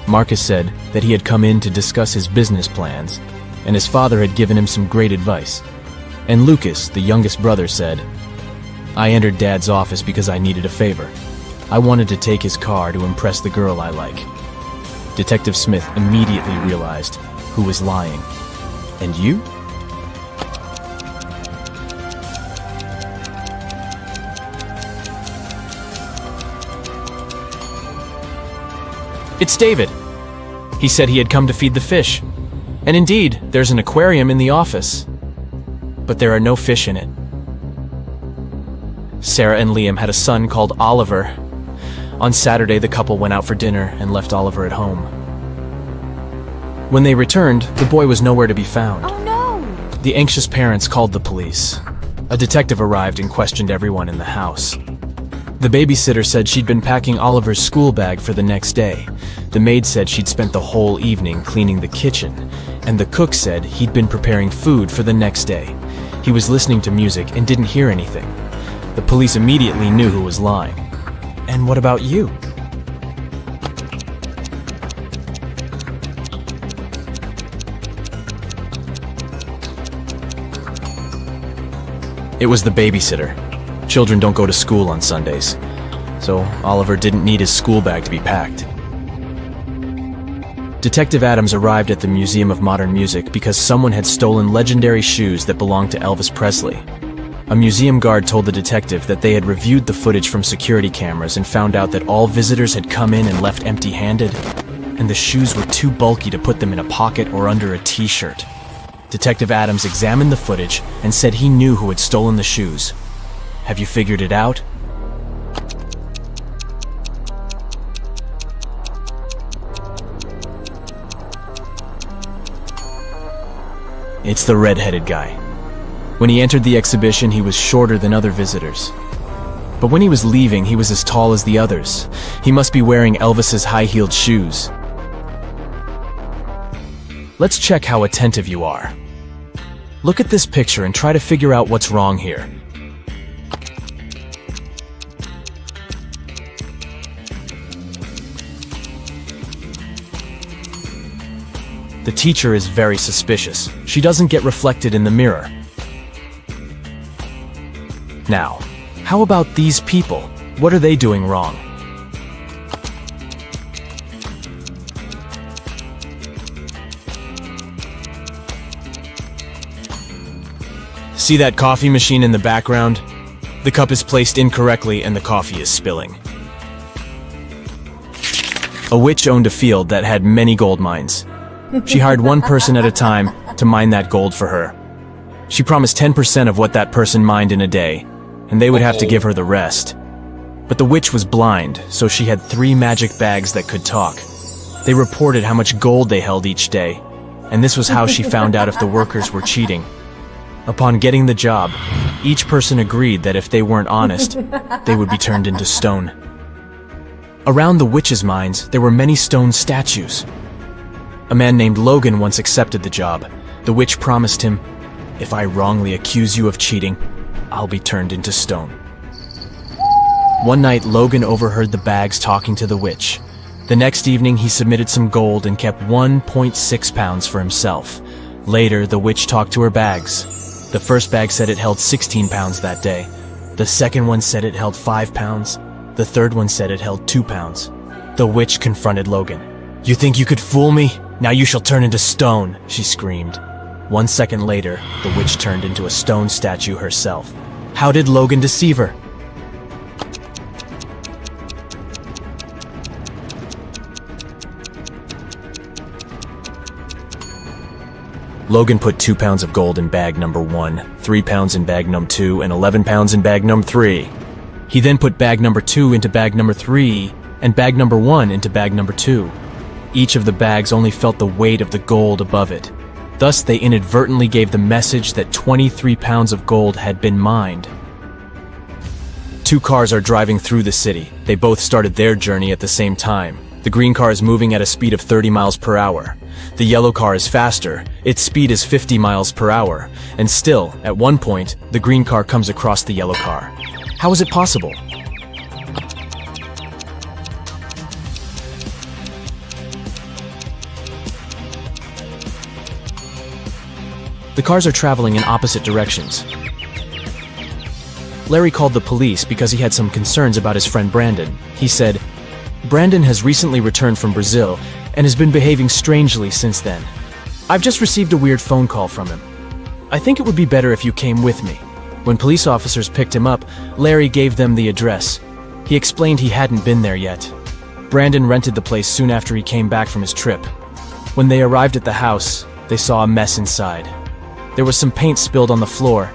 Marcus said that he had come in to discuss his business plans, and his father had given him some great advice. And Lucas, the youngest brother, said, "I entered Dad's office because I needed a favor. I wanted to take his car to impress the girl I like." Detective Smith immediately realized who was lying. And you? It's David. He said he had come to feed the fish. And indeed, there's an aquarium in the office. But there are no fish in it. Sarah and Liam had a son called Oliver. On Saturday, the couple went out for dinner and left Oliver at home. When they returned, the boy was nowhere to be found. Oh no! The anxious parents called the police. A detective arrived and questioned everyone in the house. The babysitter said she'd been packing Oliver's school bag for the next day. The maid said she'd spent the whole evening cleaning the kitchen, and the cook said he'd been preparing food for the next day. He was listening to music and didn't hear anything. The police immediately knew who was lying. And what about you? It was the babysitter. Children don't go to school on Sundays, so Oliver didn't need his school bag to be packed. Detective Adams arrived at the Museum of Modern Music because someone had stolen legendary shoes that belonged to Elvis Presley. A museum guard told the detective that they had reviewed the footage from security cameras and found out that all visitors had come in and left empty-handed, and the shoes were too bulky to put them in a pocket or under a t-shirt. Detective Adams examined the footage and said he knew who had stolen the shoes. Have you figured it out? It's the red-headed guy. When he entered the exhibition, he was shorter than other visitors. But when he was leaving, he was as tall as the others. He must be wearing Elvis's high-heeled shoes. Let's check how attentive you are. Look at this picture and try to figure out what's wrong here. The teacher is very suspicious. She doesn't get reflected in the mirror. Now, how about these people? What are they doing wrong? See that coffee machine in the background? The cup is placed incorrectly and the coffee is spilling. A witch owned a field that had many gold mines. She hired one person at a time to mine that gold for her. She promised 10% of what that person mined in a day, and they would have to give her the rest. But the witch was blind, so she had 3 magic bags that could talk. They reported how much gold they held each day, and this was how she found out if the workers were cheating. Upon getting the job, each person agreed that if they weren't honest, they would be turned into stone. Around the witch's mines, there were many stone statues. A man named Logan once accepted the job. The witch promised him, "If I wrongly accuse you of cheating, I'll be turned into stone." One night, Logan overheard the bags talking to the witch. The next evening, he submitted some gold and kept 1.6 pounds for himself. Later, the witch talked to her bags. The first bag said it held 16 pounds that day. The second one said it held 5 pounds. The third one said it held 2 pounds. The witch confronted Logan. "You think you could fool me? Now you shall turn into stone," she screamed. 1 second later, the witch turned into a stone statue herself. How did Logan deceive her? Logan put 2 pounds of gold in bag number 1, 3 pounds in bag number 2, and 11 pounds in bag number 3. He then put bag number 2 into bag number 3, and bag number 1 into bag number 2. Each of the bags only felt the weight of the gold above it. Thus, they inadvertently gave the message that 23 pounds of gold had been mined. 2 cars are driving through the city. They both started their journey at the same time. The green car is moving at a speed of 30 miles per hour. The yellow car is faster. Its speed is 50 miles per hour. And still, at one point, the green car comes across the yellow car. How is it possible? The cars are traveling in opposite directions. Larry called the police because he had some concerns about his friend Brandon. He said, "Brandon has recently returned from Brazil and has been behaving strangely since then. I've just received a weird phone call from him. I think it would be better if you came with me." When police officers picked him up, Larry gave them the address. He explained he hadn't been there yet. Brandon rented the place soon after he came back from his trip. When they arrived at the house, they saw a mess inside. There was some paint spilled on the floor,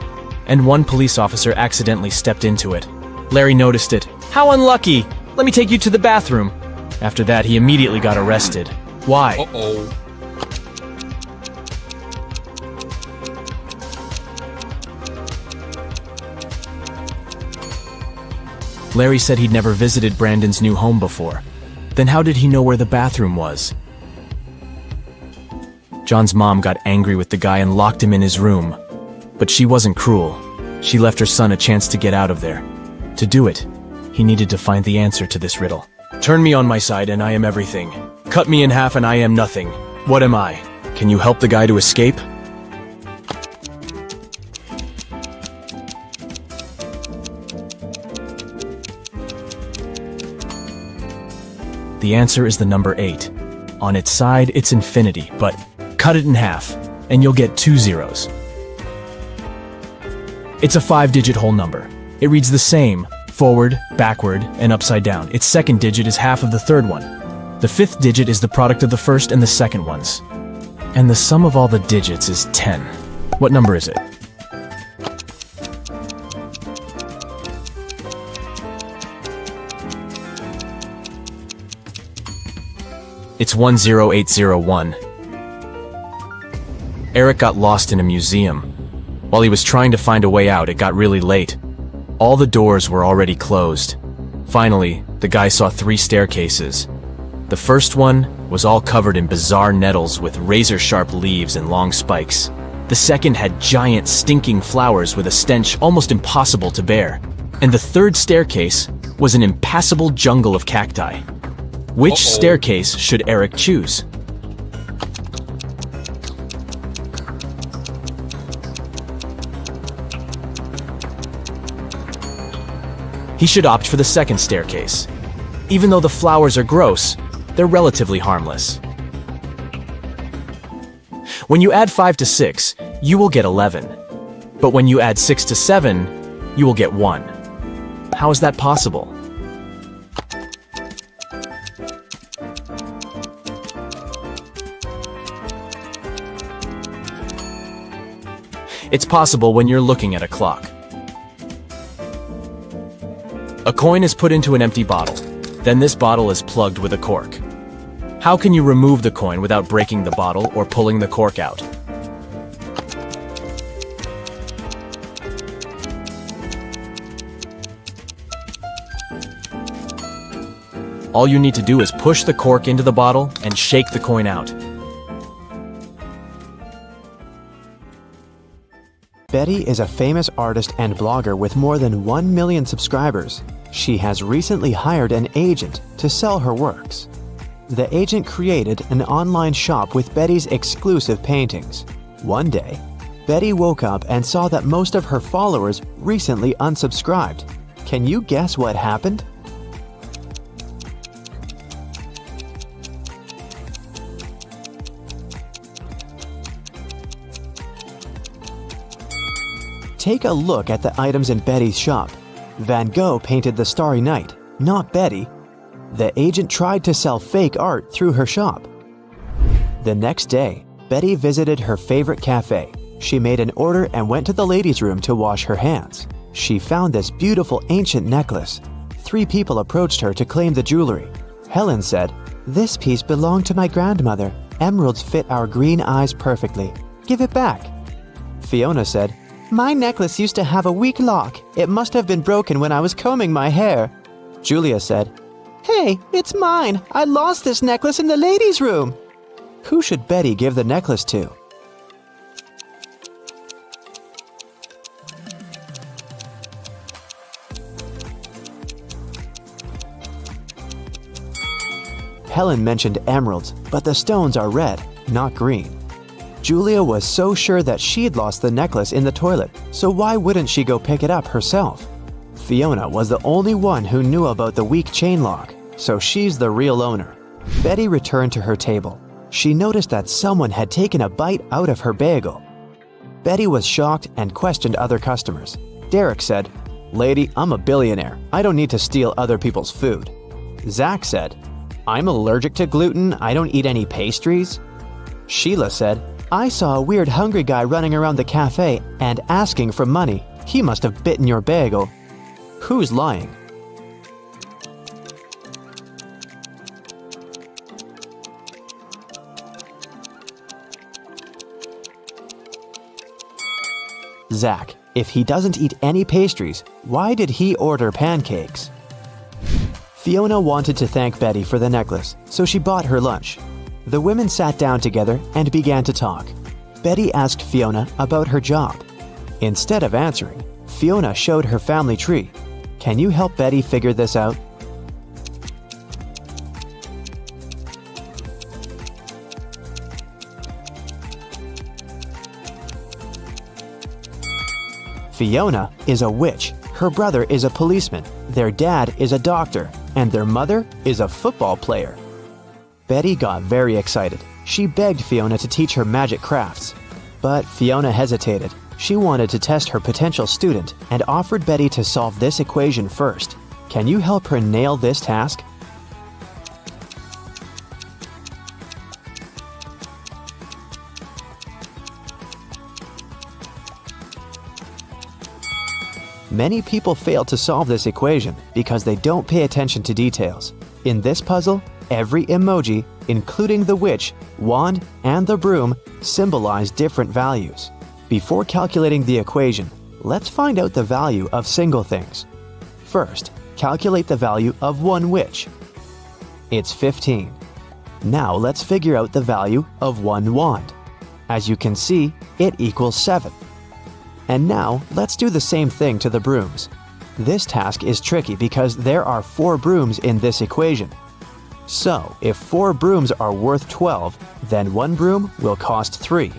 and one police officer accidentally stepped into it. Larry noticed it. "How unlucky! Let me take you to the bathroom." After that, he immediately got arrested. Why? Uh-oh. Larry said he'd never visited Brandon's new home before. Then how did he know where the bathroom was? John's mom got angry with the guy and locked him in his room. But she wasn't cruel. She left her son a chance to get out of there. To do it, he needed to find the answer to this riddle. Turn me on my side and I am everything. Cut me in half and I am nothing. What am I? Can you help the guy to escape? The answer is the number 8. On its side, it's infinity, but cut it in half, and you'll get 2 zeros. It's a 5-digit whole number. It reads the same, forward, backward, and upside down. Its second digit is half of the third one. The 5th digit is the product of the first and the second ones. And the sum of all the digits is 10. What number is it? It's 10801. Eric got lost in a museum. While he was trying to find a way out, it got really late. All the doors were already closed. Finally, the guy saw 3 staircases. The first one was all covered in bizarre nettles with razor-sharp leaves and long spikes. The second had giant, stinking flowers with a stench almost impossible to bear. And the third staircase was an impassable jungle of cacti. Which staircase should Eric choose? He should opt for the second staircase. Even though the flowers are gross, they're relatively harmless. When you add 5 to 6, you will get 11. But when you add 6 to 7, you will get 1. How is that possible? It's possible when you're looking at a clock. A coin is put into an empty bottle. Then this bottle is plugged with a cork. How can you remove the coin without breaking the bottle or pulling the cork out? All you need to do is push the cork into the bottle and shake the coin out. Betty is a famous artist and blogger with more than 1 million subscribers. She has recently hired an agent to sell her works. The agent created an online shop with Betty's exclusive paintings. One day, Betty woke up and saw that most of her followers recently unsubscribed. Can you guess what happened? Take a look at the items in Betty's shop. Van Gogh painted the Starry Night, not Betty. The agent tried to sell fake art through her shop. The next day, Betty visited her favorite cafe. She made an order and went to the ladies' room to wash her hands. She found this beautiful ancient necklace. 3 people approached her to claim the jewelry. Helen said, "This piece belonged to my grandmother. Emeralds fit our green eyes perfectly. Give it back." Fiona said, "My necklace used to have a weak lock. It must have been broken when I was combing my hair." Julia said, "Hey, it's mine. I lost this necklace in the ladies' room." Who should Betty give the necklace to? Helen mentioned emeralds, but the stones are red, not green. Julia was so sure that she'd lost the necklace in the toilet, so why wouldn't she go pick it up herself? Fiona was the only one who knew about the weak chain lock, so she's the real owner. Betty returned to her table. She noticed that someone had taken a bite out of her bagel. Betty was shocked and questioned other customers. Derek said, "Lady, I'm a billionaire. I don't need to steal other people's food." Zach said, "I'm allergic to gluten. I don't eat any pastries." Sheila said, "I saw a weird hungry guy running around the cafe and asking for money. He must have bitten your bagel." Who's lying? Zach. If he doesn't eat any pastries, why did he order pancakes? Fiona wanted to thank Betty for the necklace, so she bought her lunch. The women sat down together and began to talk. Betty asked Fiona about her job. Instead of answering, Fiona showed her family tree. Can you help Betty figure this out? Fiona is a witch, her brother is a policeman, their dad is a doctor, and their mother is a football player. Betty got very excited. She begged Fiona to teach her magic crafts. But Fiona hesitated. She wanted to test her potential student and offered Betty to solve this equation first. Can you help her nail this task? Many people fail to solve this equation because they don't pay attention to details. In this puzzle, every emoji, including the witch, wand, and the broom, symbolize different values. Before calculating the equation, let's find out the value of single things. First, calculate the value of one witch. It's 15. Now let's figure out the value of one wand. As you can see, it equals 7. And now, let's do the same thing to the brooms. This task is tricky because there are 4 brooms in this equation. So, if 4 brooms are worth 12, then 1 broom will cost 3.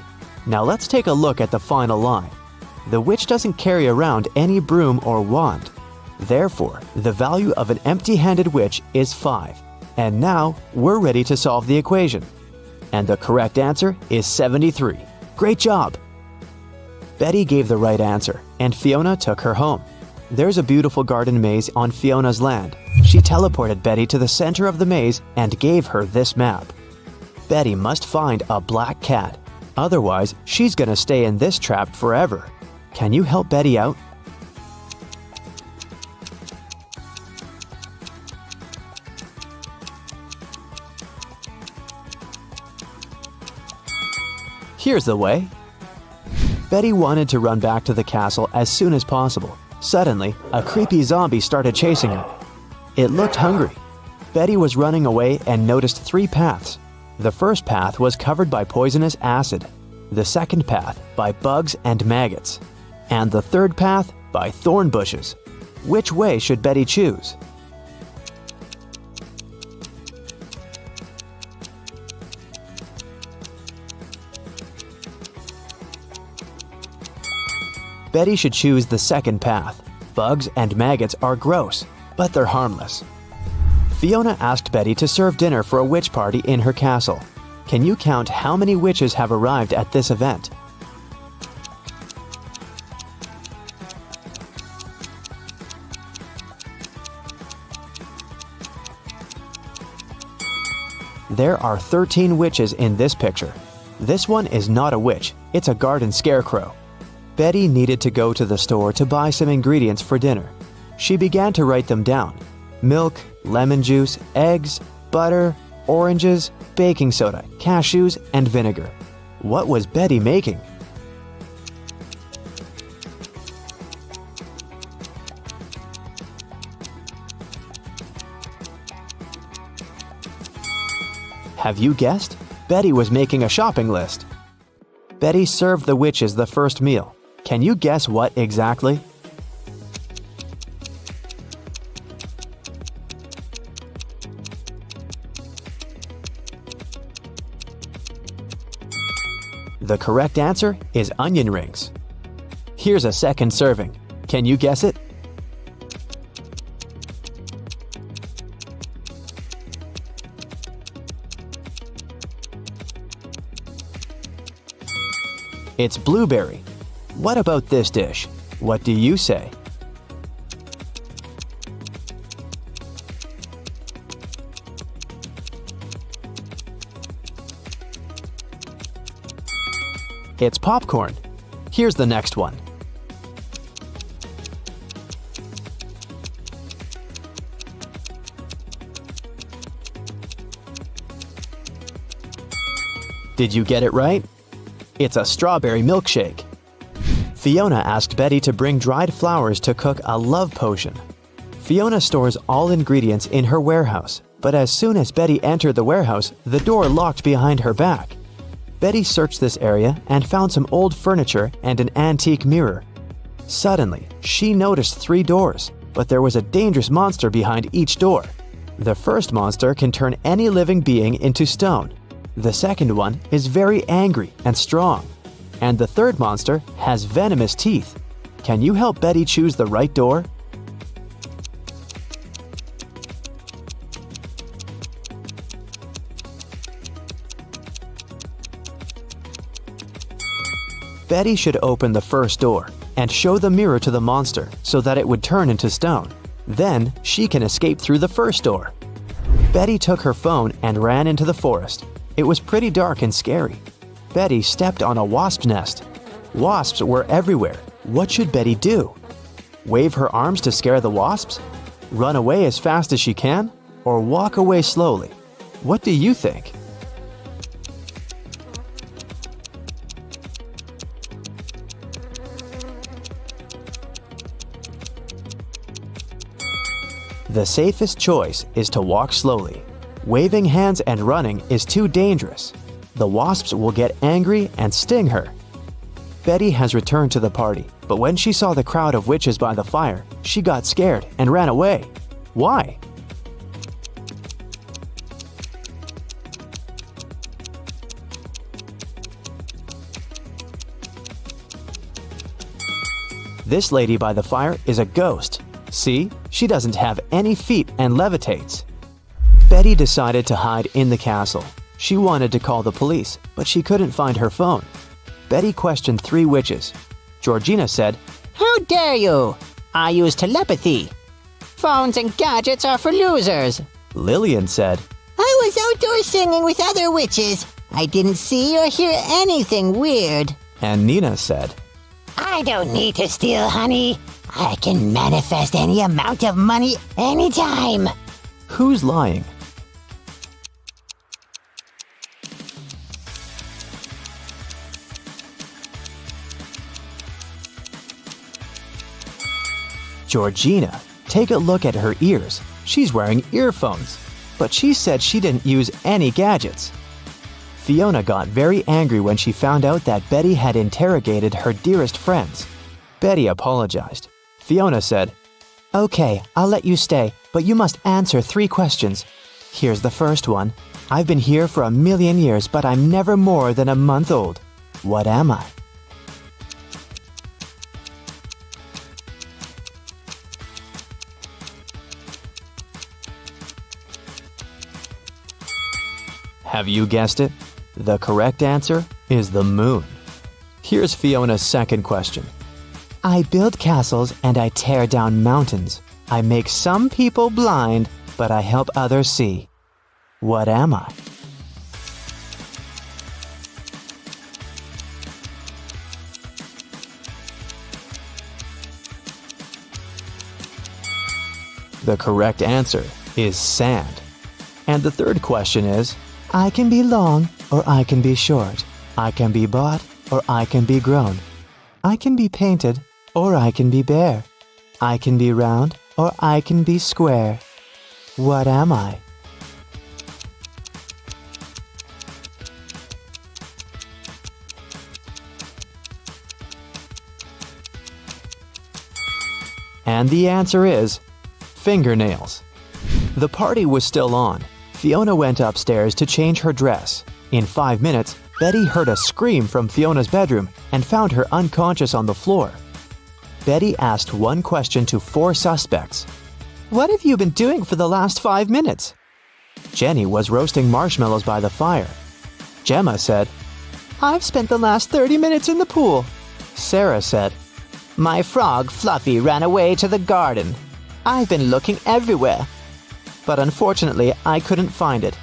Now let's take a look at the final line. The witch doesn't carry around any broom or wand. Therefore, the value of an empty-handed witch is 5. And now, we're ready to solve the equation. And the correct answer is 73. Great job! Betty gave the right answer, and Fiona took her home. There's a beautiful garden maze on Fiona's land. She teleported Betty to the center of the maze and gave her this map. Betty must find a black cat. Otherwise, she's gonna stay in this trap forever. Can you help Betty out? Here's the way. Betty wanted to run back to the castle as soon as possible. Suddenly, a creepy zombie started chasing her. It looked hungry. Betty was running away and noticed 3 paths. The first path was covered by poisonous acid, the second path by bugs and maggots, and the third path by thorn bushes. Which way should Betty choose? Betty should choose the second path. Bugs and maggots are gross, but they're harmless. Fiona asked Betty to serve dinner for a witch party in her castle. Can you count how many witches have arrived at this event? There are 13 witches in this picture. This one is not a witch, it's a garden scarecrow. Betty needed to go to the store to buy some ingredients for dinner. She began to write them down. Milk, lemon juice, eggs, butter, oranges, baking soda, cashews, and vinegar. What was Betty making? Have you guessed? Betty was making a shopping list. Betty served the witches the first meal. Can you guess what exactly? The correct answer is onion rings. Here's a second serving. Can you guess it? It's blueberry. What about this dish? What do you say? It's popcorn. Here's the next one. Did you get it right? It's a strawberry milkshake. Fiona asked Betty to bring dried flowers to cook a love potion. Fiona stores all ingredients in her warehouse, but as soon as Betty entered the warehouse, the door locked behind her back. Betty searched this area and found some old furniture and an antique mirror. Suddenly, she noticed 3 doors, but there was a dangerous monster behind each door. The first monster can turn any living being into stone. The second one is very angry and strong. And the third monster has venomous teeth. Can you help Betty choose the right door? Betty should open the first door and show the mirror to the monster so that it would turn into stone. Then she can escape through the first door. Betty took her phone and ran into the forest. It was pretty dark and scary. Betty stepped on a wasp's nest. Wasps were everywhere. What should Betty do? Wave her arms to scare the wasps? Run away as fast as she can? Or walk away slowly? What do you think? The safest choice is to walk slowly. Waving hands and running is too dangerous. The wasps will get angry and sting her. Betty has returned to the party, but when she saw the crowd of witches by the fire, she got scared and ran away. Why? This lady by the fire is a ghost. See, she doesn't have any feet and levitates. Betty decided to hide in the castle. She wanted to call the police, but she couldn't find her phone. Betty questioned 3 witches. Georgina said, How dare you? I use telepathy. Phones and gadgets are for losers. Lillian said, I was outdoors singing with other witches. I didn't see or hear anything weird. and Nina said, I don't need to steal honey. I can manifest any amount of money anytime. Who's lying? Georgina, take a look at her ears. She's wearing earphones, but she said she didn't use any gadgets. Fiona got very angry when she found out that Betty had interrogated her dearest friends. Betty apologized. Fiona said, Okay, I'll let you stay, but you must answer 3 questions. Here's the first one. I've been here for 1,000,000 years, but I'm never more than a month old. What am I? Have you guessed it? The correct answer is the moon. Here's Fiona's second question. I build castles and I tear down mountains. I make some people blind, but I help others see. What am I? The correct answer is sand. And the third question is, I can be long or I can be short. I can be bought or I can be grown. I can be painted or I can be bare. I can be round or I can be square. What am I? And the answer is fingernails. The party was still on. Fiona went upstairs to change her dress. In 5 minutes, Betty heard a scream from Fiona's bedroom and found her unconscious on the floor. Betty asked one question to 4 suspects. What have you been doing for the last 5 minutes? Jenny was roasting marshmallows by the fire. Gemma said, I've spent the last 30 minutes in the pool. Sarah said, My frog Fluffy ran away to the garden. I've been looking everywhere. But unfortunately, I couldn't find it.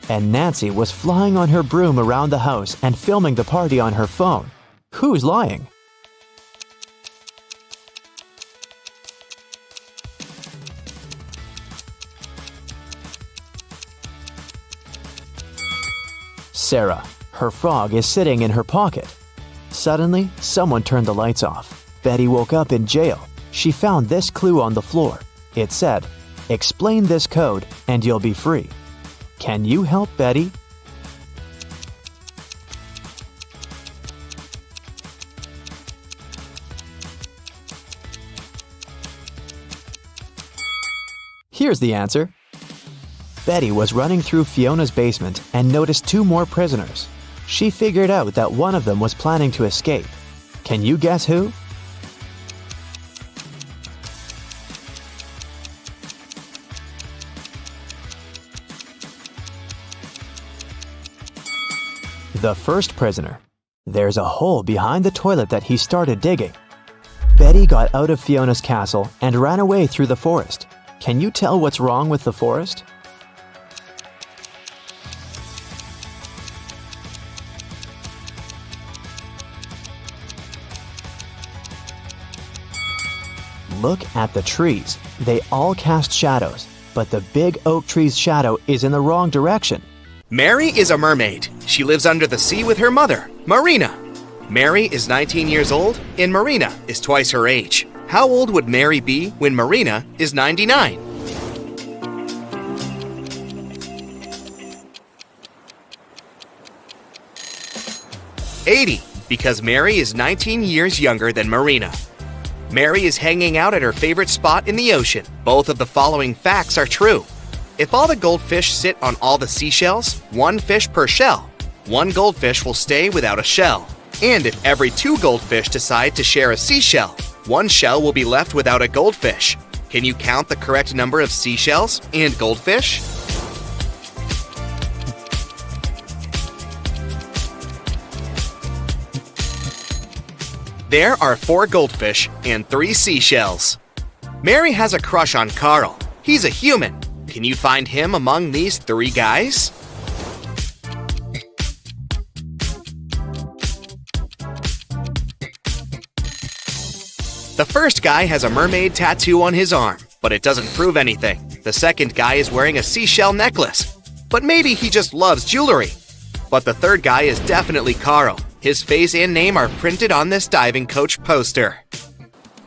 And Nancy was flying on her broom around the house and filming the party on her phone. Who's lying? Sarah. Her frog is sitting in her pocket. Suddenly, someone turned the lights off. Betty woke up in jail. She found this clue on the floor. It said, Explain this code and you'll be free. Can you help Betty? Here's the answer. Betty was running through Fiona's basement and noticed 2 more prisoners. She figured out that one of them was planning to escape. Can you guess who? The first prisoner. There's a hole behind the toilet that he started digging. Betty got out of Fiona's castle and ran away through the forest. Can you tell what's wrong with the forest? Look at the trees. They all cast shadows, but the big oak tree's shadow is in the wrong direction. Mary is a mermaid. She lives under the sea with her mother, Marina. Mary is 19 years old and Marina is twice her age. How old would Mary be when Marina is 99? 80, because Mary is 19 years younger than Marina. Mary is hanging out at her favorite spot in the ocean. Both of the following facts are true. If all the goldfish sit on all the seashells, 1 fish per shell, 1 goldfish will stay without a shell. And if every 2 goldfish decide to share a seashell, 1 shell will be left without a goldfish. Can you count the correct number of seashells and goldfish? There are 4 goldfish and 3 seashells. Mary has a crush on Carl. He's a human. Can you find him among these 3 guys? The first guy has a mermaid tattoo on his arm, but it doesn't prove anything. The second guy is wearing a seashell necklace, but maybe he just loves jewelry. But the third guy is definitely Carl. His face and name are printed on this diving coach poster.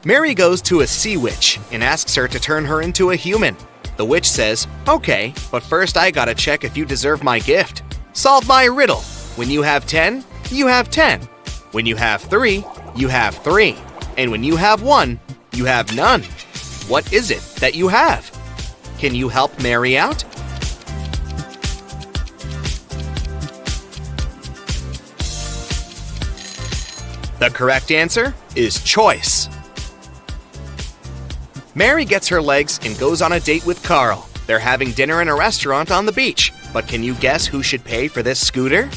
Mary goes to a sea witch and asks her to turn her into a human. The witch says, "Okay, but first I gotta check if you deserve my gift. Solve my riddle. When you have 10, you have 10. When you have 3, you have 3. And when you have 1, you have none. What is it that you have? Can you help Mary out?" The correct answer is choice. Mary gets her legs and goes on a date with Carl. They're having dinner in a restaurant on the beach. But can you guess who should pay for this scooter?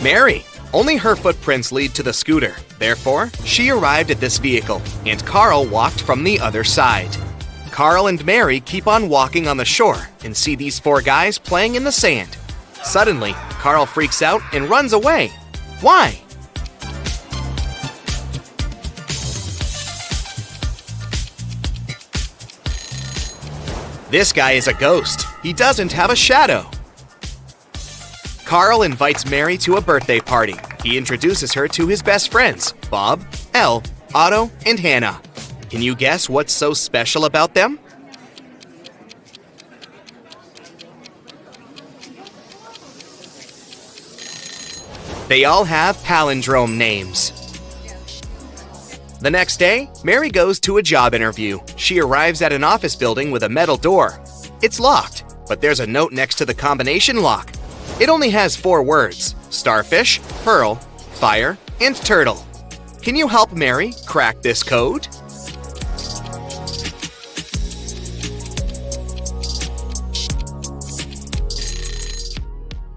Mary. Only her footprints lead to the scooter. Therefore, she arrived at this vehicle, and Carl walked from the other side. Carl and Mary keep on walking on the shore and see these 4 guys playing in the sand. Suddenly, Carl freaks out and runs away. Why? This guy is a ghost. He doesn't have a shadow. Carl invites Mary to a birthday party. He introduces her to his best friends, Bob, Elle, Otto, and Hannah. Can you guess what's so special about them? They all have palindrome names. The next day, Mary goes to a job interview. She arrives at an office building with a metal door. It's locked, but there's a note next to the combination lock. It only has 4 words: starfish, pearl, fire, and turtle. Can you help Mary crack this code?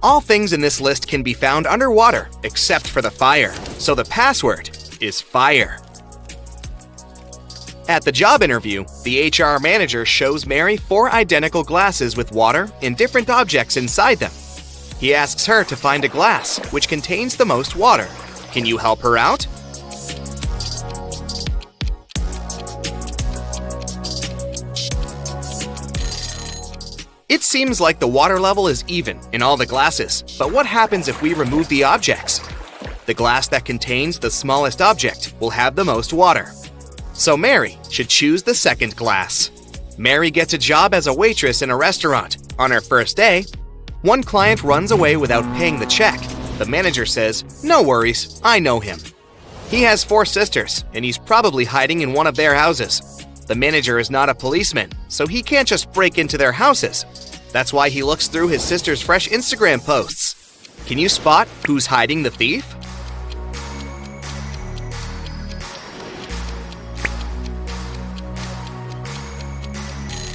All things in this list can be found underwater, except for the fire. So the password is fire. At the job interview, the HR manager shows Mary 4 identical glasses with water and different objects inside them. He asks her to find a glass which contains the most water. Can you help her out? It seems like the water level is even in all the glasses, but what happens if we remove the objects? The glass that contains the smallest object will have the most water. So Mary should choose the second glass. Mary gets a job as a waitress in a restaurant. On her first day, one client runs away without paying the check. The manager says, "No worries, I know him." He has 4 sisters, and he's probably hiding in one of their houses. The manager is not a policeman, so he can't just break into their houses. That's why he looks through his sister's fresh Instagram posts. Can you spot who's hiding the thief?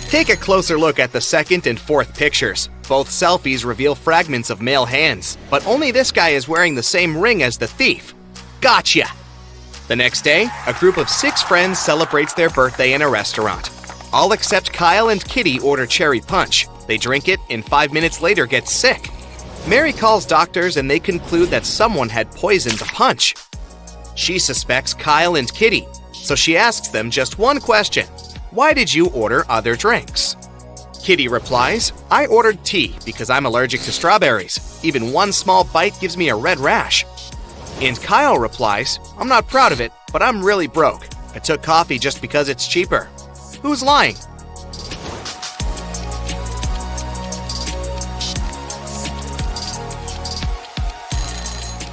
Take a closer look at the second and fourth pictures. Both selfies reveal fragments of male hands, but only this guy is wearing the same ring as the thief. Gotcha! The next day, a group of 6 friends celebrates their birthday in a restaurant. All except Kyle and Kitty order cherry punch. They drink it and 5 minutes later get sick. Mary calls doctors and they conclude that someone had poisoned the punch. She suspects Kyle and Kitty, so she asks them just one question. Why did you order other drinks? Kitty replies, "I ordered tea because I'm allergic to strawberries. Even one small bite gives me a red rash." And Kyle replies, "I'm not proud of it, but I'm really broke. I took coffee just because it's cheaper." Who's lying?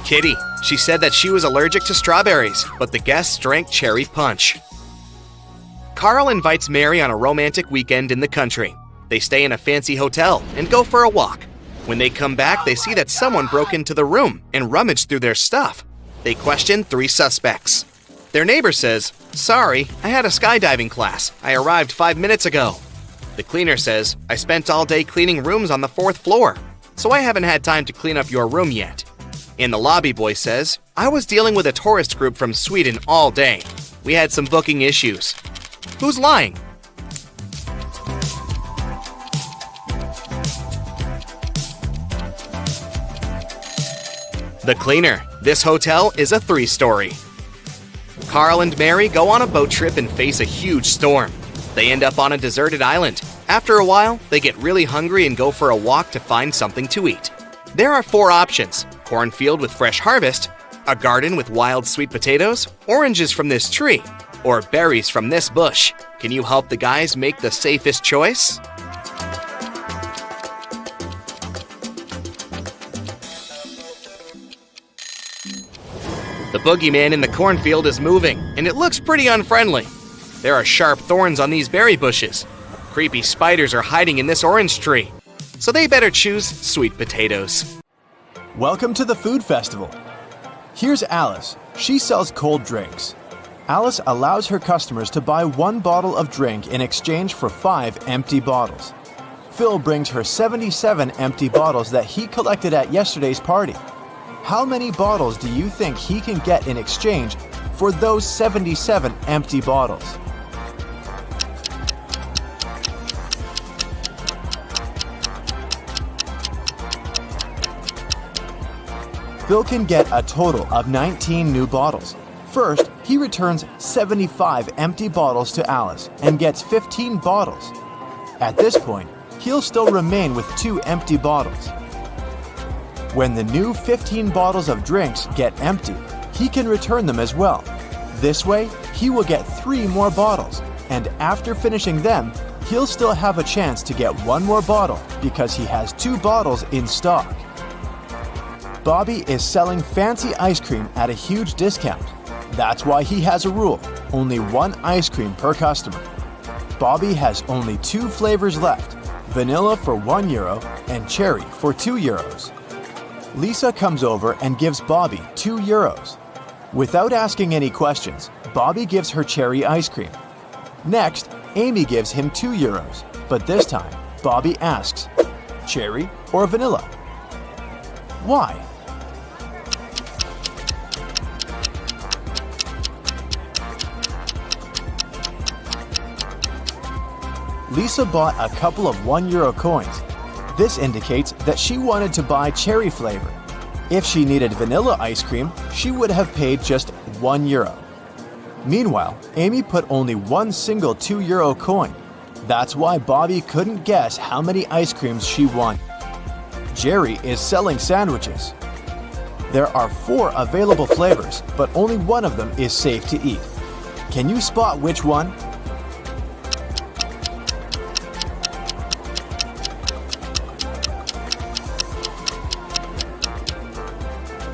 Kitty. She said that she was allergic to strawberries, but the guests drank cherry punch. Carl invites Mary on a romantic weekend in the country. They stay in a fancy hotel and go for a walk. When they come back, they see that someone broke into the room and rummaged through their stuff. They question 3 suspects. Their neighbor says, "Sorry, I had a skydiving class. I arrived 5 minutes ago." The cleaner says, "I spent all day cleaning rooms on the 4th floor, so I haven't had time to clean up your room yet." And the lobby boy says, "I was dealing with a tourist group from Sweden all day. We had some booking issues." Who's lying? The cleaner. This hotel is a 3-story. Carl and Mary go on a boat trip and face a huge storm. They end up on a deserted island. After a while, they get really hungry and go for a walk to find something to eat. There are 4 options: cornfield with fresh harvest, a garden with wild sweet potatoes, oranges from this tree, or berries from this bush. Can you help the guys make the safest choice? The boogeyman in the cornfield is moving, and it looks pretty unfriendly. There are sharp thorns on these berry bushes. Creepy spiders are hiding in this orange tree, so they better choose sweet potatoes. Welcome to the food festival. Here's Alice. She sells cold drinks. Alice allows her customers to buy 1 bottle of drink in exchange for 5 empty bottles. Phil brings her 77 empty bottles that he collected at yesterday's party. How many bottles do you think he can get in exchange for those 77 empty bottles? Phil can get a total of 19 new bottles. First, he returns 75 empty bottles to Alice and gets 15 bottles. At this point, he'll still remain with 2 empty bottles. When the new 15 bottles of drinks get empty, he can return them as well. This way, he will get 3 more bottles, and after finishing them, he'll still have a chance to get 1 more bottle because he has 2 bottles in stock. Bobby is selling fancy ice cream at a huge discount. That's why he has a rule: only 1 ice cream per customer. Bobby has only 2 flavors left: vanilla for €1 and cherry for €2. Lisa comes over and gives Bobby €2. Without asking any questions, Bobby gives her cherry ice cream. Next, Amy gives him €2, but this time, Bobby asks, cherry or vanilla? Why? Lisa bought a couple of €1 coins. This indicates that she wanted to buy cherry flavor. If she needed vanilla ice cream, she would have paid just €1. Meanwhile, Amy put only 1 single €2 coin. That's why Bobby couldn't guess how many ice creams she wanted. Jerry is selling sandwiches. There are 4 available flavors, but only one of them is safe to eat. Can you spot which one?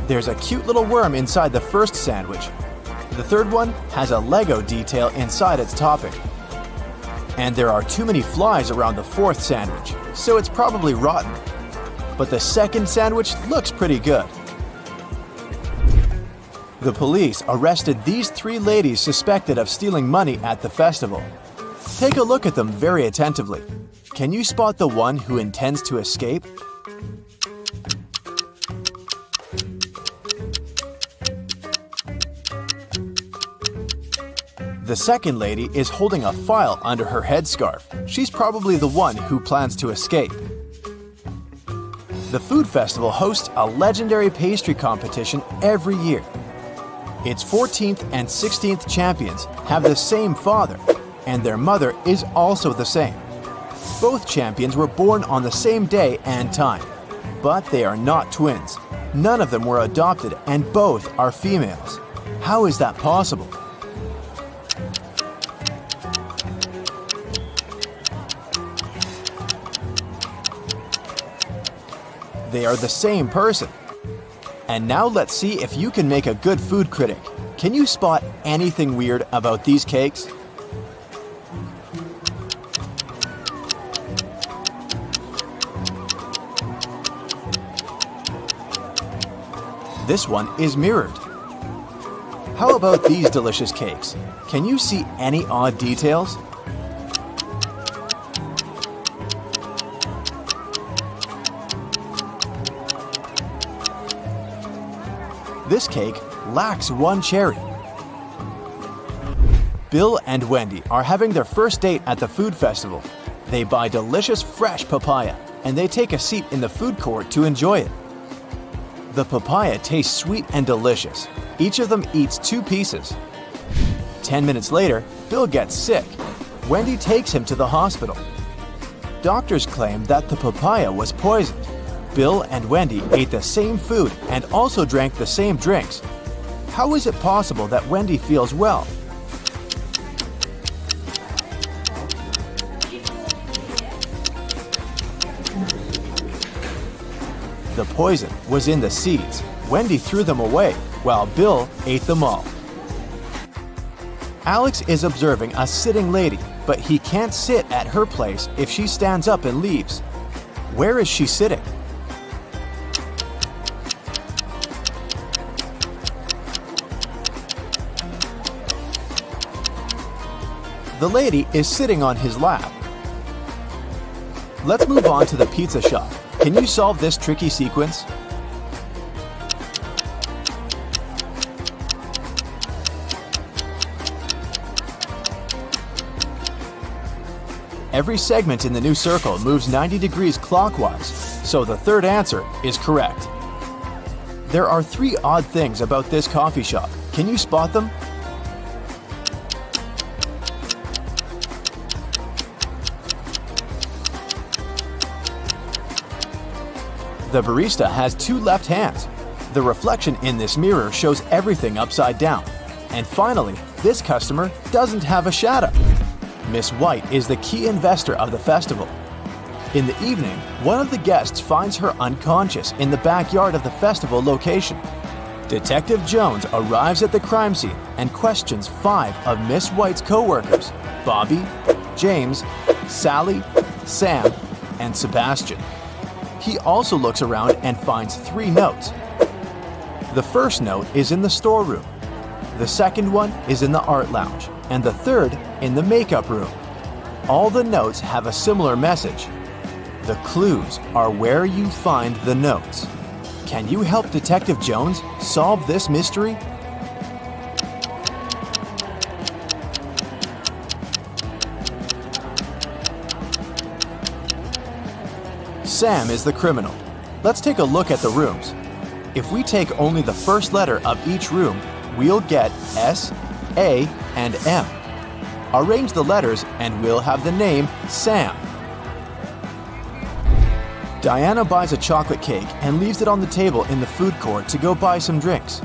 There's a cute little worm inside the first sandwich. The third one has a Lego detail inside its topping. And there are too many flies around the 4th sandwich, so it's probably rotten. But the second sandwich looks pretty good. The police arrested these 3 ladies suspected of stealing money at the festival. Take a look at them very attentively. Can you spot the one who intends to escape? The second lady is holding a file under her headscarf. She's probably the one who plans to escape. The food festival hosts a legendary pastry competition every year. Its 14th and 16th champions have the same father, and their mother is also the same. Both champions were born on the same day and time, but they are not twins. None of them were adopted, and both are females. How is that possible? They are the same person. And now let's see if you can make a good food critic. Can you spot anything weird about these cakes? This one is mirrored. How about these delicious cakes? Can you see any odd details? This cake lacks one cherry. Bill and Wendy are having their first date at the food festival. They buy delicious fresh papaya and they take a seat in the food court to enjoy it. The papaya tastes sweet and delicious. Each of them eats 2 pieces. 10 minutes later, Bill gets sick. Wendy takes him to the hospital. Doctors claim that the papaya was poisoned. Bill and Wendy ate the same food and also drank the same drinks. How is it possible that Wendy feels well? The poison was in the seeds. Wendy threw them away, while Bill ate them all. Alex is observing a sitting lady, but he can't sit at her place if she stands up and leaves. Where is she sitting? The lady is sitting on his lap. Let's move on to the pizza shop. Can you solve this tricky sequence? Every segment in the new circle moves 90 degrees clockwise, so the third answer is correct. There are 3 odd things about this coffee shop. Can you spot them? The barista has 2 left hands. The reflection in this mirror shows everything upside down. And finally, this customer doesn't have a shadow. Miss White is the key investor of the festival. In the evening, one of the guests finds her unconscious in the backyard of the festival location. Detective Jones arrives at the crime scene and questions 5 of Miss White's co-workers: Bobby, James, Sally, Sam, and Sebastian. He also looks around and finds 3 notes. The first note is in the storeroom. The second one is in the art lounge, and the third in the makeup room. All the notes have a similar message. The clues are where you find the notes. Can you help Detective Jones solve this mystery? Sam is the criminal. Let's take a look at the rooms. If we take only the first letter of each room, we'll get S, A, and M. Arrange the letters and we'll have the name Sam. Diana buys a chocolate cake and leaves it on the table in the food court to go buy some drinks.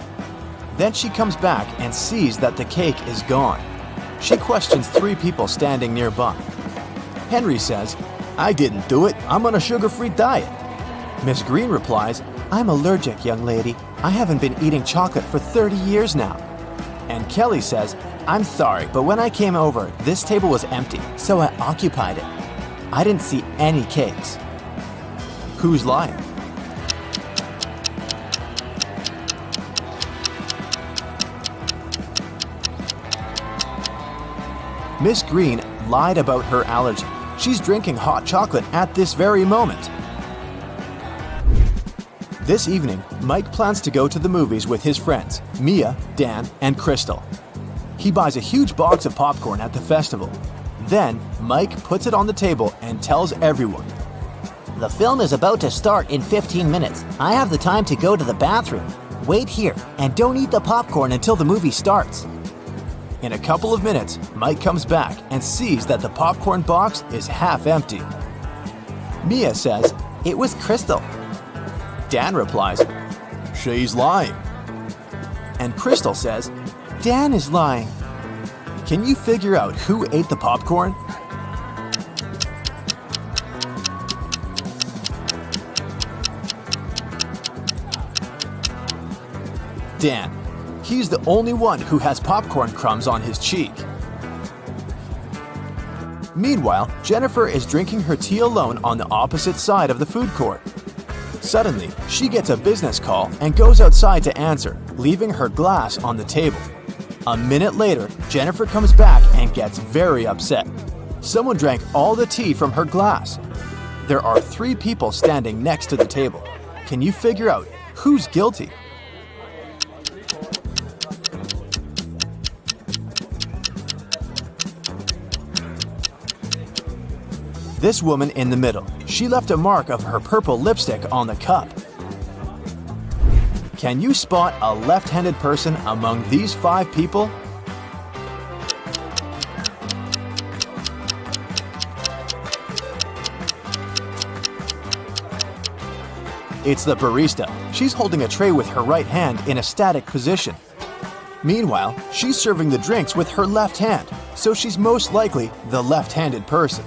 Then she comes back and sees that the cake is gone. She questions 3 people standing nearby. Henry says, "I didn't do it. I'm on a sugar-free diet." Miss Green replies, "I'm allergic, young lady. I haven't been eating chocolate for 30 years now." And Kelly says, "I'm sorry, but when I came over, this table was empty, so I occupied it. I didn't see any cakes." Who's lying? Miss Green lied about her allergy. She's drinking hot chocolate at this very moment. This evening, Mike plans to go to the movies with his friends, Mia, Dan, and Crystal. He buys a huge box of popcorn at the festival. Then, Mike puts it on the table and tells everyone, The film is about to start in 15 minutes. I have the time to go to the bathroom. Wait here and don't eat the popcorn until the movie starts. In a couple of minutes, Mike comes back and sees that the popcorn box is half empty. Mia says, "It was Crystal." Dan replies, "She's lying." And Crystal says, Dan is lying. "Can you figure out who ate the popcorn?" Dan. He's the only one who has popcorn crumbs on his cheek. Meanwhile, Jennifer is drinking her tea alone on the opposite side of the food court. Suddenly, she gets a business call and goes outside to answer, leaving her glass on the table. A minute later, Jennifer comes back and gets very upset. Someone drank all the tea from her glass. There are 3 people standing next to the table. Can you figure out who's guilty? This woman in the middle, she left a mark of her purple lipstick on the cup. Can you spot a left-handed person among these 5 people? It's the barista. She's holding a tray with her right hand in a static position. Meanwhile, she's serving the drinks with her left hand, so she's most likely the left-handed person.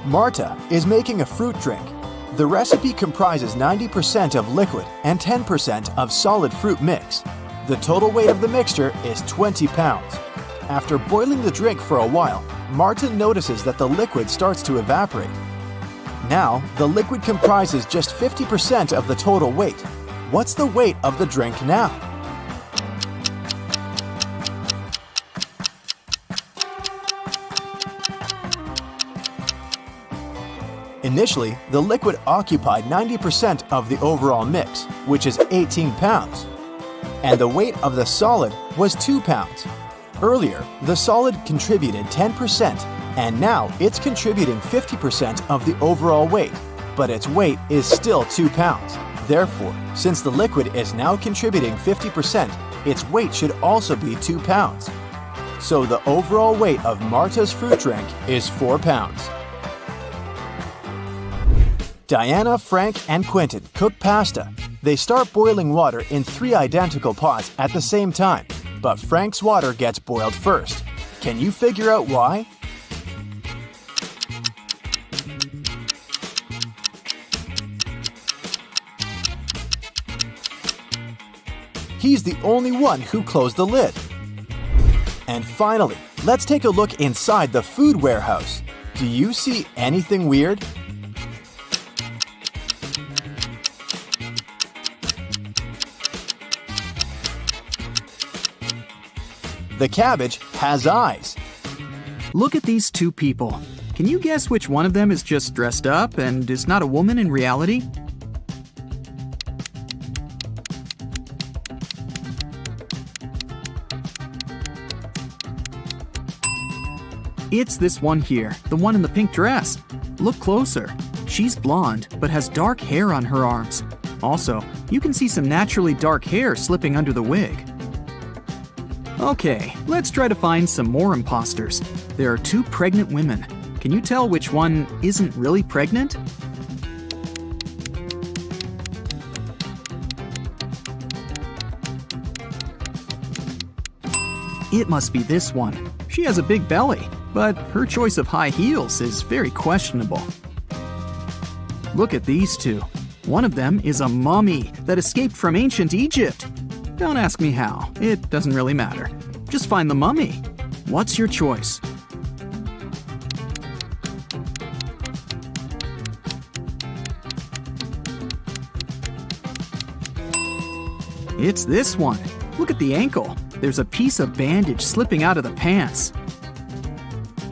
Marta is making a fruit drink. The recipe comprises 90% of liquid and 10% of solid fruit mix. The total weight of the mixture is 20 pounds. After boiling the drink for a while, Marta notices that the liquid starts to evaporate. Now, the liquid comprises just 50% of the total weight. What's the weight of the drink now? Initially, the liquid occupied 90% of the overall mix, which is 18 pounds. And the weight of the solid was 2 pounds. Earlier, the solid contributed 10%, and now it's contributing 50% of the overall weight, but its weight is still 2 pounds. Therefore, since the liquid is now contributing 50%, its weight should also be 2 pounds. So the overall weight of Marta's fruit drink is 4 pounds. Diana, Frank, and Quentin cook pasta. They start boiling water in 3 identical pots at the same time, but Frank's water gets boiled first. Can you figure out why? He's the only one who closed the lid. And finally, let's take a look inside the food warehouse. Do you see anything weird? The cabbage has eyes. Look at these 2 people. Can you guess which one of them is just dressed up and is not a woman in reality? It's this one here, the one in the pink dress. Look closer. She's blonde, but has dark hair on her arms. Also, you can see some naturally dark hair slipping under the wig. Okay, let's try to find some more imposters. There are 2 pregnant women. Can you tell which one isn't really pregnant? It must be this one. She has a big belly, but her choice of high heels is very questionable. Look at these 2. One of them is a mummy that escaped from ancient Egypt. Don't ask me how, it doesn't really matter. Just find the mummy. What's your choice? It's this one. Look at the ankle. There's a piece of bandage slipping out of the pants.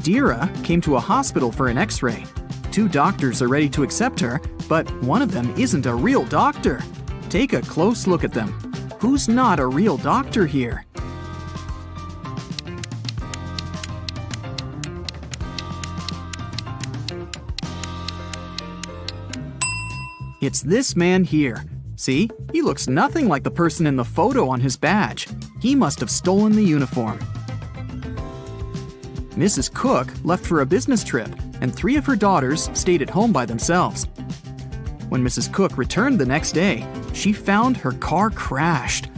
Dira came to a hospital for an x-ray. 2 doctors are ready to accept her, but one of them isn't a real doctor. Take a close look at them. Who's not a real doctor here? It's this man here. See, he looks nothing like the person in the photo on his badge. He must have stolen the uniform. Mrs. Cook left for a business trip, and 3 of her daughters stayed at home by themselves. When Mrs. Cook returned the next day, she found her car crashed.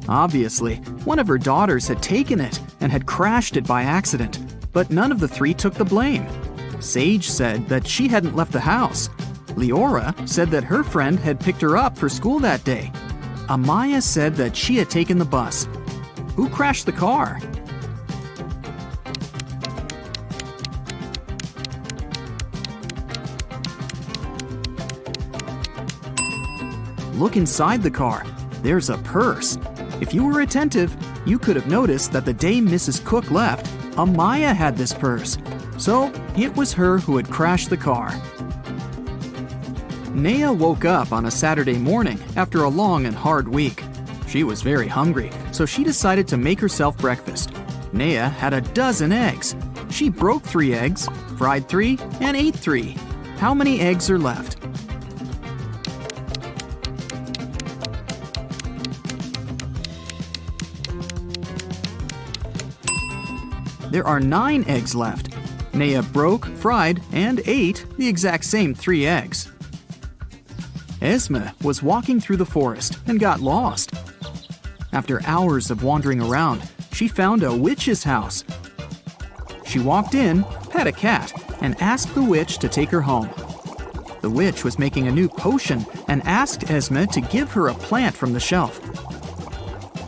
Obviously, one of her daughters had taken it and had crashed it by accident, but none of the 3 took the blame. Sage said that she hadn't left the house. Leora said that her friend had picked her up for school that day. Amaya said that she had taken the bus. Who crashed the car? Look inside the car. There's a purse. If you were attentive, you could have noticed that the day Mrs. Cook left, Amaya had this purse. So it was her who had crashed the car. Naya woke up on a Saturday morning after a long and hard week. She was very hungry, so she decided to make herself breakfast. Naya had a dozen eggs. She broke 3 eggs, fried 3, and ate 3. How many eggs are left? There are 9 eggs left. Naya broke, fried, and ate the exact same 3 eggs. Esme was walking through the forest and got lost. After hours of wandering around, she found a witch's house. She walked in, pet a cat, and asked the witch to take her home. The witch was making a new potion and asked Esme to give her a plant from the shelf.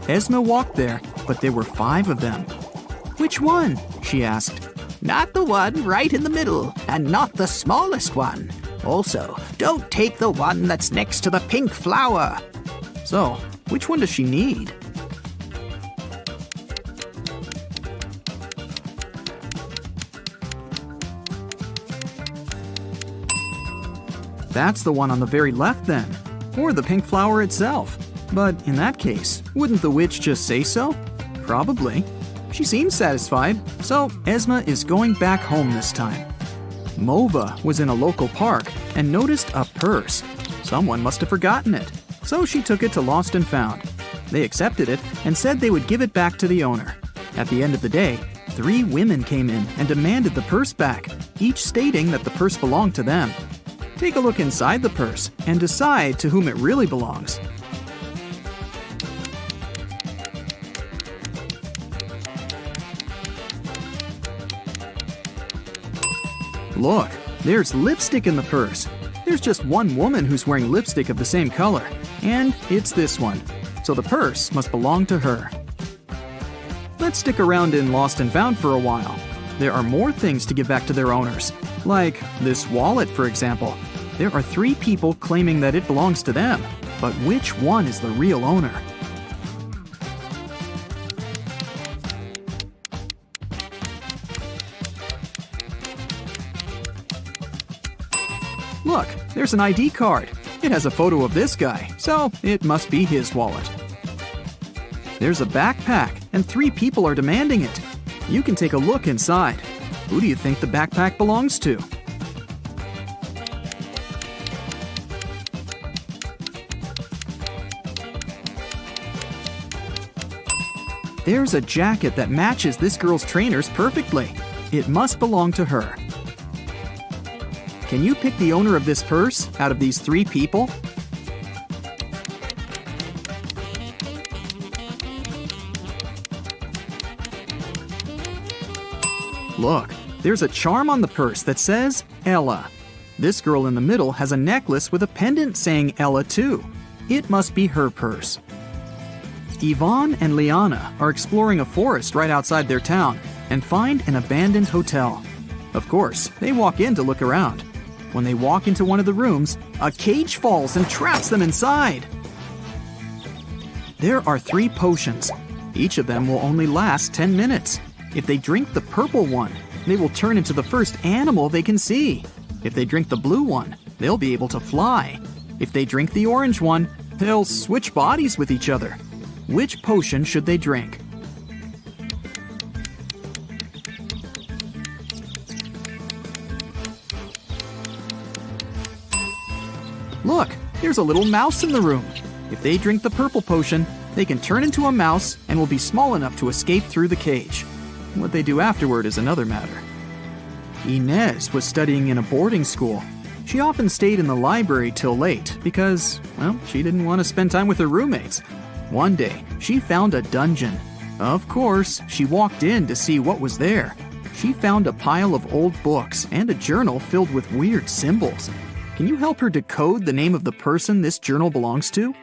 Esme walked there, but there were 5 of them. "Which one?" she asked. Not the one right in the middle, and not the smallest one. Also, don't take the one that's next to the pink flower. So, which one does she need? That's the one on the very left then, or the pink flower itself. But in that case, wouldn't the witch just say so? Probably. She seems satisfied, so Esme is going back home this time. Mova was in a local park and noticed a purse. Someone must have forgotten it, so she took it to Lost and Found. They accepted it and said they would give it back to the owner. At the end of the day, 3 women came in and demanded the purse back, each stating that the purse belonged to them. Take a look inside the purse and decide to whom it really belongs. Look, there's lipstick in the purse. There's just one woman who's wearing lipstick of the same color, and it's this one. So the purse must belong to her. Let's stick around in Lost and Found for a while. There are more things to give back to their owners, like this wallet, for example. There are 3 people claiming that it belongs to them, but which one is the real owner? Look, there's an ID card. It has a photo of this guy, so it must be his wallet. There's a backpack, and 3 people are demanding it. You can take a look inside. Who do you think the backpack belongs to? There's a jacket that matches this girl's trainers perfectly. It must belong to her. Can you pick the owner of this purse out of these 3 people? Look, there's a charm on the purse that says Ella. This girl in the middle has a necklace with a pendant saying Ella too. It must be her purse. Yvonne and Liana are exploring a forest right outside their town and find an abandoned hotel. Of course, they walk in to look around. When they walk into one of the rooms, a cage falls and traps them inside. There are 3 potions. Each of them will only last 10 minutes. If they drink the purple one, they will turn into the first animal they can see. If they drink the blue one, they'll be able to fly. If they drink the orange one, they'll switch bodies with each other. Which potion should they drink? Look, there's a little mouse in the room. If they drink the purple potion, they can turn into a mouse and will be small enough to escape through the cage. What they do afterward is another matter. Inez was studying in a boarding school. She often stayed in the library till late because, well, she didn't want to spend time with her roommates. One day, she found a dungeon. Of course, she walked in to see what was there. She found a pile of old books and a journal filled with weird symbols. Can you help her decode the name of the person this journal belongs to?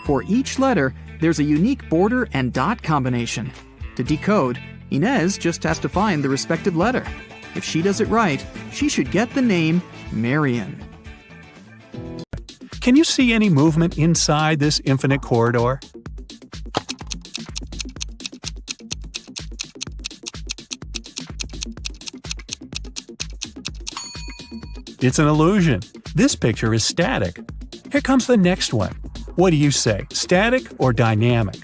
For each letter, there's a unique border and dot combination. To decode, Inez just has to find the respective letter. If she does it right, she should get the name Marion. Can you see any movement inside this infinite corridor? It's an illusion. This picture is static. Here comes the next one. What do you say, static or dynamic?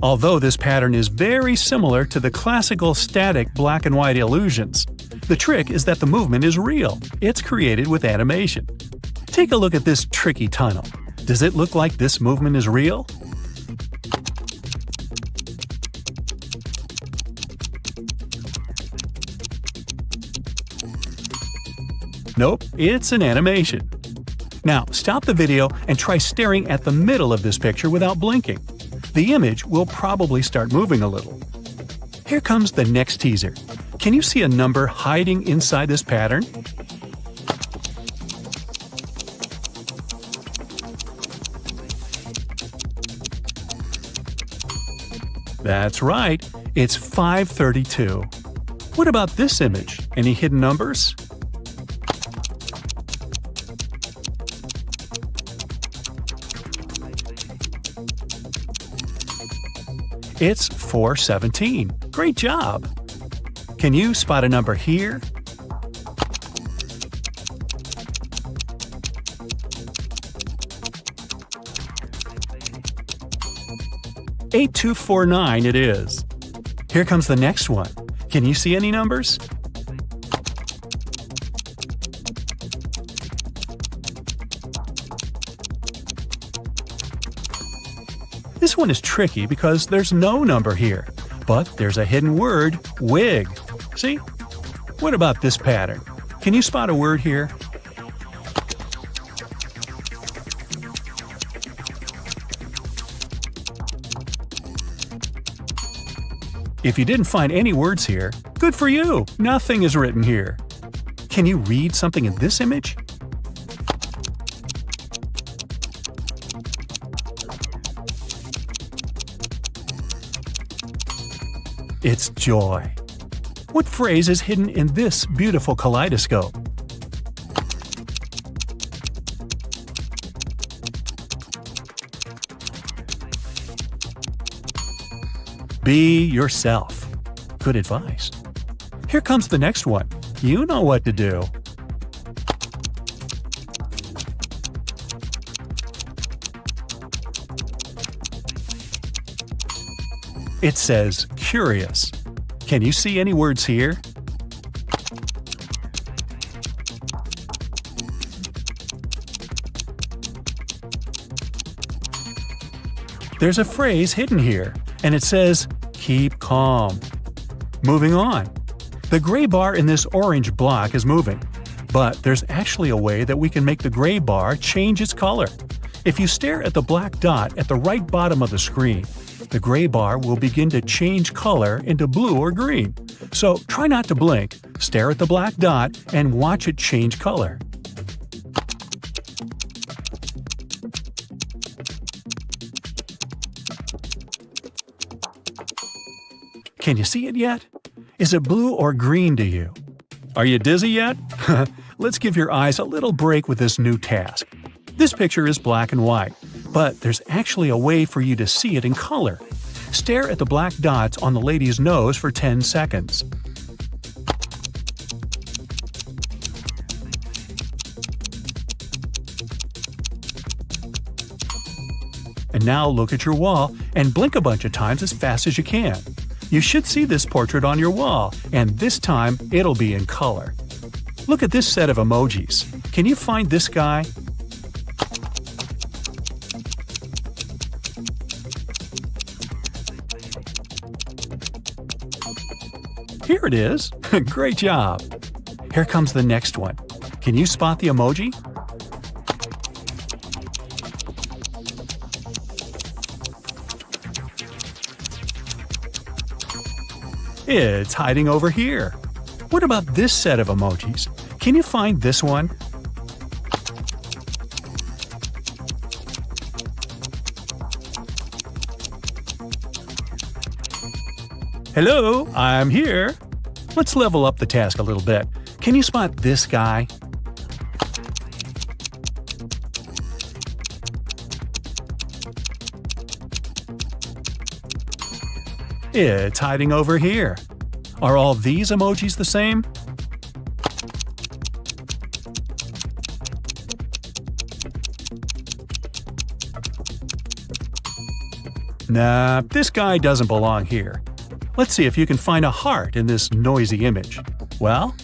Although this pattern is very similar to the classical static black and white illusions, the trick is that the movement is real. It's created with animation. Take a look at this tricky tunnel. Does it look like this movement is real? Nope, it's an animation. Now, stop the video and try staring at the middle of this picture without blinking. The image will probably start moving a little. Here comes the next teaser. Can you see a number hiding inside this pattern? That's right, it's 532. What about this image? Any hidden numbers? It's 417. Great job! Can you spot a number here? $8249 it is. Here comes the next one. Can you see any numbers? This one is tricky because there's no number here, but there's a hidden word, wig. See? What about this pattern? Can you spot a word here? If you didn't find any words here, good for you! Nothing is written here. Can you read something in this image? It's joy. What phrase is hidden in this beautiful kaleidoscope? Be yourself. Good advice. Here comes the next one. You know what to do. It says curious. Can you see any words here? There's a phrase hidden here, and it says, keep calm. Moving on. The gray bar in this orange block is moving, but there's actually a way that we can make the gray bar change its color. If you stare at the black dot at the right bottom of the screen, the gray bar will begin to change color into blue or green. So try not to blink, stare at the black dot, and watch it change color. Can you see it yet? Is it blue or green to you? Are you dizzy yet? Let's give your eyes a little break with this new task. This picture is black and white, but there's actually a way for you to see it in color. Stare at the black dots on the lady's nose for 10 seconds. And now look at your wall and blink a bunch of times as fast as you can. You should see this portrait on your wall, and this time it'll be in color. Look at this set of emojis. Can you find this guy? Here it is. Great job. Here comes the next one. Can you spot the emoji? It's hiding over here. What about this set of emojis? Can you find this one? Hello, I'm here. Let's level up the task a little bit. Can you spot this guy? It's hiding over here. Are all these emojis the same? Nah, this guy doesn't belong here. Let's see if you can find a heart in this noisy image. Well?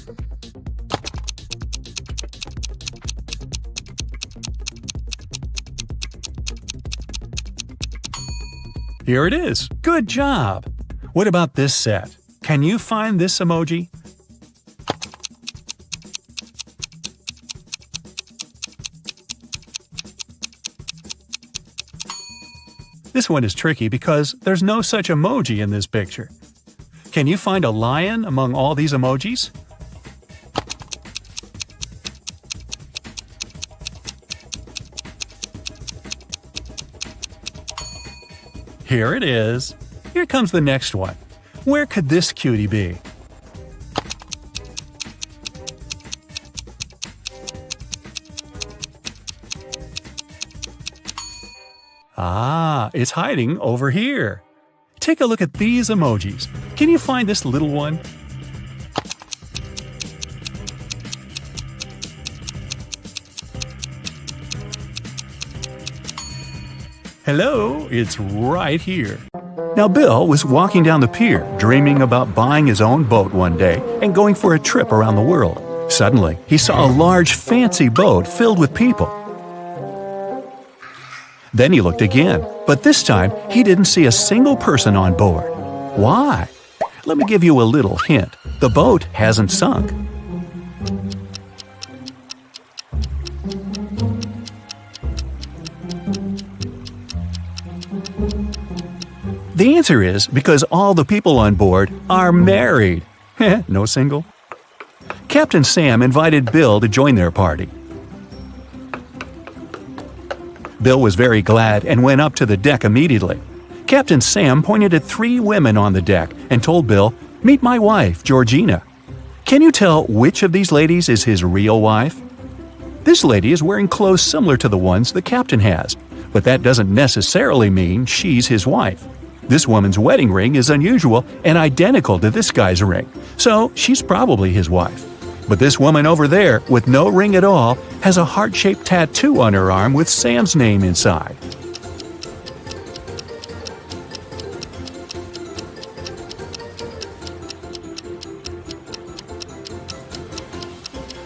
Here it is. Good job. What about this set? Can you find this emoji? This one is tricky because there's no such emoji in this picture. Can you find a lion among all these emojis? Here it is. Here comes the next one. Where could this cutie be? Ah, it's hiding over here. Take a look at these emojis. Can you find this little one? Hello, it's right here. Now, Bill was walking down the pier, dreaming about buying his own boat one day and going for a trip around the world. Suddenly, he saw a large, fancy boat filled with people. Then he looked again, but this time he didn't see a single person on board. Why? Let me give you a little hint. The boat hasn't sunk. The answer is because all the people on board are married. No single? Captain Sam invited Bill to join their party. Bill was very glad and went up to the deck immediately. Captain Sam pointed at 3 women on the deck and told Bill, "Meet my wife, Georgina." Can you tell which of these ladies is his real wife? This lady is wearing clothes similar to the ones the captain has, but that doesn't necessarily mean she's his wife. This woman's wedding ring is unusual and identical to this guy's ring, so she's probably his wife. But this woman over there, with no ring at all, has a heart-shaped tattoo on her arm with Sam's name inside.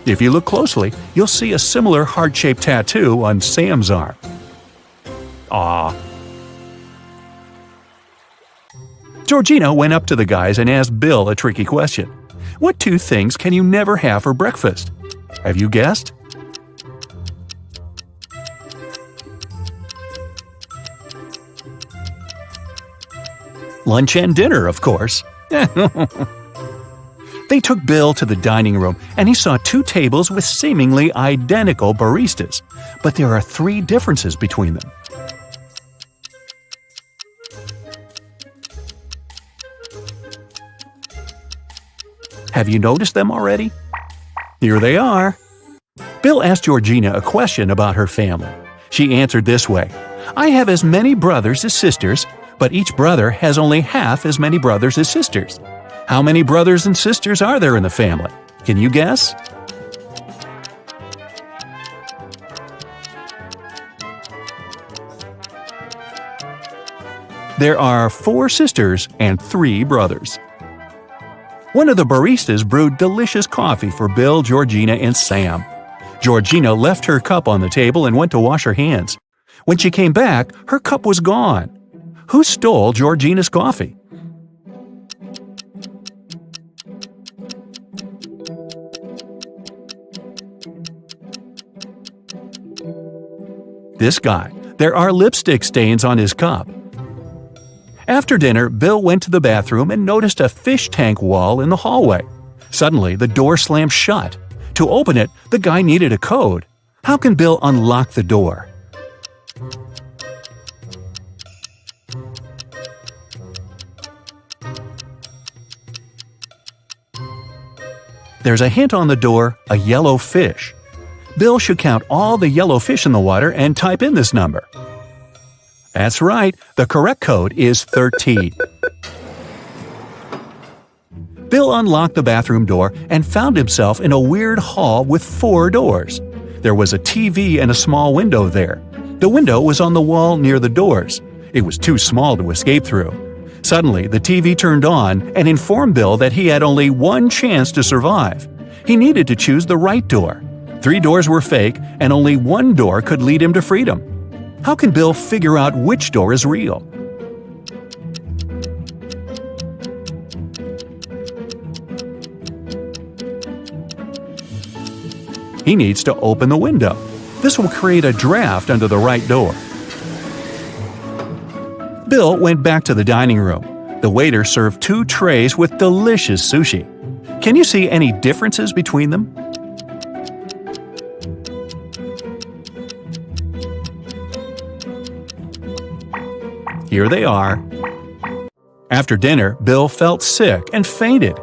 If you look closely, you'll see a similar heart-shaped tattoo on Sam's arm. Ah. Georgina went up to the guys and asked Bill a tricky question. What 2 things can you never have for breakfast? Have you guessed? Lunch and dinner, of course. They took Bill to the dining room, and he saw 2 tables with seemingly identical baristas, but there are 3 differences between them. Have you noticed them already? Here they are. Bill asked Georgina a question about her family. She answered this way, "I have as many brothers as sisters, but each brother has only half as many brothers as sisters. How many brothers and sisters are there in the family? Can you guess?" There are 4 sisters and 3 brothers. One of the baristas brewed delicious coffee for Bill, Georgina, and Sam. Georgina left her cup on the table and went to wash her hands. When she came back, her cup was gone. Who stole Georgina's coffee? This guy. There are lipstick stains on his cup. After dinner, Bill went to the bathroom and noticed a fish tank wall in the hallway. Suddenly, the door slammed shut. To open it, the guy needed a code. How can Bill unlock the door? there's a hint on the door, a yellow fish. Bill should count all the yellow fish in the water and type in this number. That's right, the correct code is 13. Bill unlocked the bathroom door and found himself in a weird hall with 4 doors. There was a TV and a small window there. The window was on the wall near the doors. It was too small to escape through. Suddenly, the TV turned on and informed Bill that he had only one chance to survive. He needed to choose the right door. 3 doors were fake, and only one door could lead him to freedom. How can Bill figure out which door is real? He needs to open the window. This will create a draft under the right door. Bill went back to the dining room. The waiter served 2 trays with delicious sushi. Can you see any differences between them? Here they are. After dinner, Bill felt sick and fainted.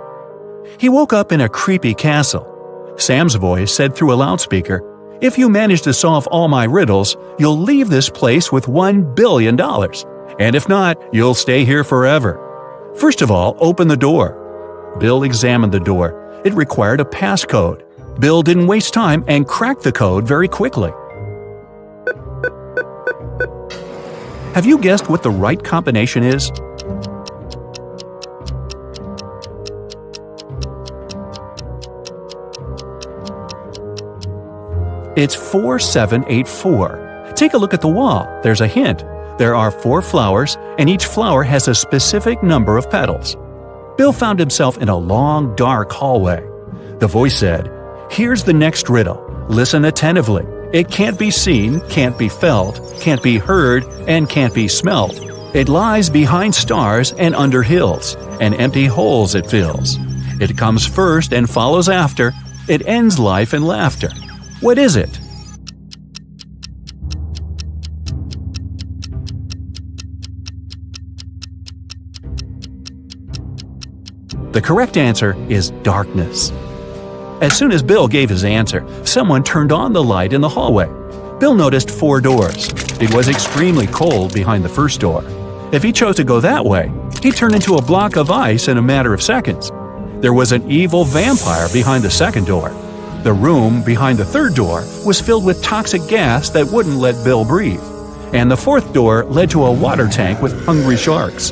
He woke up in a creepy castle. Sam's voice said through a loudspeaker, "If you manage to solve all my riddles, you'll leave this place with $1 billion. And if not, you'll stay here forever. First of all, open the door." Bill examined the door. It required a passcode. Bill didn't waste time and cracked the code very quickly. Have you guessed what the right combination is? It's 4784. Take a look at the wall. There's a hint. There are 4 flowers, and each flower has a specific number of petals. Bill found himself in a long, dark hallway. The voice said, "Here's the next riddle. Listen attentively. It can't be seen, can't be felt, can't be heard, and can't be smelt. It lies behind stars and under hills, and empty holes it fills. It comes first and follows after. It ends life in laughter. What is it?" The correct answer is darkness. As soon as Bill gave his answer, someone turned on the light in the hallway. Bill noticed 4 doors. It was extremely cold behind the first door. If he chose to go that way, he'd turn into a block of ice in a matter of seconds. There was an evil vampire behind the second door. The room behind the third door was filled with toxic gas that wouldn't let Bill breathe. And the fourth door led to a water tank with hungry sharks.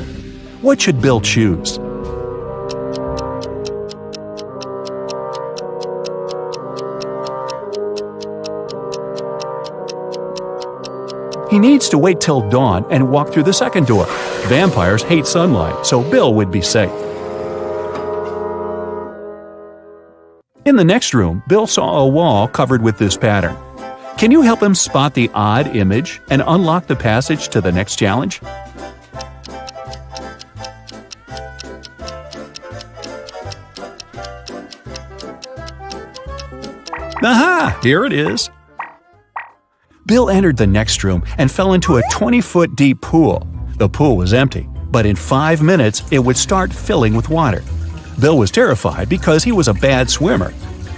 What should Bill choose? He needs to wait till dawn and walk through the second door. Vampires hate sunlight, so Bill would be safe. In the next room, Bill saw a wall covered with this pattern. Can you help him spot the odd image and unlock the passage to the next challenge? Aha! Here it is. Bill entered the next room and fell into a 20-foot deep pool. The pool was empty, but in 5 minutes it would start filling with water. Bill was terrified because he was a bad swimmer.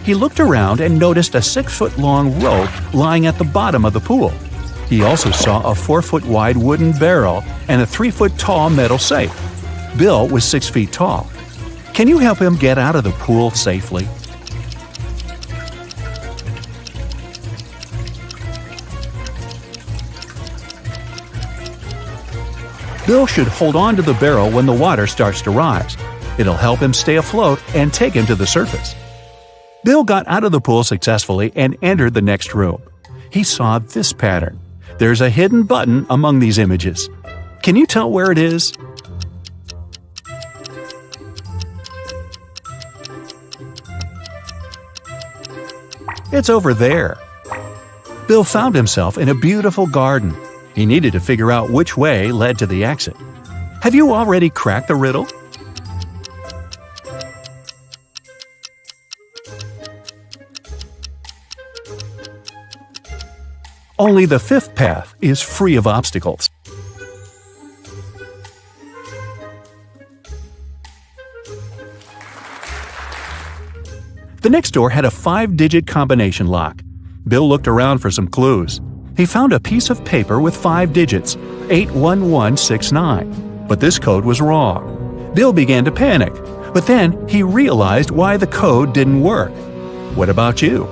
He looked around and noticed a 6-foot-long rope lying at the bottom of the pool. He also saw a 4-foot-wide wooden barrel and a 3-foot-tall metal safe. Bill was 6 feet tall. Can you help him get out of the pool safely? Bill should hold on to the barrel when the water starts to rise. It'll help him stay afloat and take him to the surface. Bill got out of the pool successfully and entered the next room. He saw this pattern. There's a hidden button among these images. Can you tell where it is? It's over there. Bill found himself in a beautiful garden. He needed to figure out which way led to the exit. Have you already cracked the riddle? Only the 5th path is free of obstacles. The next door had a 5-digit combination lock. Bill looked around for some clues. He found a piece of paper with 5 digits, 81169. But this code was wrong. Bill began to panic, but then he realized why the code didn't work. What about you?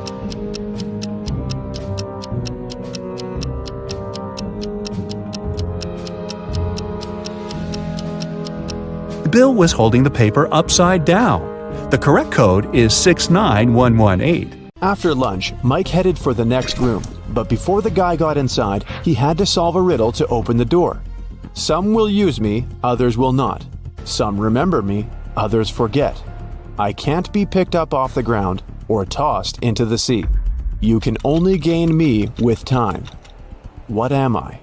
Bill was holding the paper upside down. The correct code is 69118. After lunch, Mike headed for the next room, but before the guy got inside, he had to solve a riddle to open the door. Some will use me, others will not. Some remember me, others forget. I can't be picked up off the ground or tossed into the sea. You can only gain me with time. What am I?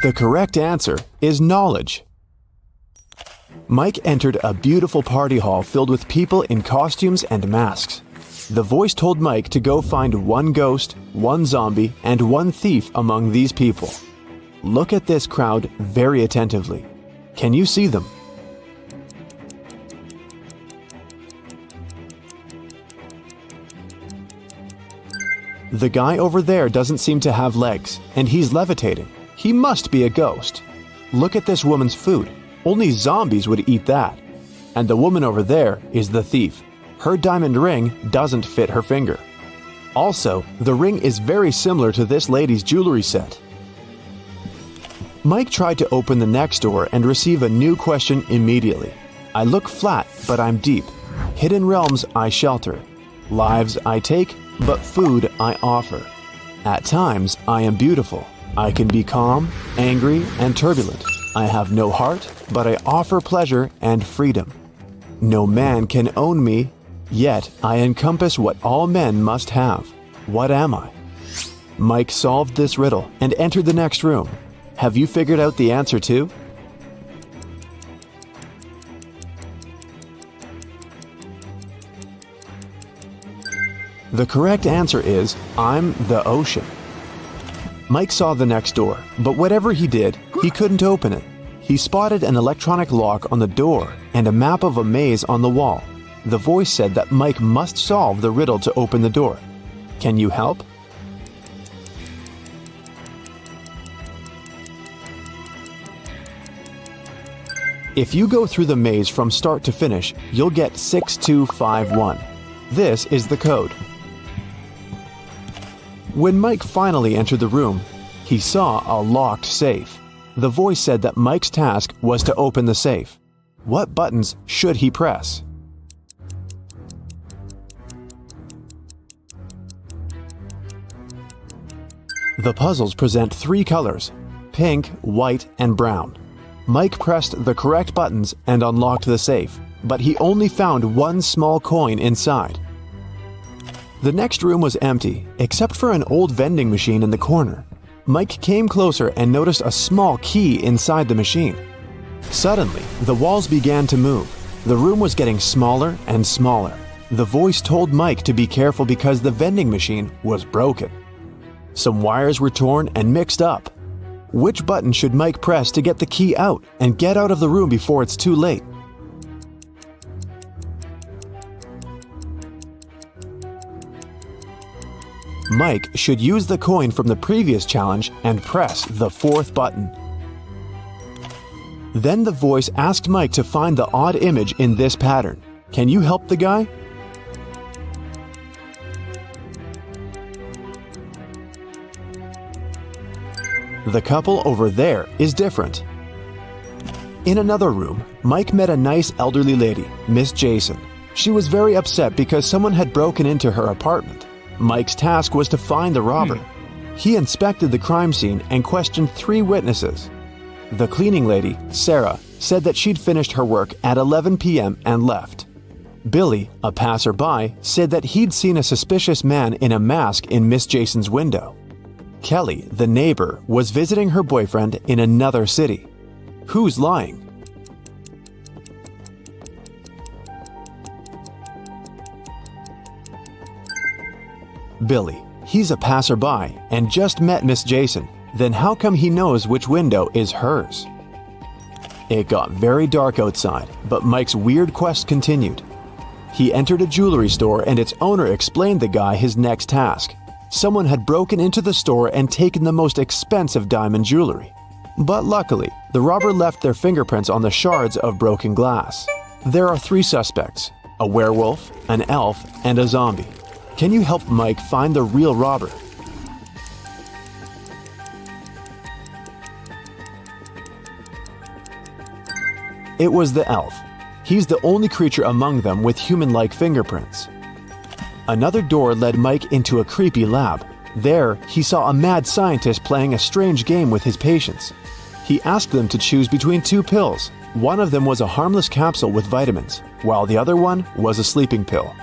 The correct answer is knowledge. Mike entered a beautiful party hall filled with people in costumes and masks. The voice told Mike to go find one ghost, one zombie, and one thief among these people. Look at this crowd very attentively. Can you see them? The guy over there doesn't seem to have legs, and he's levitating. He must be a ghost. Look at this woman's food. Only zombies would eat that. And the woman over there is the thief. Her diamond ring doesn't fit her finger. Also, the ring is very similar to this lady's jewelry set. Mike tried to open the next door and receive a new question immediately. I look flat, but I'm deep. Hidden realms I shelter. Lives I take, but food I offer. At times I am beautiful. I can be calm, angry, and turbulent. I have no heart, but I offer pleasure and freedom. No man can own me, yet I encompass what all men must have. What am I? Mike solved this riddle and entered the next room. Have you figured out the answer too? The correct answer is, I'm the ocean. Mike saw the next door, but whatever he did, he couldn't open it. He spotted an electronic lock on the door and a map of a maze on the wall. The voice said that Mike must solve the riddle to open the door. Can you help? If you go through the maze from start to finish, you'll get 6251. This is the code. When Mike finally entered the room, he saw a locked safe. The voice said that Mike's task was to open the safe. What buttons should he press? The puzzles present 3 colors: pink, white, and brown. Mike pressed the correct buttons and unlocked the safe, but he only found one small coin inside. The next room was empty, except for an old vending machine in the corner. Mike came closer and noticed a small key inside the machine. Suddenly, the walls began to move. The room was getting smaller and smaller. The voice told Mike to be careful because the vending machine was broken. Some wires were torn and mixed up. Which button should Mike press to get the key out and get out of the room before it's too late? Mike should use the coin from the previous challenge and press the 4th button. Then the voice asked Mike to find the odd image in this pattern. Can you help the guy? The couple over there is different. In another room, Mike met a nice elderly lady, Miss Jason. She was very upset because someone had broken into her apartment. Mike's task was to find the robber. He inspected the crime scene and questioned 3 witnesses. The cleaning lady, Sarah, said that she'd finished her work at 11 p.m. and left. Billy, a passerby, said that he'd seen a suspicious man in a mask in Miss Jason's window. Kelly, the neighbor, was visiting her boyfriend in another city. Who's lying? Billy. He's a passerby and just met Miss Jason. Then how come he knows which window is hers? It got very dark outside, but Mike's weird quest continued. He entered a jewelry store and its owner explained the guy his next task. Someone had broken into the store and taken the most expensive diamond jewelry. But luckily, the robber left their fingerprints on the shards of broken glass. There are 3 suspects: a werewolf, an elf, and a zombie. Can you help Mike find the real robber? It was the elf. He's the only creature among them with human-like fingerprints. Another door led Mike into a creepy lab. There, he saw a mad scientist playing a strange game with his patients. He asked them to choose between 2 pills. One of them was a harmless capsule with vitamins, while the other one was a sleeping pill.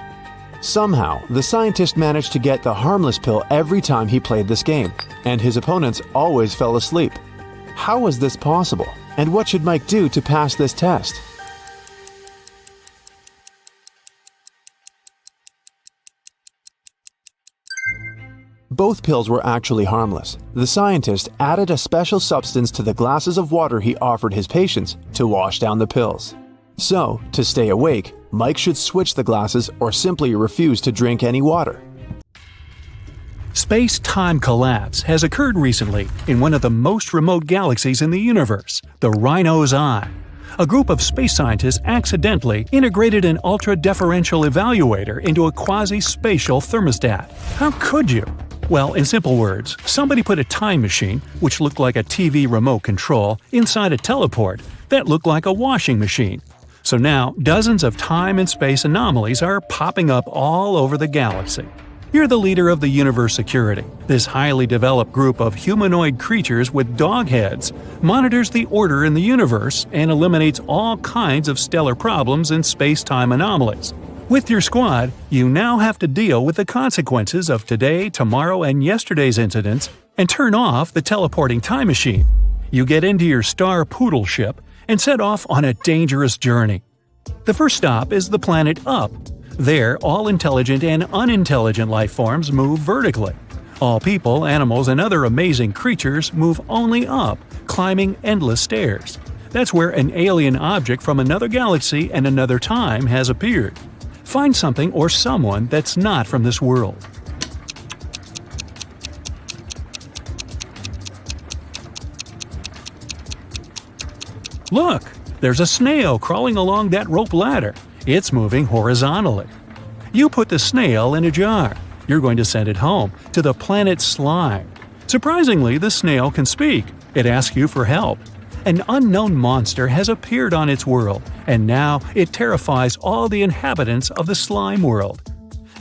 Somehow, the scientist managed to get the harmless pill every time he played this game, and his opponents always fell asleep. How was this possible? And what should Mike do to pass this test? Both pills were actually harmless. The scientist added a special substance to the glasses of water he offered his patients to wash down the pills. So, to stay awake, Mike should switch the glasses or simply refuse to drink any water. Space-time collapse has occurred recently in one of the most remote galaxies in the universe, the Rhino's Eye. A group of space scientists accidentally integrated an ultra-deferential evaluator into a quasi-spatial thermostat. How could you? Well, in simple words, somebody put a time machine, which looked like a TV remote control, inside a teleport that looked like a washing machine. So now, dozens of time and space anomalies are popping up all over the galaxy. You're the leader of the Universe Security. This highly developed group of humanoid creatures with dog heads monitors the order in the universe and eliminates all kinds of stellar problems and space-time anomalies. With your squad, you now have to deal with the consequences of today, tomorrow, and yesterday's incidents and turn off the teleporting time machine. You get into your Star Poodle ship and set off on a dangerous journey. The first stop is the planet Up. There, all intelligent and unintelligent life forms move vertically. All people, animals, and other amazing creatures move only up, climbing endless stairs. That's where an alien object from another galaxy and another time has appeared. Find something or someone that's not from this world. Look! There's a snail crawling along that rope ladder. It's moving horizontally. You put the snail in a jar. You're going to send it home, to the planet Slime. Surprisingly, the snail can speak. It asks you for help. An unknown monster has appeared on its world, and now it terrifies all the inhabitants of the slime world.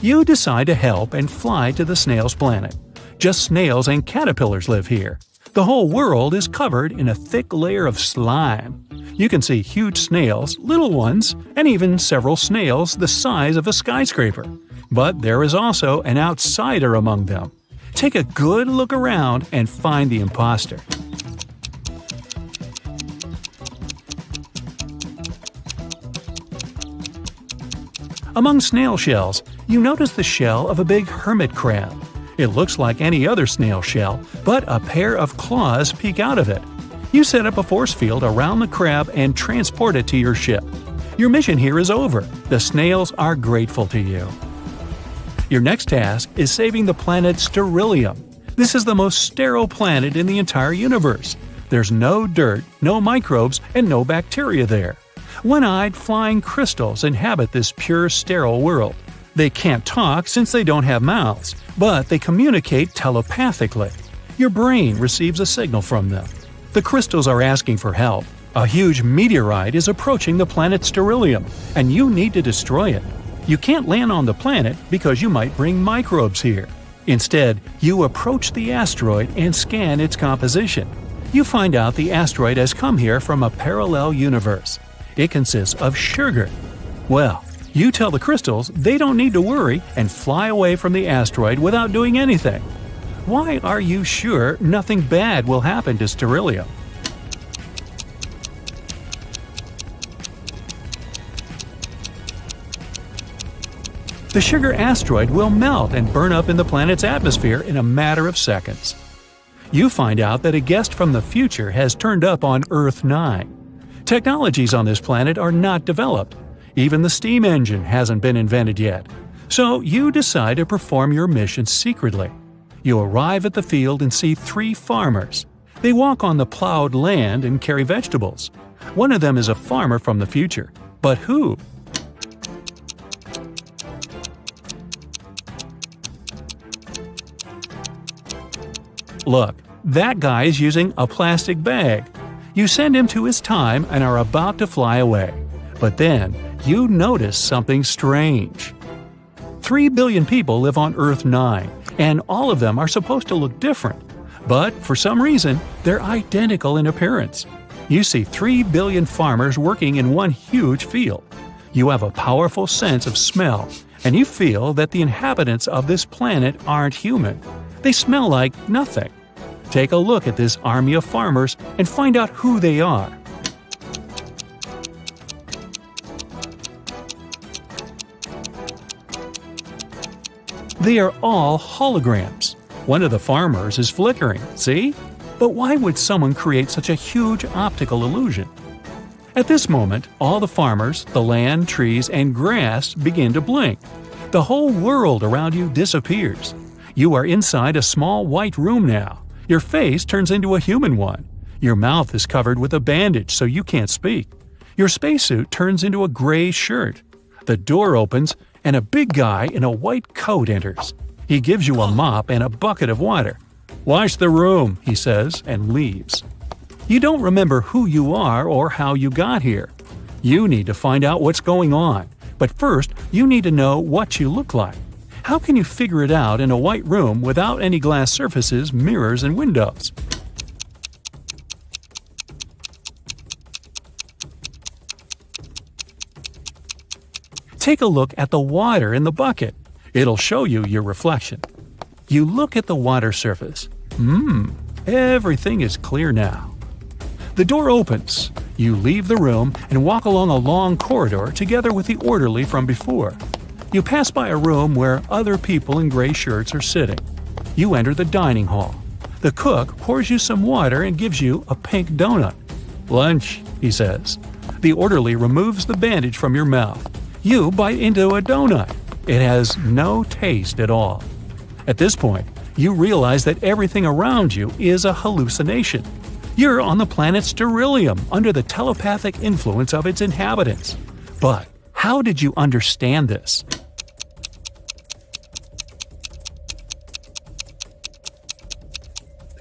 You decide to help and fly to the snail's planet. Just snails and caterpillars live here. The whole world is covered in a thick layer of slime. You can see huge snails, little ones, and even several snails the size of a skyscraper. But there is also an outsider among them. Take a good look around and find the imposter. Among snail shells, you notice the shell of a big hermit crab. It looks like any other snail shell, but a pair of claws peek out of it. You set up a force field around the crab and transport it to your ship. Your mission here is over. The snails are grateful to you. Your next task is saving the planet Sterilium. This is the most sterile planet in the entire universe. There's no dirt, no microbes, and no bacteria there. One-eyed flying crystals inhabit this pure, sterile world. They can't talk since they don't have mouths, but they communicate telepathically. Your brain receives a signal from them. The crystals are asking for help. A huge meteorite is approaching the planet Sterilium, and you need to destroy it. You can't land on the planet because you might bring microbes here. Instead, you approach the asteroid and scan its composition. You find out the asteroid has come here from a parallel universe. It consists of sugar. Well, you tell the crystals they don't need to worry and fly away from the asteroid without doing anything. Why are you sure nothing bad will happen to Sterilium? The sugar asteroid will melt and burn up in the planet's atmosphere in a matter of seconds. You find out that a guest from the future has turned up on Earth 9. Technologies on this planet are not developed. Even the steam engine hasn't been invented yet. So you decide to perform your mission secretly. You arrive at the field and see 3 farmers. They walk on the plowed land and carry vegetables. One of them is a farmer from the future. But who? Look, that guy is using a plastic bag. You send him to his time and are about to fly away. But then, you notice something strange. 3 billion people live on Earth 9, and all of them are supposed to look different. But for some reason, they're identical in appearance. You see 3 billion farmers working in one huge field. You have a powerful sense of smell, and you feel that the inhabitants of this planet aren't human. They smell like nothing. Take a look at this army of farmers and find out who they are. They are all holograms. One of the farmers is flickering, see? But why would someone create such a huge optical illusion? At this moment, all the farmers, the land, trees, and grass begin to blink. The whole world around you disappears. You are inside a small white room now. Your face turns into a human one. Your mouth is covered with a bandage so you can't speak. Your spacesuit turns into a gray shirt. The door opens and a big guy in a white coat enters. He gives you a mop and a bucket of water. "Wash the room," he says, and leaves. You don't remember who you are or how you got here. You need to find out what's going on, but first you need to know what you look like. How can you figure it out in a white room without any glass surfaces, mirrors, and windows? Take a look at the water in the bucket. It'll show you your reflection. You look at the water surface. Everything is clear now. The door opens. You leave the room and walk along a long corridor together with the orderly from before. You pass by a room where other people in gray shirts are sitting. You enter the dining hall. The cook pours you some water and gives you a pink donut. "Lunch," he says. The orderly removes the bandage from your mouth. You bite into a donut. It has no taste at all. At this point, you realize that everything around you is a hallucination. You're on the planet Sterilium under the telepathic influence of its inhabitants. But how did you understand this?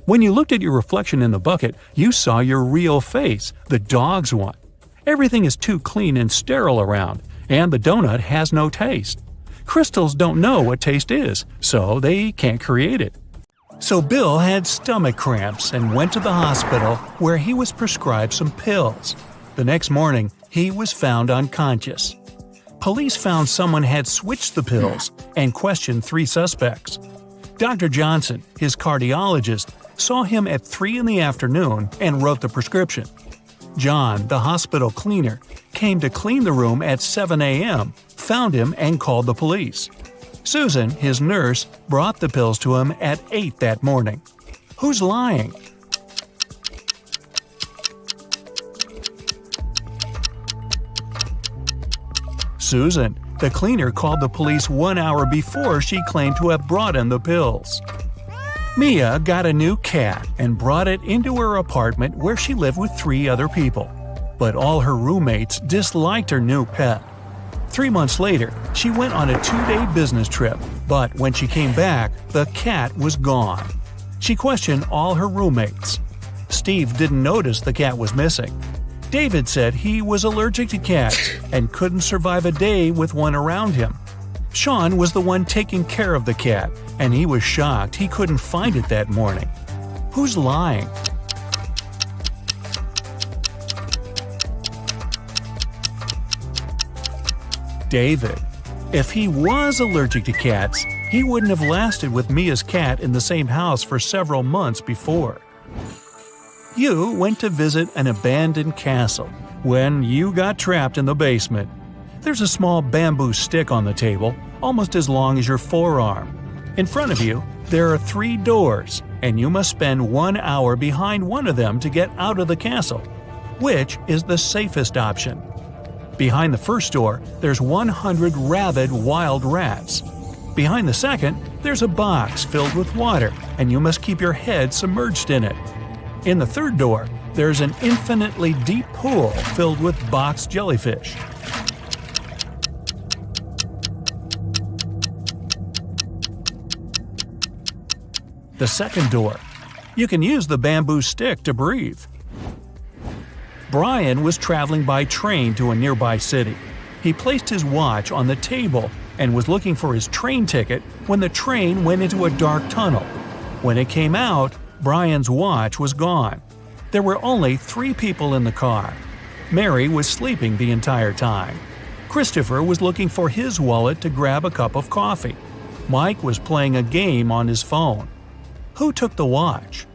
When you looked at your reflection in the bucket, you saw your real face, the dog's one. Everything is too clean and sterile around, and the donut has no taste. Crystals don't know what taste is, so they can't create it. So Bill had stomach cramps and went to the hospital where he was prescribed some pills. The next morning, he was found unconscious. Police found someone had switched the pills and questioned 3 suspects. Dr. Johnson, his cardiologist, saw him at 3 in the afternoon and wrote the prescription. John, the hospital cleaner, came to clean the room at 7 a.m., found him and called the police. Susan, his nurse, brought the pills to him at 8 that morning. Who's lying? Susan, the cleaner, called the police 1 hour before she claimed to have brought him the pills. Mia got a new cat and brought it into her apartment where she lived with 3 other people. But all her roommates disliked her new pet. 3 months later, she went on a 2-day business trip, but when she came back, the cat was gone. She questioned all her roommates. Steve didn't notice the cat was missing. David said he was allergic to cats and couldn't survive a day with one around him. Sean was the one taking care of the cat, and he was shocked he couldn't find it that morning. Who's lying? David. If he was allergic to cats, he wouldn't have lasted with Mia's cat in the same house for several months before. You went to visit an abandoned castle when you got trapped in the basement. There's a small bamboo stick on the table, almost as long as your forearm. In front of you, there are 3 doors, and you must spend 1 hour behind one of them to get out of the castle. Which is the safest option? Behind the first door, there's 100 rabid wild rats. Behind the second, there's a box filled with water, and you must keep your head submerged in it. In the third door, there's an infinitely deep pool filled with box jellyfish. The second door. You can use the bamboo stick to breathe. Brian was traveling by train to a nearby city. He placed his watch on the table and was looking for his train ticket when the train went into a dark tunnel. When it came out, Brian's watch was gone. There were only 3 people in the car. Mary was sleeping the entire time. Christopher was looking for his wallet to grab a cup of coffee. Mike was playing a game on his phone. Who took the watch?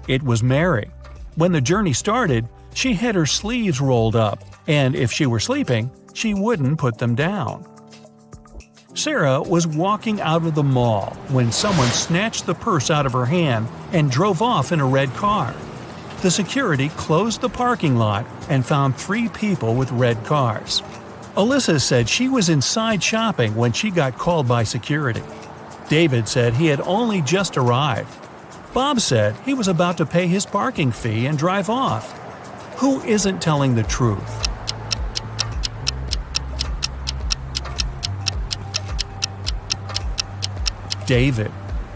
It was Mary. When the journey started, she had her sleeves rolled up, and if she were sleeping, she wouldn't put them down. Sarah was walking out of the mall when someone snatched the purse out of her hand and drove off in a red car. The security closed the parking lot and found 3 people with red cars. Alyssa said she was inside shopping when she got called by security. David said he had only just arrived. Bob said he was about to pay his parking fee and drive off. Who isn't telling the truth? David.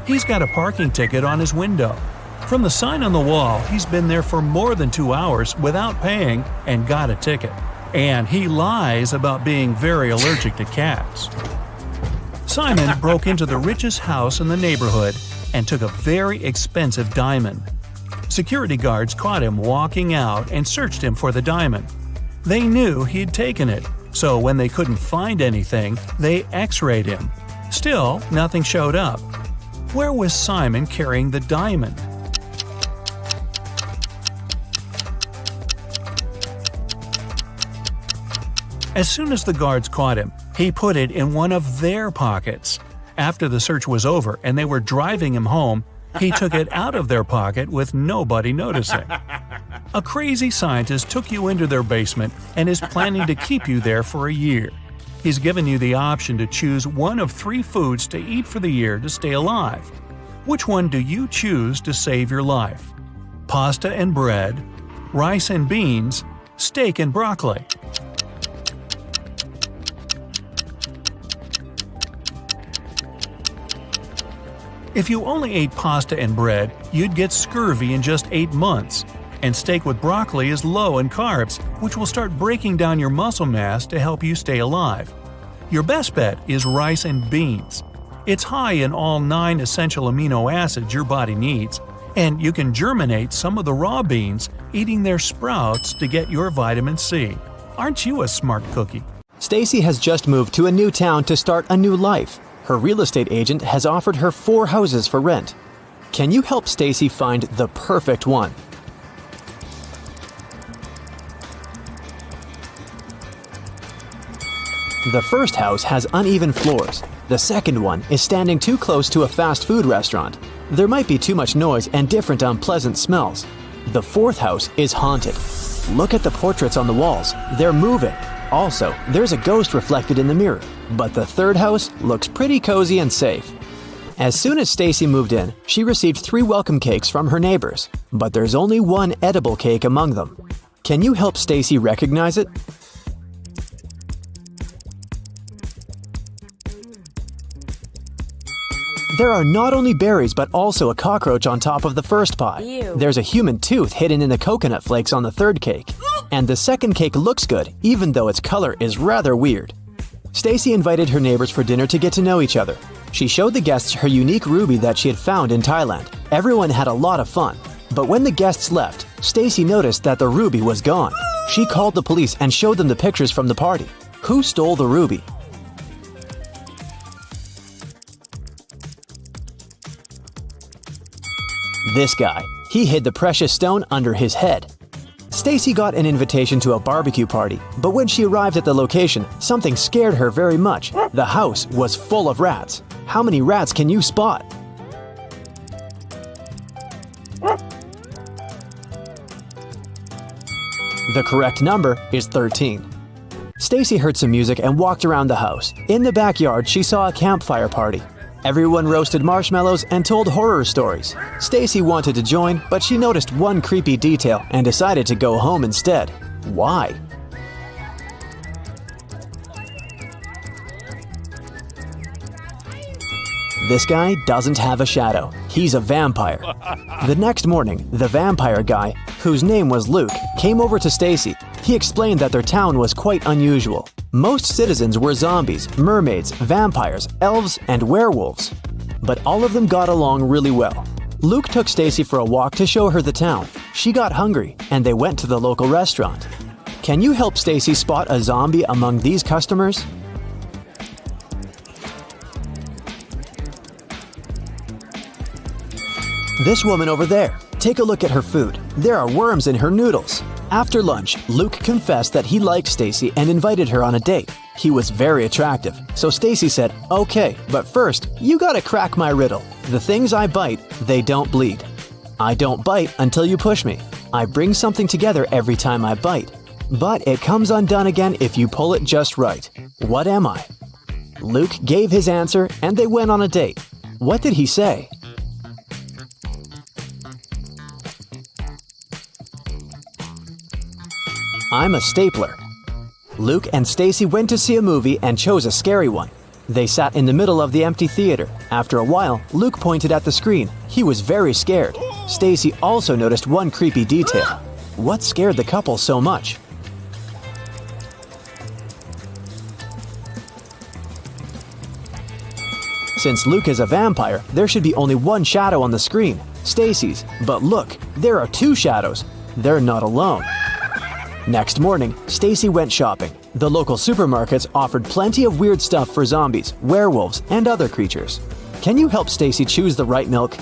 He's got a parking ticket on his window. From the sign on the wall, he's been there for more than 2 hours without paying and got a ticket. And he lies about being very allergic to cats. Simon broke into the richest house in the neighborhood and took a very expensive diamond. Security guards caught him walking out and searched him for the diamond. They knew he'd taken it, so when they couldn't find anything, they x-rayed him. Still, nothing showed up. Where was Simon carrying the diamond? As soon as the guards caught him, he put it in one of their pockets. After the search was over and they were driving him home, he took it out of their pocket with nobody noticing. A crazy scientist took you into their basement and is planning to keep you there for a year. He's given you the option to choose one of 3 foods to eat for the year to stay alive. Which one do you choose to save your life? Pasta and bread, rice and beans, steak and broccoli. If you only ate pasta and bread, you'd get scurvy in just 8 months. And steak with broccoli is low in carbs, which will start breaking down your muscle mass to help you stay alive. Your best bet is rice and beans. It's high in all 9 essential amino acids your body needs, and you can germinate some of the raw beans, eating their sprouts to get your vitamin C. Aren't you a smart cookie? Stacy has just moved to a new town to start a new life. Her real estate agent has offered her 4 houses for rent. Can you help Stacy find the perfect one? The first house has uneven floors. The second one is standing too close to a fast food restaurant. There might be too much noise and different unpleasant smells. The fourth house is haunted. Look at the portraits on the walls. They're moving. Also, there's a ghost reflected in the mirror. But the third house looks pretty cozy and safe. As soon as Stacy moved in, she received 3 welcome cakes from her neighbors. But there's only one edible cake among them. Can you help Stacy recognize it? There are not only berries but also a cockroach on top of the first pie. Ew. There's a human tooth hidden in the coconut flakes on the third cake. And the second cake looks good, even though its color is rather weird. Stacy invited her neighbors for dinner to get to know each other. She showed the guests her unique ruby that she had found in Thailand. Everyone had a lot of fun. But when the guests left, Stacy noticed that the ruby was gone. She called the police and showed them the pictures from the party. Who stole the ruby? This guy. He hid the precious stone under his head. Stacy got an invitation to a barbecue party, but when she arrived at the location, something scared her very much. The house was full of rats. How many rats can you spot? The correct number is 13. Stacy heard some music and walked around the house. In the backyard, she saw a campfire party. Everyone roasted marshmallows and told horror stories. Stacy wanted to join, but she noticed one creepy detail and decided to go home instead. Why? This guy doesn't have a shadow. He's a vampire. The next morning, the vampire guy, whose name was Luke, came over to Stacy. He explained that their town was quite unusual. Most citizens were zombies, mermaids, vampires, elves, and werewolves. But all of them got along really well. Luke took Stacy for a walk to show her the town. She got hungry, and they went to the local restaurant. Can you help Stacy spot a zombie among these customers? This woman over there. Take a look at her food. There are worms in her noodles. After lunch, Luke confessed that he liked Stacy and invited her on a date. He was very attractive, so Stacy said, "Okay, but first, you gotta crack my riddle. The things I bite, they don't bleed. I don't bite until you push me. I bring something together every time I bite. But it comes undone again if you pull it just right. What am I?" Luke gave his answer and they went on a date. What did he say? I'm a stapler. Luke and Stacy went to see a movie and chose a scary one. They sat in the middle of the empty theater. After a while, Luke pointed at the screen. He was very scared. Stacy also noticed one creepy detail. What scared the couple so much? Since Luke is a vampire, there should be only one shadow on the screen, Stacy's. But look, there are two shadows. They're not alone. Next morning, Stacy went shopping. The local supermarkets offered plenty of weird stuff for zombies, werewolves, and other creatures. Can you help Stacy choose the right milk?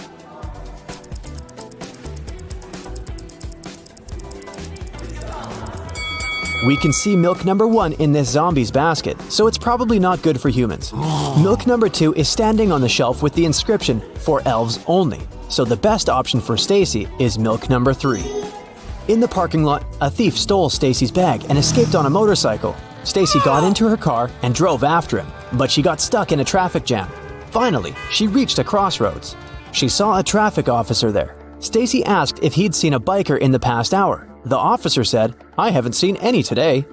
We can see milk number 1 in this zombie's basket, so it's probably not good for humans. Milk number 2 is standing on the shelf with the inscription, "For elves only," so the best option for Stacy is milk number 3. In the parking lot, a thief stole Stacy's bag and escaped on a motorcycle. Stacy got into her car and drove after him, but she got stuck in a traffic jam. Finally, she reached a crossroads. She saw a traffic officer there. Stacy asked if he'd seen a biker in the past hour. The officer said, "I haven't seen any today."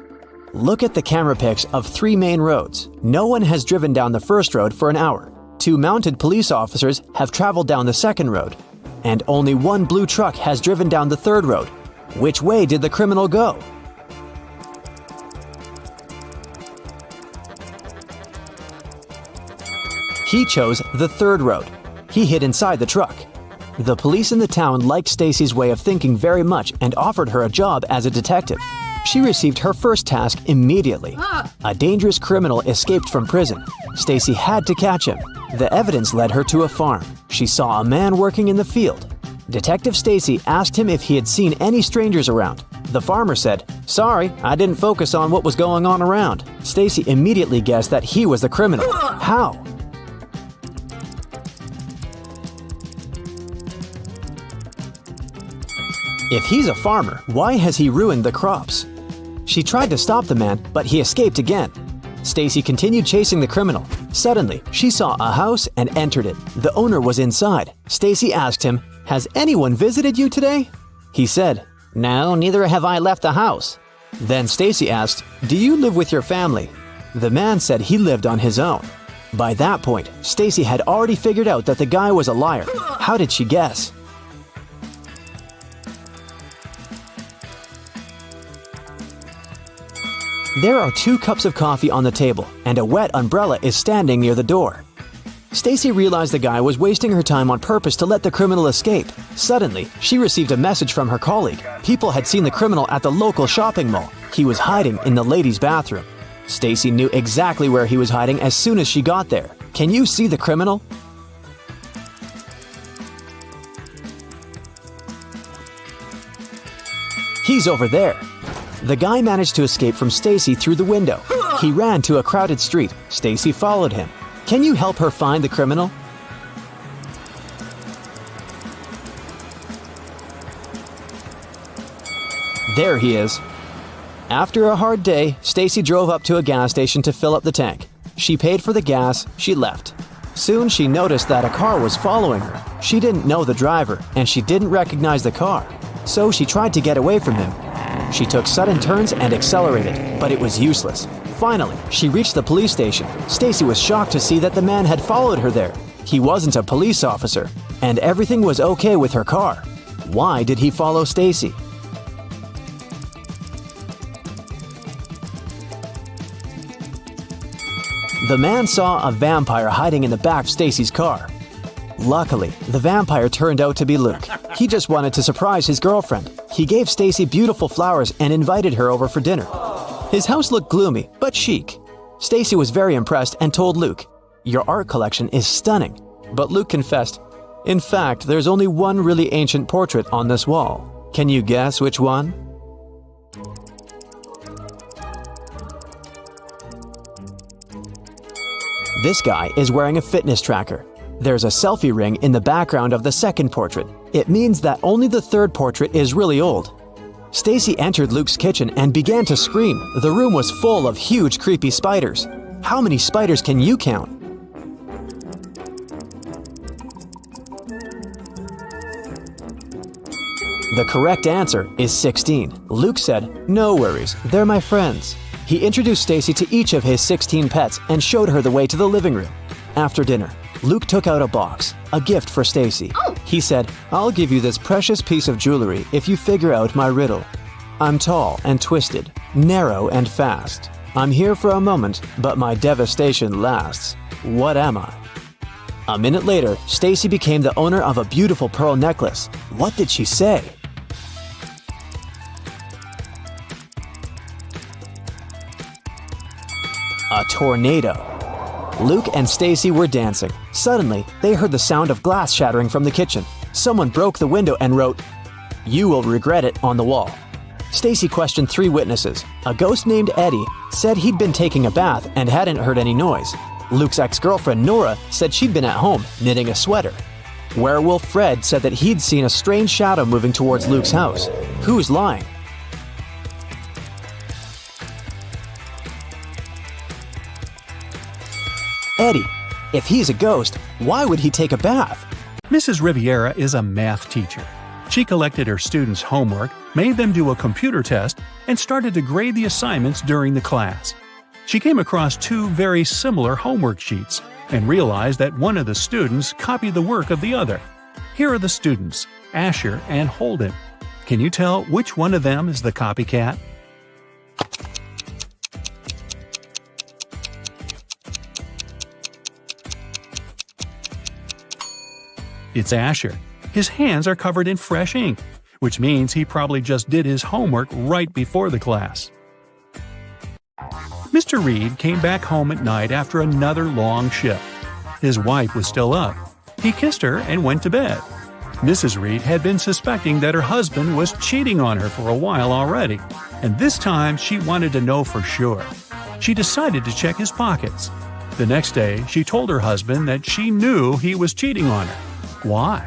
Look at the camera pics of 3 main roads. No one has driven down the first road for an hour. 2 mounted police officers have traveled down the second road. And only 1 blue truck has driven down the third road. Which way did the criminal go? He chose the third road. He hid inside the truck. The police in the town liked Stacy's way of thinking very much and offered her a job as a detective. She received her first task immediately. A dangerous criminal escaped from prison. Stacy had to catch him. The evidence led her to a farm. She saw a man working in the field. Detective Stacy asked him if he had seen any strangers around. The farmer said, "Sorry, I didn't focus on what was going on around." Stacy immediately guessed that he was the criminal. How? If he's a farmer, why has he ruined the crops? She tried to stop the man, but he escaped again. Stacy continued chasing the criminal. Suddenly, she saw a house and entered it. The owner was inside. Stacy asked him, "Has anyone visited you today?" He said, "No, neither have I left the house." Then Stacy asked, "Do you live with your family?" The man said he lived on his own. By that point, Stacy had already figured out that the guy was a liar. How did she guess? There are 2 cups of coffee on the table, and a wet umbrella is standing near the door. Stacy realized the guy was wasting her time on purpose to let the criminal escape. Suddenly, she received a message from her colleague. People had seen the criminal at the local shopping mall. He was hiding in the ladies' bathroom. Stacy knew exactly where he was hiding as soon as she got there. Can you see the criminal? He's over there. The guy managed to escape from Stacy through the window. He ran to a crowded street. Stacy followed him. Can you help her find the criminal? There he is. After a hard day, Stacy drove up to a gas station to fill up the tank. She paid for the gas, she left. Soon she noticed that a car was following her. She didn't know the driver, and she didn't recognize the car. So she tried to get away from him. She took sudden turns and accelerated, but it was useless. Finally, she reached the police station. Stacy was shocked to see that the man had followed her there. He wasn't a police officer, and everything was okay with her car. Why did he follow Stacy? The man saw a vampire hiding in the back of Stacy's car. Luckily, the vampire turned out to be Luke. He just wanted to surprise his girlfriend. He gave Stacy beautiful flowers and invited her over for dinner. His house looked gloomy, but chic. Stacy was very impressed and told Luke, "Your art collection is stunning." But Luke confessed, "In fact, there's only one really ancient portrait on this wall. Can you guess which one?" This guy is wearing a fitness tracker. There's a selfie ring in the background of the second portrait. It means that only the third portrait is really old. Stacy entered Luke's kitchen and began to scream. The room was full of huge creepy spiders. How many spiders can you count? The correct answer is 16. Luke said, "No worries, they're my friends." He introduced Stacy to each of his 16 pets and showed her the way to the living room. After dinner, Luke took out a box, a gift for Stacy. He said, "I'll give you this precious piece of jewelry if you figure out my riddle. I'm tall and twisted, narrow and fast. I'm here for a moment, but my devastation lasts. What am I?" A minute later, Stacy became the owner of a beautiful pearl necklace. What did she say? A tornado. Luke and Stacy were dancing. Suddenly, they heard the sound of glass shattering from the kitchen. Someone broke the window and wrote, "You will regret it," on the wall. Stacy questioned 3 witnesses. A ghost named Eddie said he'd been taking a bath and hadn't heard any noise. Luke's ex-girlfriend Nora said she'd been at home knitting a sweater. Werewolf Fred said that he'd seen a strange shadow moving towards Luke's house. Who's lying? Eddie. If he's a ghost, why would he take a bath? Mrs. Riviera is a math teacher. She collected her students' homework, made them do a computer test, and started to grade the assignments during the class. She came across 2 very similar homework sheets and realized that one of the students copied the work of the other. Here are the students, Asher and Holden. Can you tell which one of them is the copycat? It's Asher. His hands are covered in fresh ink, which means he probably just did his homework right before the class. Mr. Reed came back home at night after another long shift. His wife was still up. He kissed her and went to bed. Mrs. Reed had been suspecting that her husband was cheating on her for a while already, and this time she wanted to know for sure. She decided to check his pockets. The next day, she told her husband that she knew he was cheating on her. Why?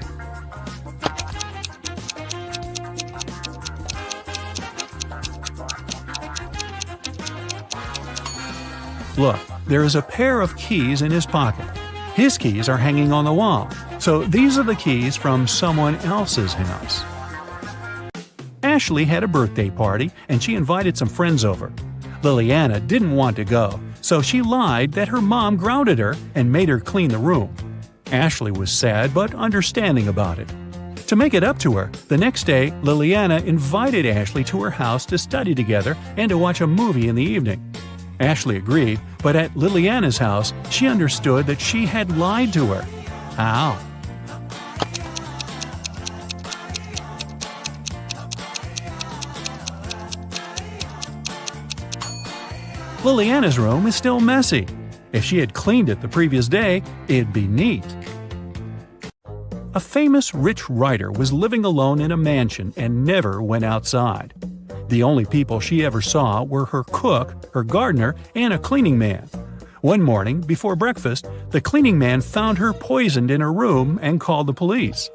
Look, there is a pair of keys in his pocket. His keys are hanging on the wall, so these are the keys from someone else's house. Ashley had a birthday party and she invited some friends over. Liliana didn't want to go, so she lied that her mom grounded her and made her clean the room. Ashley was sad but understanding about it. To make it up to her, the next day, Liliana invited Ashley to her house to study together and to watch a movie in the evening. Ashley agreed, but at Liliana's house, she understood that she had lied to her. How? Liliana's room is still messy. If she had cleaned it the previous day, it'd be neat. A famous rich writer was living alone in a mansion and never went outside. The only people she ever saw were her cook, her gardener, and a cleaning man. One morning, before breakfast, the cleaning man found her poisoned in her room and called the police.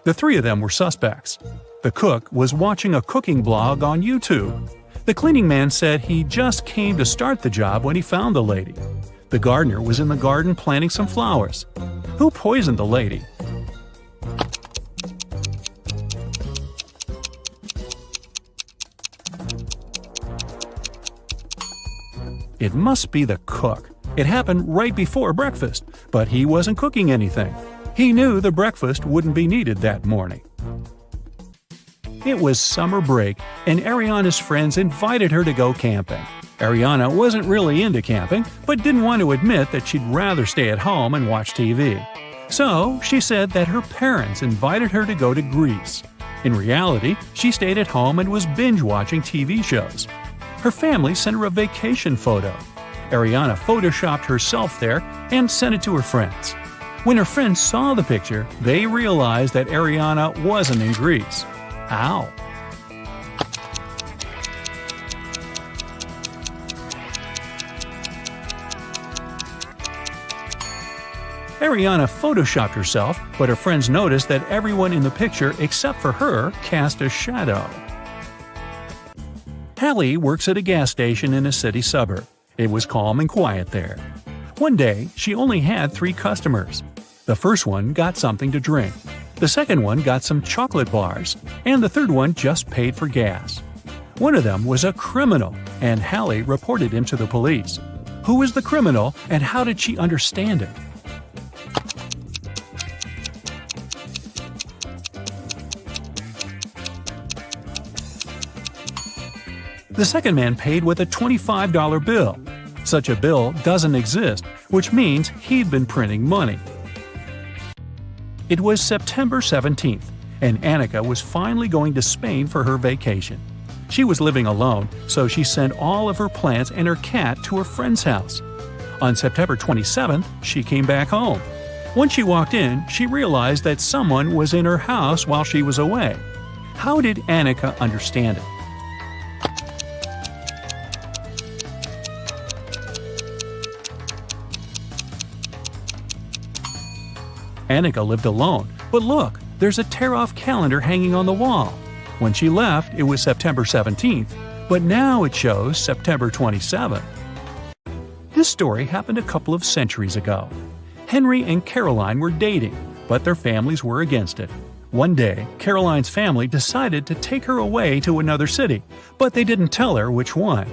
The 3 of them were suspects. The cook was watching a cooking blog on YouTube. The cleaning man said he just came to start the job when he found the lady. The gardener was in the garden planting some flowers. Who poisoned the lady? It must be the cook. It happened right before breakfast, but he wasn't cooking anything. He knew the breakfast wouldn't be needed that morning. It was summer break, and Ariana's friends invited her to go camping. Ariana wasn't really into camping, but didn't want to admit that she'd rather stay at home and watch TV. So she said that her parents invited her to go to Greece. In reality, she stayed at home and was binge-watching TV shows. Her family sent her a vacation photo. Ariana photoshopped herself there and sent it to her friends. When her friends saw the picture, they realized that Ariana wasn't in Greece. How? Ariana photoshopped herself, but her friends noticed that everyone in the picture except for her cast a shadow. Hallie works at a gas station in a city suburb. It was calm and quiet there. One day, she only had 3 customers. The first one got something to drink. The second one got some chocolate bars, and the third one just paid for gas. One of them was a criminal, and Hallie reported him to the police. Who was the criminal, and how did she understand it? The second man paid with a $25 bill. Such a bill doesn't exist, which means he'd been printing money. It was September 17th, and Annika was finally going to Spain for her vacation. She was living alone, so she sent all of her plants and her cat to her friend's house. On September 27th, she came back home. When she walked in, she realized that someone was in her house while she was away. How did Annika understand it? Annika lived alone, but look, there's a tear-off calendar hanging on the wall. When she left, it was September 17th, but now it shows September 27th. This story happened a couple of centuries ago. Henry and Caroline were dating, but their families were against it. One day, Caroline's family decided to take her away to another city, but they didn't tell her which one.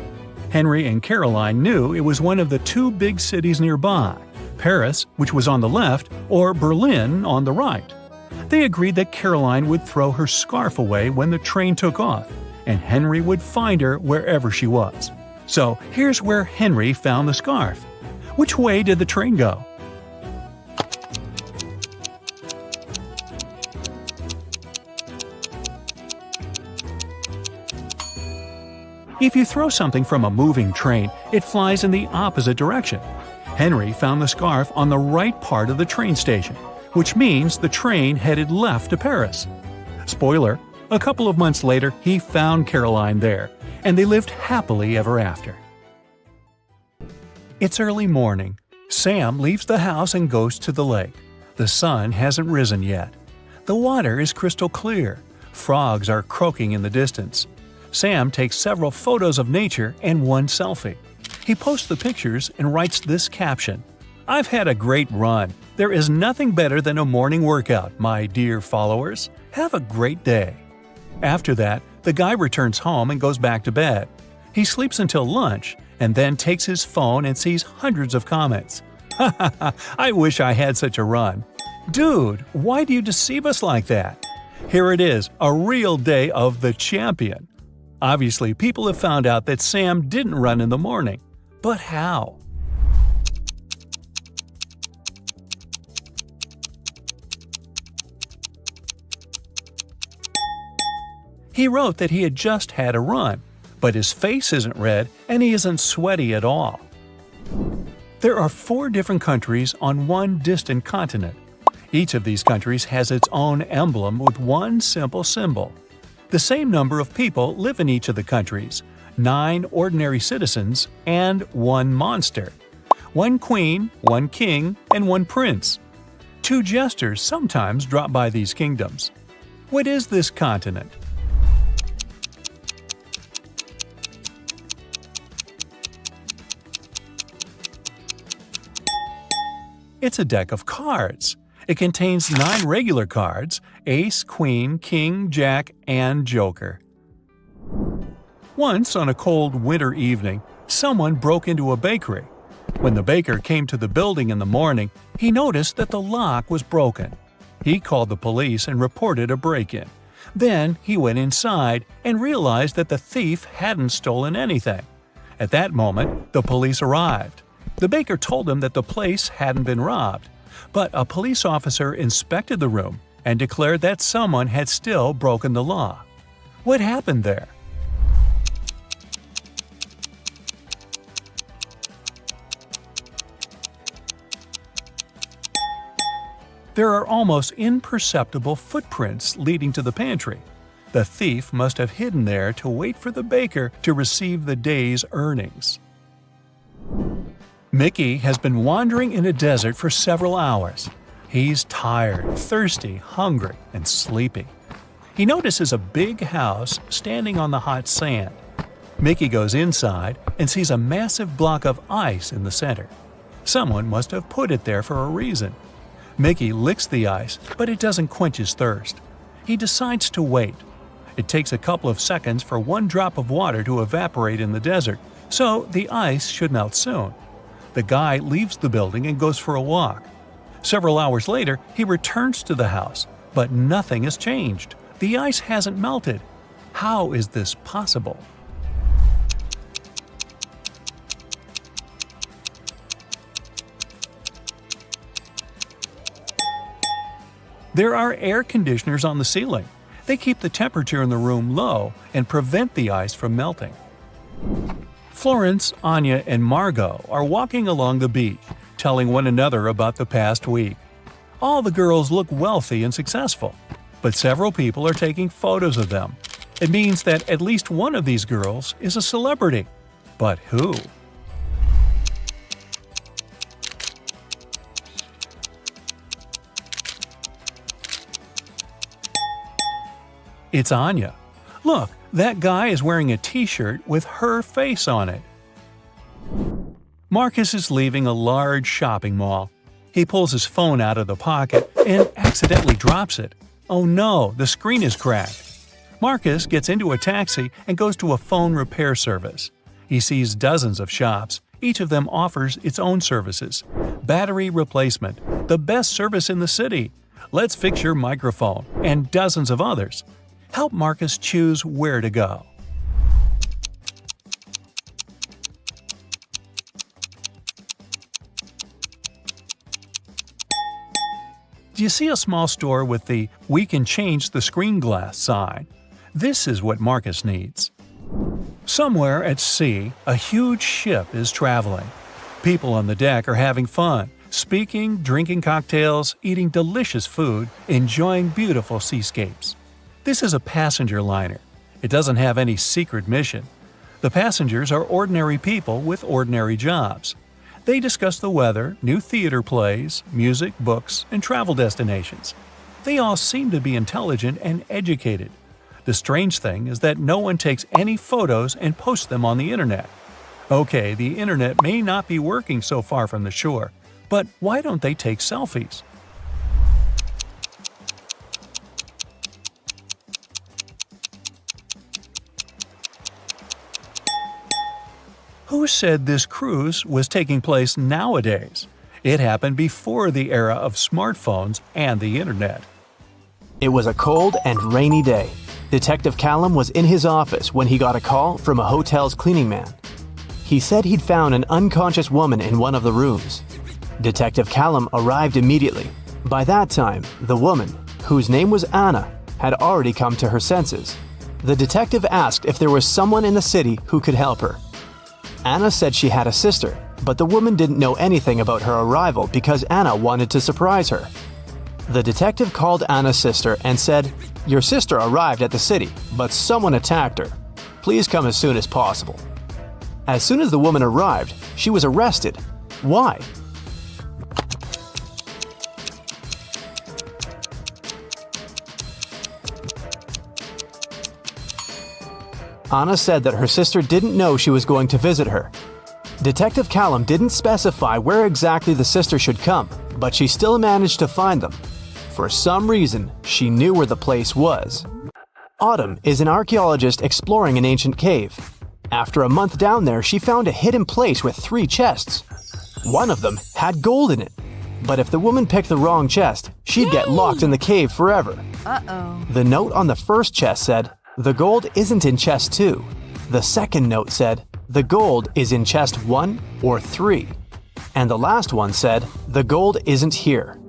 Henry and Caroline knew it was one of the 2 big cities nearby, Paris, which was on the left, or Berlin on the right. They agreed that Caroline would throw her scarf away when the train took off, and Henry would find her wherever she was. So here's where Henry found the scarf. Which way did the train go? If you throw something from a moving train, it flies in the opposite direction. Henry found the scarf on the right part of the train station, which means the train headed left to Paris. Spoiler, a couple of months later he found Caroline there, and they lived happily ever after. It's early morning. Sam leaves the house and goes to the lake. The sun hasn't risen yet. The water is crystal clear. Frogs are croaking in the distance. Sam takes several photos of nature and one selfie. He posts the pictures and writes this caption: "I've had a great run. There is nothing better than a morning workout, my dear followers. Have a great day." After that, the guy returns home and goes back to bed. He sleeps until lunch and then takes his phone and sees hundreds of comments. "Ha ha ha, I wish I had such a run." Dude, why do you deceive us like that? Here it is, a real day of the champion. Obviously, people have found out that Sam didn't run in the morning. But how? He wrote that he had just had a run, but his face isn't red and he isn't sweaty at all. There are 4 different countries on one distant continent. Each of these countries has its own emblem with one simple symbol. The same number of people live in each of the countries, 9 ordinary citizens, and 1 monster. 1 queen, 1 king, and 1 prince. 2 jesters sometimes drop by these kingdoms. What is this continent? It's a deck of cards. It contains 9 regular cards: Ace, Queen, King, Jack, and Joker. Once, on a cold winter evening, someone broke into a bakery. When the baker came to the building in the morning, he noticed that the lock was broken. He called the police and reported a break-in. Then he went inside and realized that the thief hadn't stolen anything. At that moment, the police arrived. The baker told him that the place hadn't been robbed, but a police officer inspected the room and declared that someone had still broken the law. What happened there? There are almost imperceptible footprints leading to the pantry. The thief must have hidden there to wait for the baker to receive the day's earnings. Mickey has been wandering in a desert for several hours. He's tired, thirsty, hungry, and sleepy. He notices a big house standing on the hot sand. Mickey goes inside and sees a massive block of ice in the center. Someone must have put it there for a reason. Mickey licks the ice, but it doesn't quench his thirst. He decides to wait. It takes a couple of seconds for one drop of water to evaporate in the desert, so the ice should melt soon. The guy leaves the building and goes for a walk. Several hours later, he returns to the house, but nothing has changed. The ice hasn't melted. How is this possible? There are air conditioners on the ceiling. They keep the temperature in the room low and prevent the ice from melting. Florence, Anya, and Margot are walking along the beach, telling one another about the past week. All the girls look wealthy and successful, but several people are taking photos of them. It means that at least one of these girls is a celebrity. But who? It's Anya. Look, that guy is wearing a t-shirt with her face on it. Marcus is leaving a large shopping mall. He pulls his phone out of the pocket and accidentally drops it. Oh no, the screen is cracked. Marcus gets into a taxi and goes to a phone repair service. He sees dozens of shops. Each of them offers its own services. Battery replacement, the best service in the city. Let's fix your microphone, and dozens of others. Help Marcus choose where to go. Do you see a small store with the "We can change the screen glass" sign? This is what Marcus needs. Somewhere at sea, a huge ship is traveling. People on the deck are having fun, speaking, drinking cocktails, eating delicious food, enjoying beautiful seascapes. This is a passenger liner. It doesn't have any secret mission. The passengers are ordinary people with ordinary jobs. They discuss the weather, new theater plays, music, books, and travel destinations. They all seem to be intelligent and educated. The strange thing is that no one takes any photos and posts them on the internet. Okay, the internet may not be working so far from the shore, but why don't they take selfies? Who said this cruise was taking place nowadays? It happened before the era of smartphones and the internet. It was a cold and rainy day. Detective Callum was in his office when he got a call from a hotel's cleaning man. He said he'd found an unconscious woman in one of the rooms. Detective Callum arrived immediately. By that time, the woman, whose name was Anna, had already come to her senses. The detective asked if there was someone in the city who could help her. Anna said she had a sister, but the woman didn't know anything about her arrival because Anna wanted to surprise her. The detective called Anna's sister and said, "Your sister arrived at the city, but someone attacked her. Please come as soon as possible." As soon as the woman arrived, she was arrested. Why? Anna said that her sister didn't know she was going to visit her. Detective Callum didn't specify where exactly the sister should come, but she still managed to find them. For some reason, she knew where the place was. Autumn is an archaeologist exploring an ancient cave. After a month down there, she found a hidden place with 3 chests. One of them had gold in it. But if the woman picked the wrong chest, she'd get locked in the cave forever. Uh-oh. The note on the first chest said, "The gold isn't in chest 2." The second note said, "The gold is in chest 1 or 3." And the last one said, "The gold isn't here."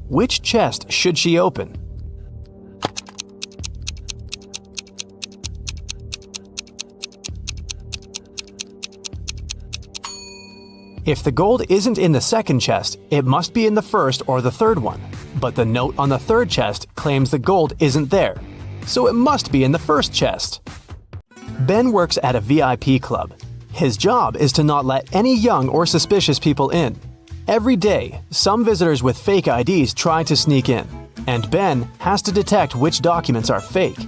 Which chest should she open? If the gold isn't in the second chest, it must be in the first or the third one. But the note on the third chest claims the gold isn't there, so it must be in the first chest. Ben works at a VIP club. His job is to not let any young or suspicious people in. Every day, some visitors with fake IDs try to sneak in, and Ben has to detect which documents are fake.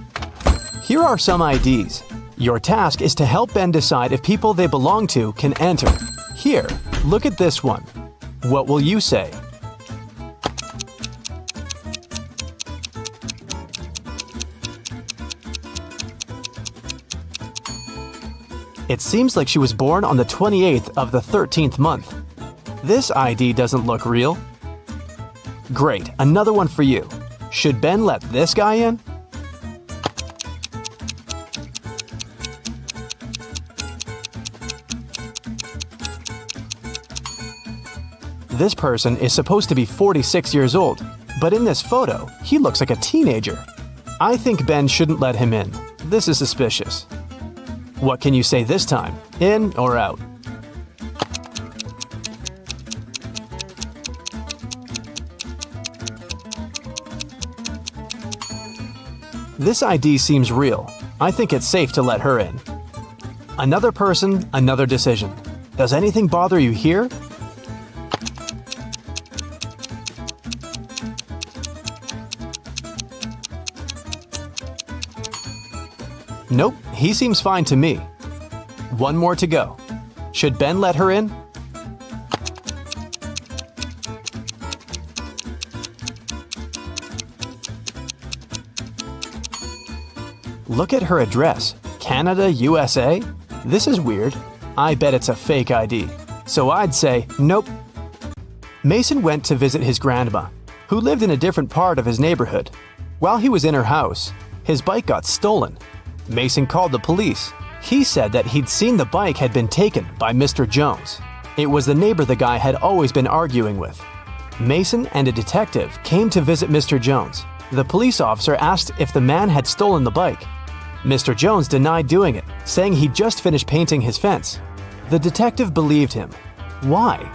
Here are some IDs. Your task is to help Ben decide if people they belong to can enter. Here, look at this one. What will you say? It seems like she was born on the 28th of the 13th month. This ID doesn't look real. Great, another one for you. Should Ben let this guy in? This person is supposed to be 46 years old, but in this photo, he looks like a teenager. I think Ben shouldn't let him in. This is suspicious. What can you say this time? In or out? This ID seems real. I think it's safe to let her in. Another person, another decision. Does anything bother you here? Nope, he seems fine to me. One more to go. Should Ben let her in? Look at her address. Canada, USA? This is weird. I bet it's a fake ID. So I'd say, nope. Mason went to visit his grandma, who lived in a different part of his neighborhood. While he was in her house, his bike got stolen. Mason called the police. He said that he'd seen the bike had been taken by Mr. Jones. It was the neighbor the guy had always been arguing with. Mason and a detective came to visit Mr. Jones. The police officer asked if the man had stolen the bike. Mr. Jones denied doing it, saying he'd just finished painting his fence. The detective believed him. Why?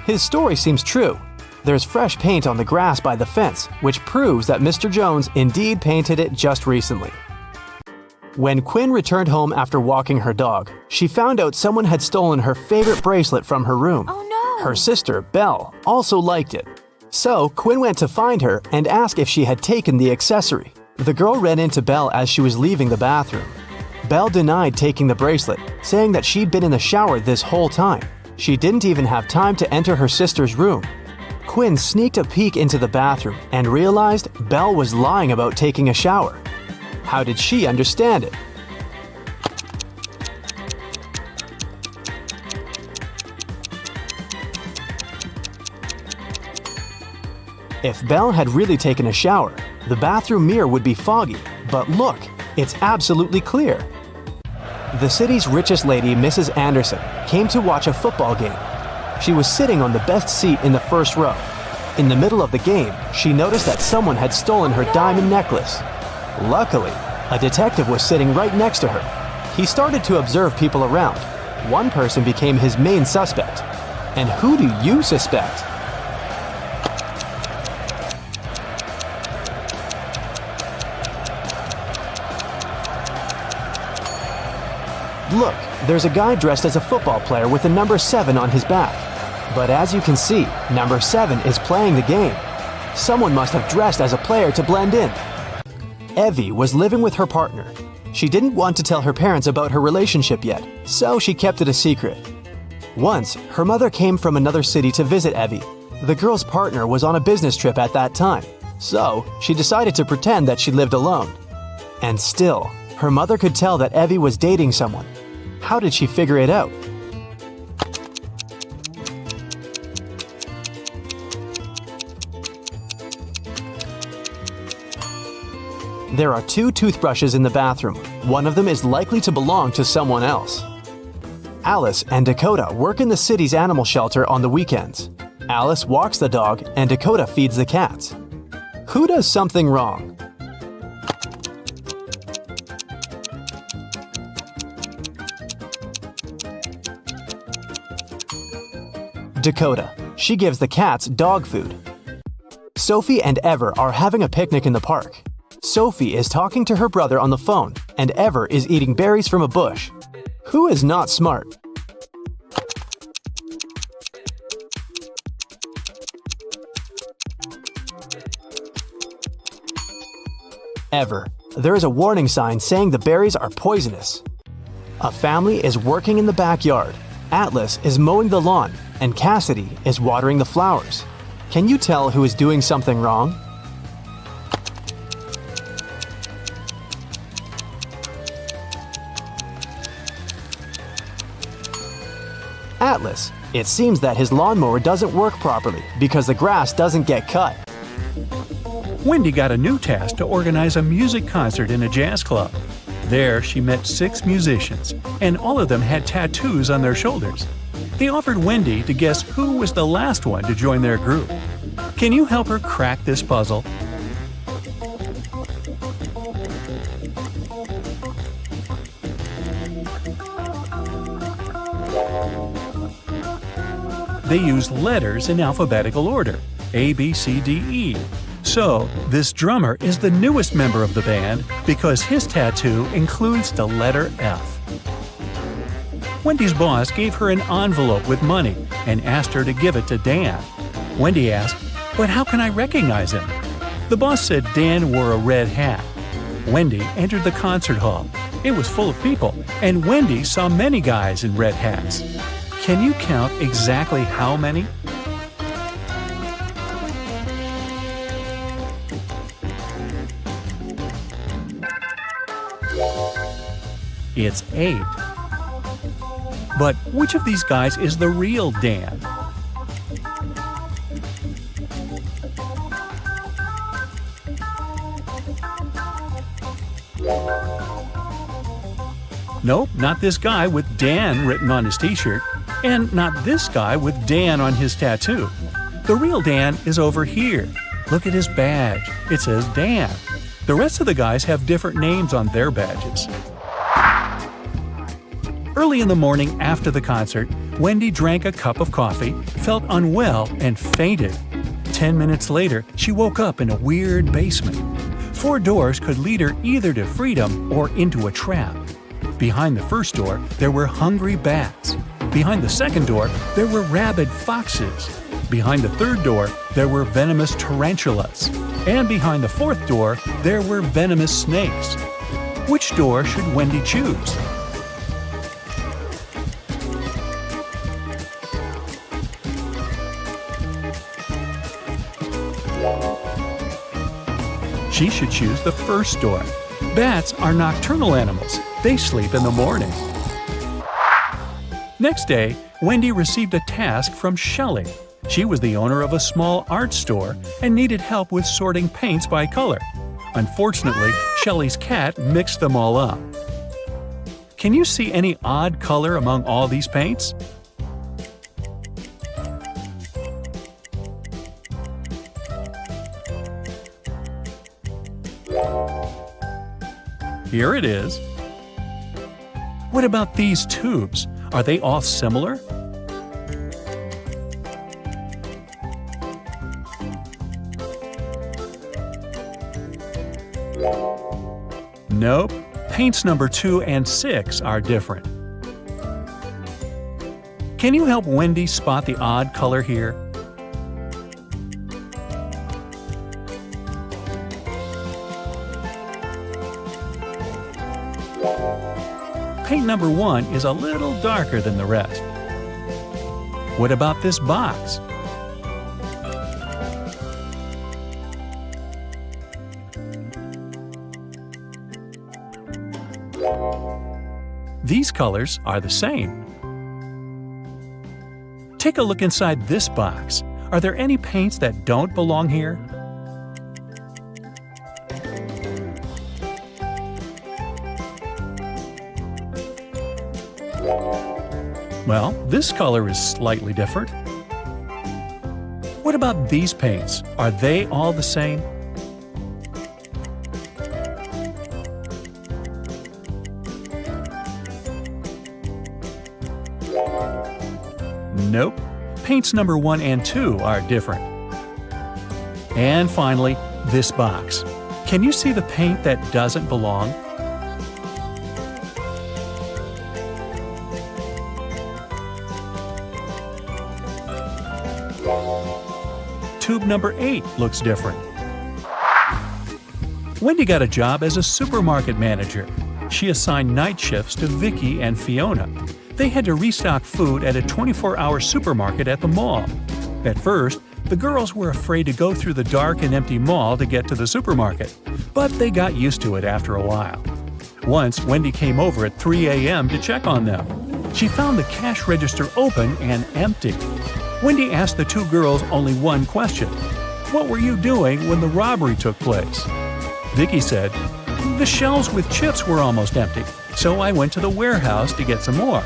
His story seems true. There's fresh paint on the grass by the fence, which proves that Mr. Jones indeed painted it just recently. When Quinn returned home after walking her dog, she found out someone had stolen her favorite bracelet from her room. Oh no! Her sister, Belle, also liked it. So Quinn went to find her and asked if she had taken the accessory. The girl ran into Belle as she was leaving the bathroom. Belle denied taking the bracelet, saying that she'd been in the shower this whole time. She didn't even have time to enter her sister's room. Quinn sneaked a peek into the bathroom and realized Belle was lying about taking a shower. How did she understand it? If Belle had really taken a shower, the bathroom mirror would be foggy, but look, it's absolutely clear. The city's richest lady, Mrs. Anderson, came to watch a football game. She was sitting on the best seat in the first row. In the middle of the game, she noticed that someone had stolen her diamond necklace. Luckily, a detective was sitting right next to her. He started to observe people around. One person became his main suspect. And who do you suspect? Look, there's a guy dressed as a football player with the number 7 on his back. But as you can see, number 7 is playing the game. Someone must have dressed as a player to blend in. Evie was living with her partner. She didn't want to tell her parents about her relationship yet, so she kept it a secret. Once, her mother came from another city to visit Evie. The girl's partner was on a business trip at that time, so she decided to pretend that she lived alone. And still, her mother could tell that Evie was dating someone. How did she figure it out? There are 2 toothbrushes in the bathroom. One of them is likely to belong to someone else. Alice and Dakota work in the city's animal shelter on the weekends. Alice walks the dog and Dakota feeds the cats. Who does something wrong? Dakota. She gives the cats dog food. Sophie and Ever are having a picnic in the park. Sophie is talking to her brother on the phone, and Ever is eating berries from a bush. Who is not smart? Ever. There is a warning sign saying the berries are poisonous. A family is working in the backyard. Atlas is mowing the lawn, and Cassidy is watering the flowers. Can you tell who is doing something wrong? Atlas. It seems that his lawnmower doesn't work properly because the grass doesn't get cut. Wendy got a new task to organize a music concert in a jazz club. There, she met 6 musicians, and all of them had tattoos on their shoulders. They offered Wendy to guess who was the last one to join their group. Can you help her crack this puzzle? They use letters in alphabetical order, A, B, C, D, E. So, this drummer is the newest member of the band because his tattoo includes the letter F. Wendy's boss gave her an envelope with money and asked her to give it to Dan. Wendy asked, "But how can I recognize him?" The boss said Dan wore a red hat. Wendy entered the concert hall. It was full of people, and Wendy saw many guys in red hats. Can you count exactly how many? It's 8. But which of these guys is the real Dan? Nope, not this guy with Dan written on his t-shirt, and not this guy with Dan on his tattoo. The real Dan is over here. Look at his badge. It says Dan. The rest of the guys have different names on their badges. Early in the morning after the concert, Wendy drank a cup of coffee, felt unwell, and fainted. 10 minutes later, she woke up in a weird basement. 4 doors could lead her either to freedom or into a trap. Behind the first door, there were hungry bats. Behind the second door, there were rabid foxes. Behind the third door, there were venomous tarantulas. And behind the fourth door, there were venomous snakes. Which door should Wendy choose? She should choose the first door. Bats are nocturnal animals. They sleep in the morning. Next day, Wendy received a task from Shelley. She was the owner of a small art store and needed help with sorting paints by color. Unfortunately, Shelley's cat mixed them all up. Can you see any odd color among all these paints? Here it is. What about these tubes? Are they all similar? Nope. Paints number 2 and 6 are different. Can you help Wendy spot the odd color here? paint number 1 is a little darker than the rest. What about this box? These colors are the same. Take a look inside this box. Are there any paints that don't belong here? Well, this color is slightly different. What about these paints? Are they all the same? Nope. Paints number 1 and 2 are different. And finally, this box. Can you see the paint that doesn't belong? Tube number 8 looks different. Wendy got a job as a supermarket manager. She assigned night shifts to Vicky and Fiona. They had to restock food at a 24-hour supermarket at the mall. At first, the girls were afraid to go through the dark and empty mall to get to the supermarket, but they got used to it after a while. Once, Wendy came over at 3 a.m. to check on them. She found the cash register open and empty. Wendy asked the two girls only one question. What were you doing when the robbery took place? Vicky said, the shelves with chips were almost empty, so I went to the warehouse to get some more.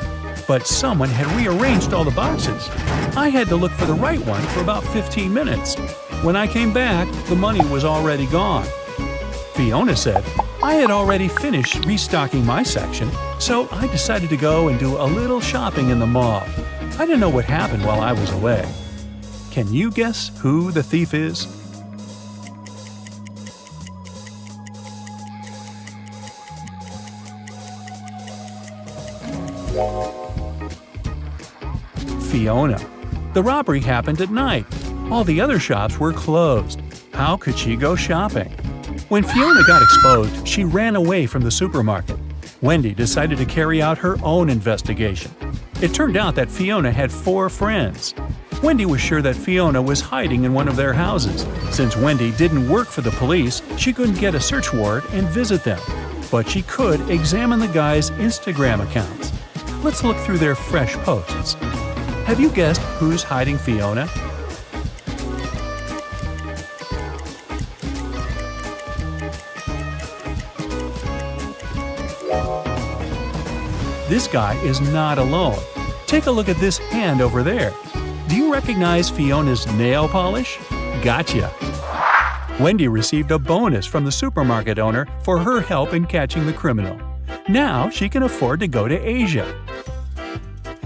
But someone had rearranged all the boxes. I had to look for the right one for about 15 minutes. When I came back, the money was already gone. Fiona said, I had already finished restocking my section, so I decided to go and do a little shopping in the mall. I didn't know what happened while I was away. Can you guess who the thief is? Fiona. The robbery happened at night. All the other shops were closed. How could she go shopping? When Fiona got exposed, she ran away from the supermarket. Wendy decided to carry out her own investigation. It turned out that Fiona had 4 friends. Wendy was sure that Fiona was hiding in one of their houses. Since Wendy didn't work for the police, she couldn't get a search warrant and visit them. But she could examine the guys' Instagram accounts. Let's look through their fresh posts. Have you guessed who's hiding Fiona? This guy is not alone. Take a look at this hand over there. Do you recognize Fiona's nail polish? Gotcha! Wendy received a bonus from the supermarket owner for her help in catching the criminal. Now she can afford to go to Asia.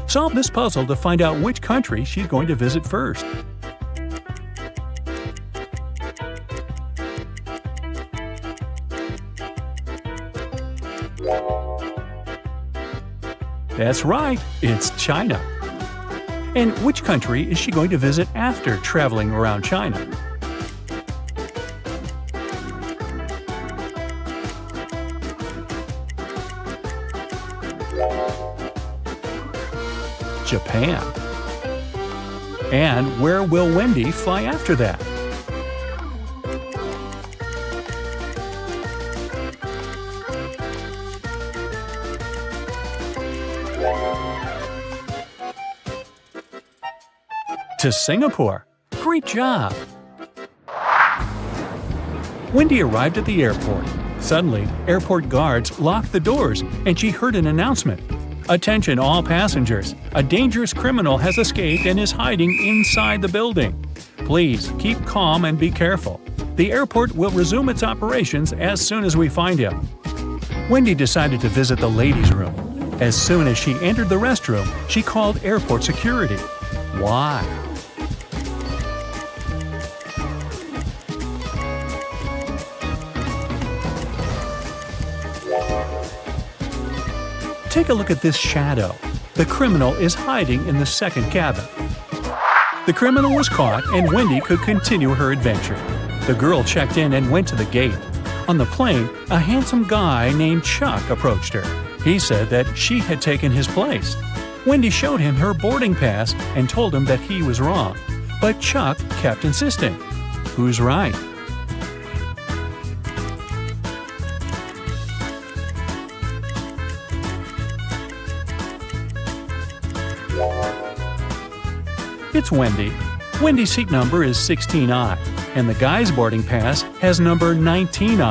Solve this puzzle to find out which country she's going to visit first. That's right, it's China. And which country is she going to visit after traveling around China? Japan. And where will Wendy fly after that? To Singapore. Great job! Wendy arrived at the airport. Suddenly, airport guards locked the doors and she heard an announcement. Attention all passengers! A dangerous criminal has escaped and is hiding inside the building. Please keep calm and be careful. The airport will resume its operations as soon as we find him. Wendy decided to visit the ladies' room. As soon as she entered the restroom, she called airport security. Why? Take a look at this shadow. The criminal is hiding in the second cabin. The criminal was caught and Wendy could continue her adventure. The girl checked in and went to the gate. On the plane, a handsome guy named Chuck approached her. He said that she had taken his place. Wendy showed him her boarding pass and told him that he was wrong. But Chuck kept insisting. Who's right? It's Wendy. Wendy's seat number is 16I, and the guy's boarding pass has number 19I.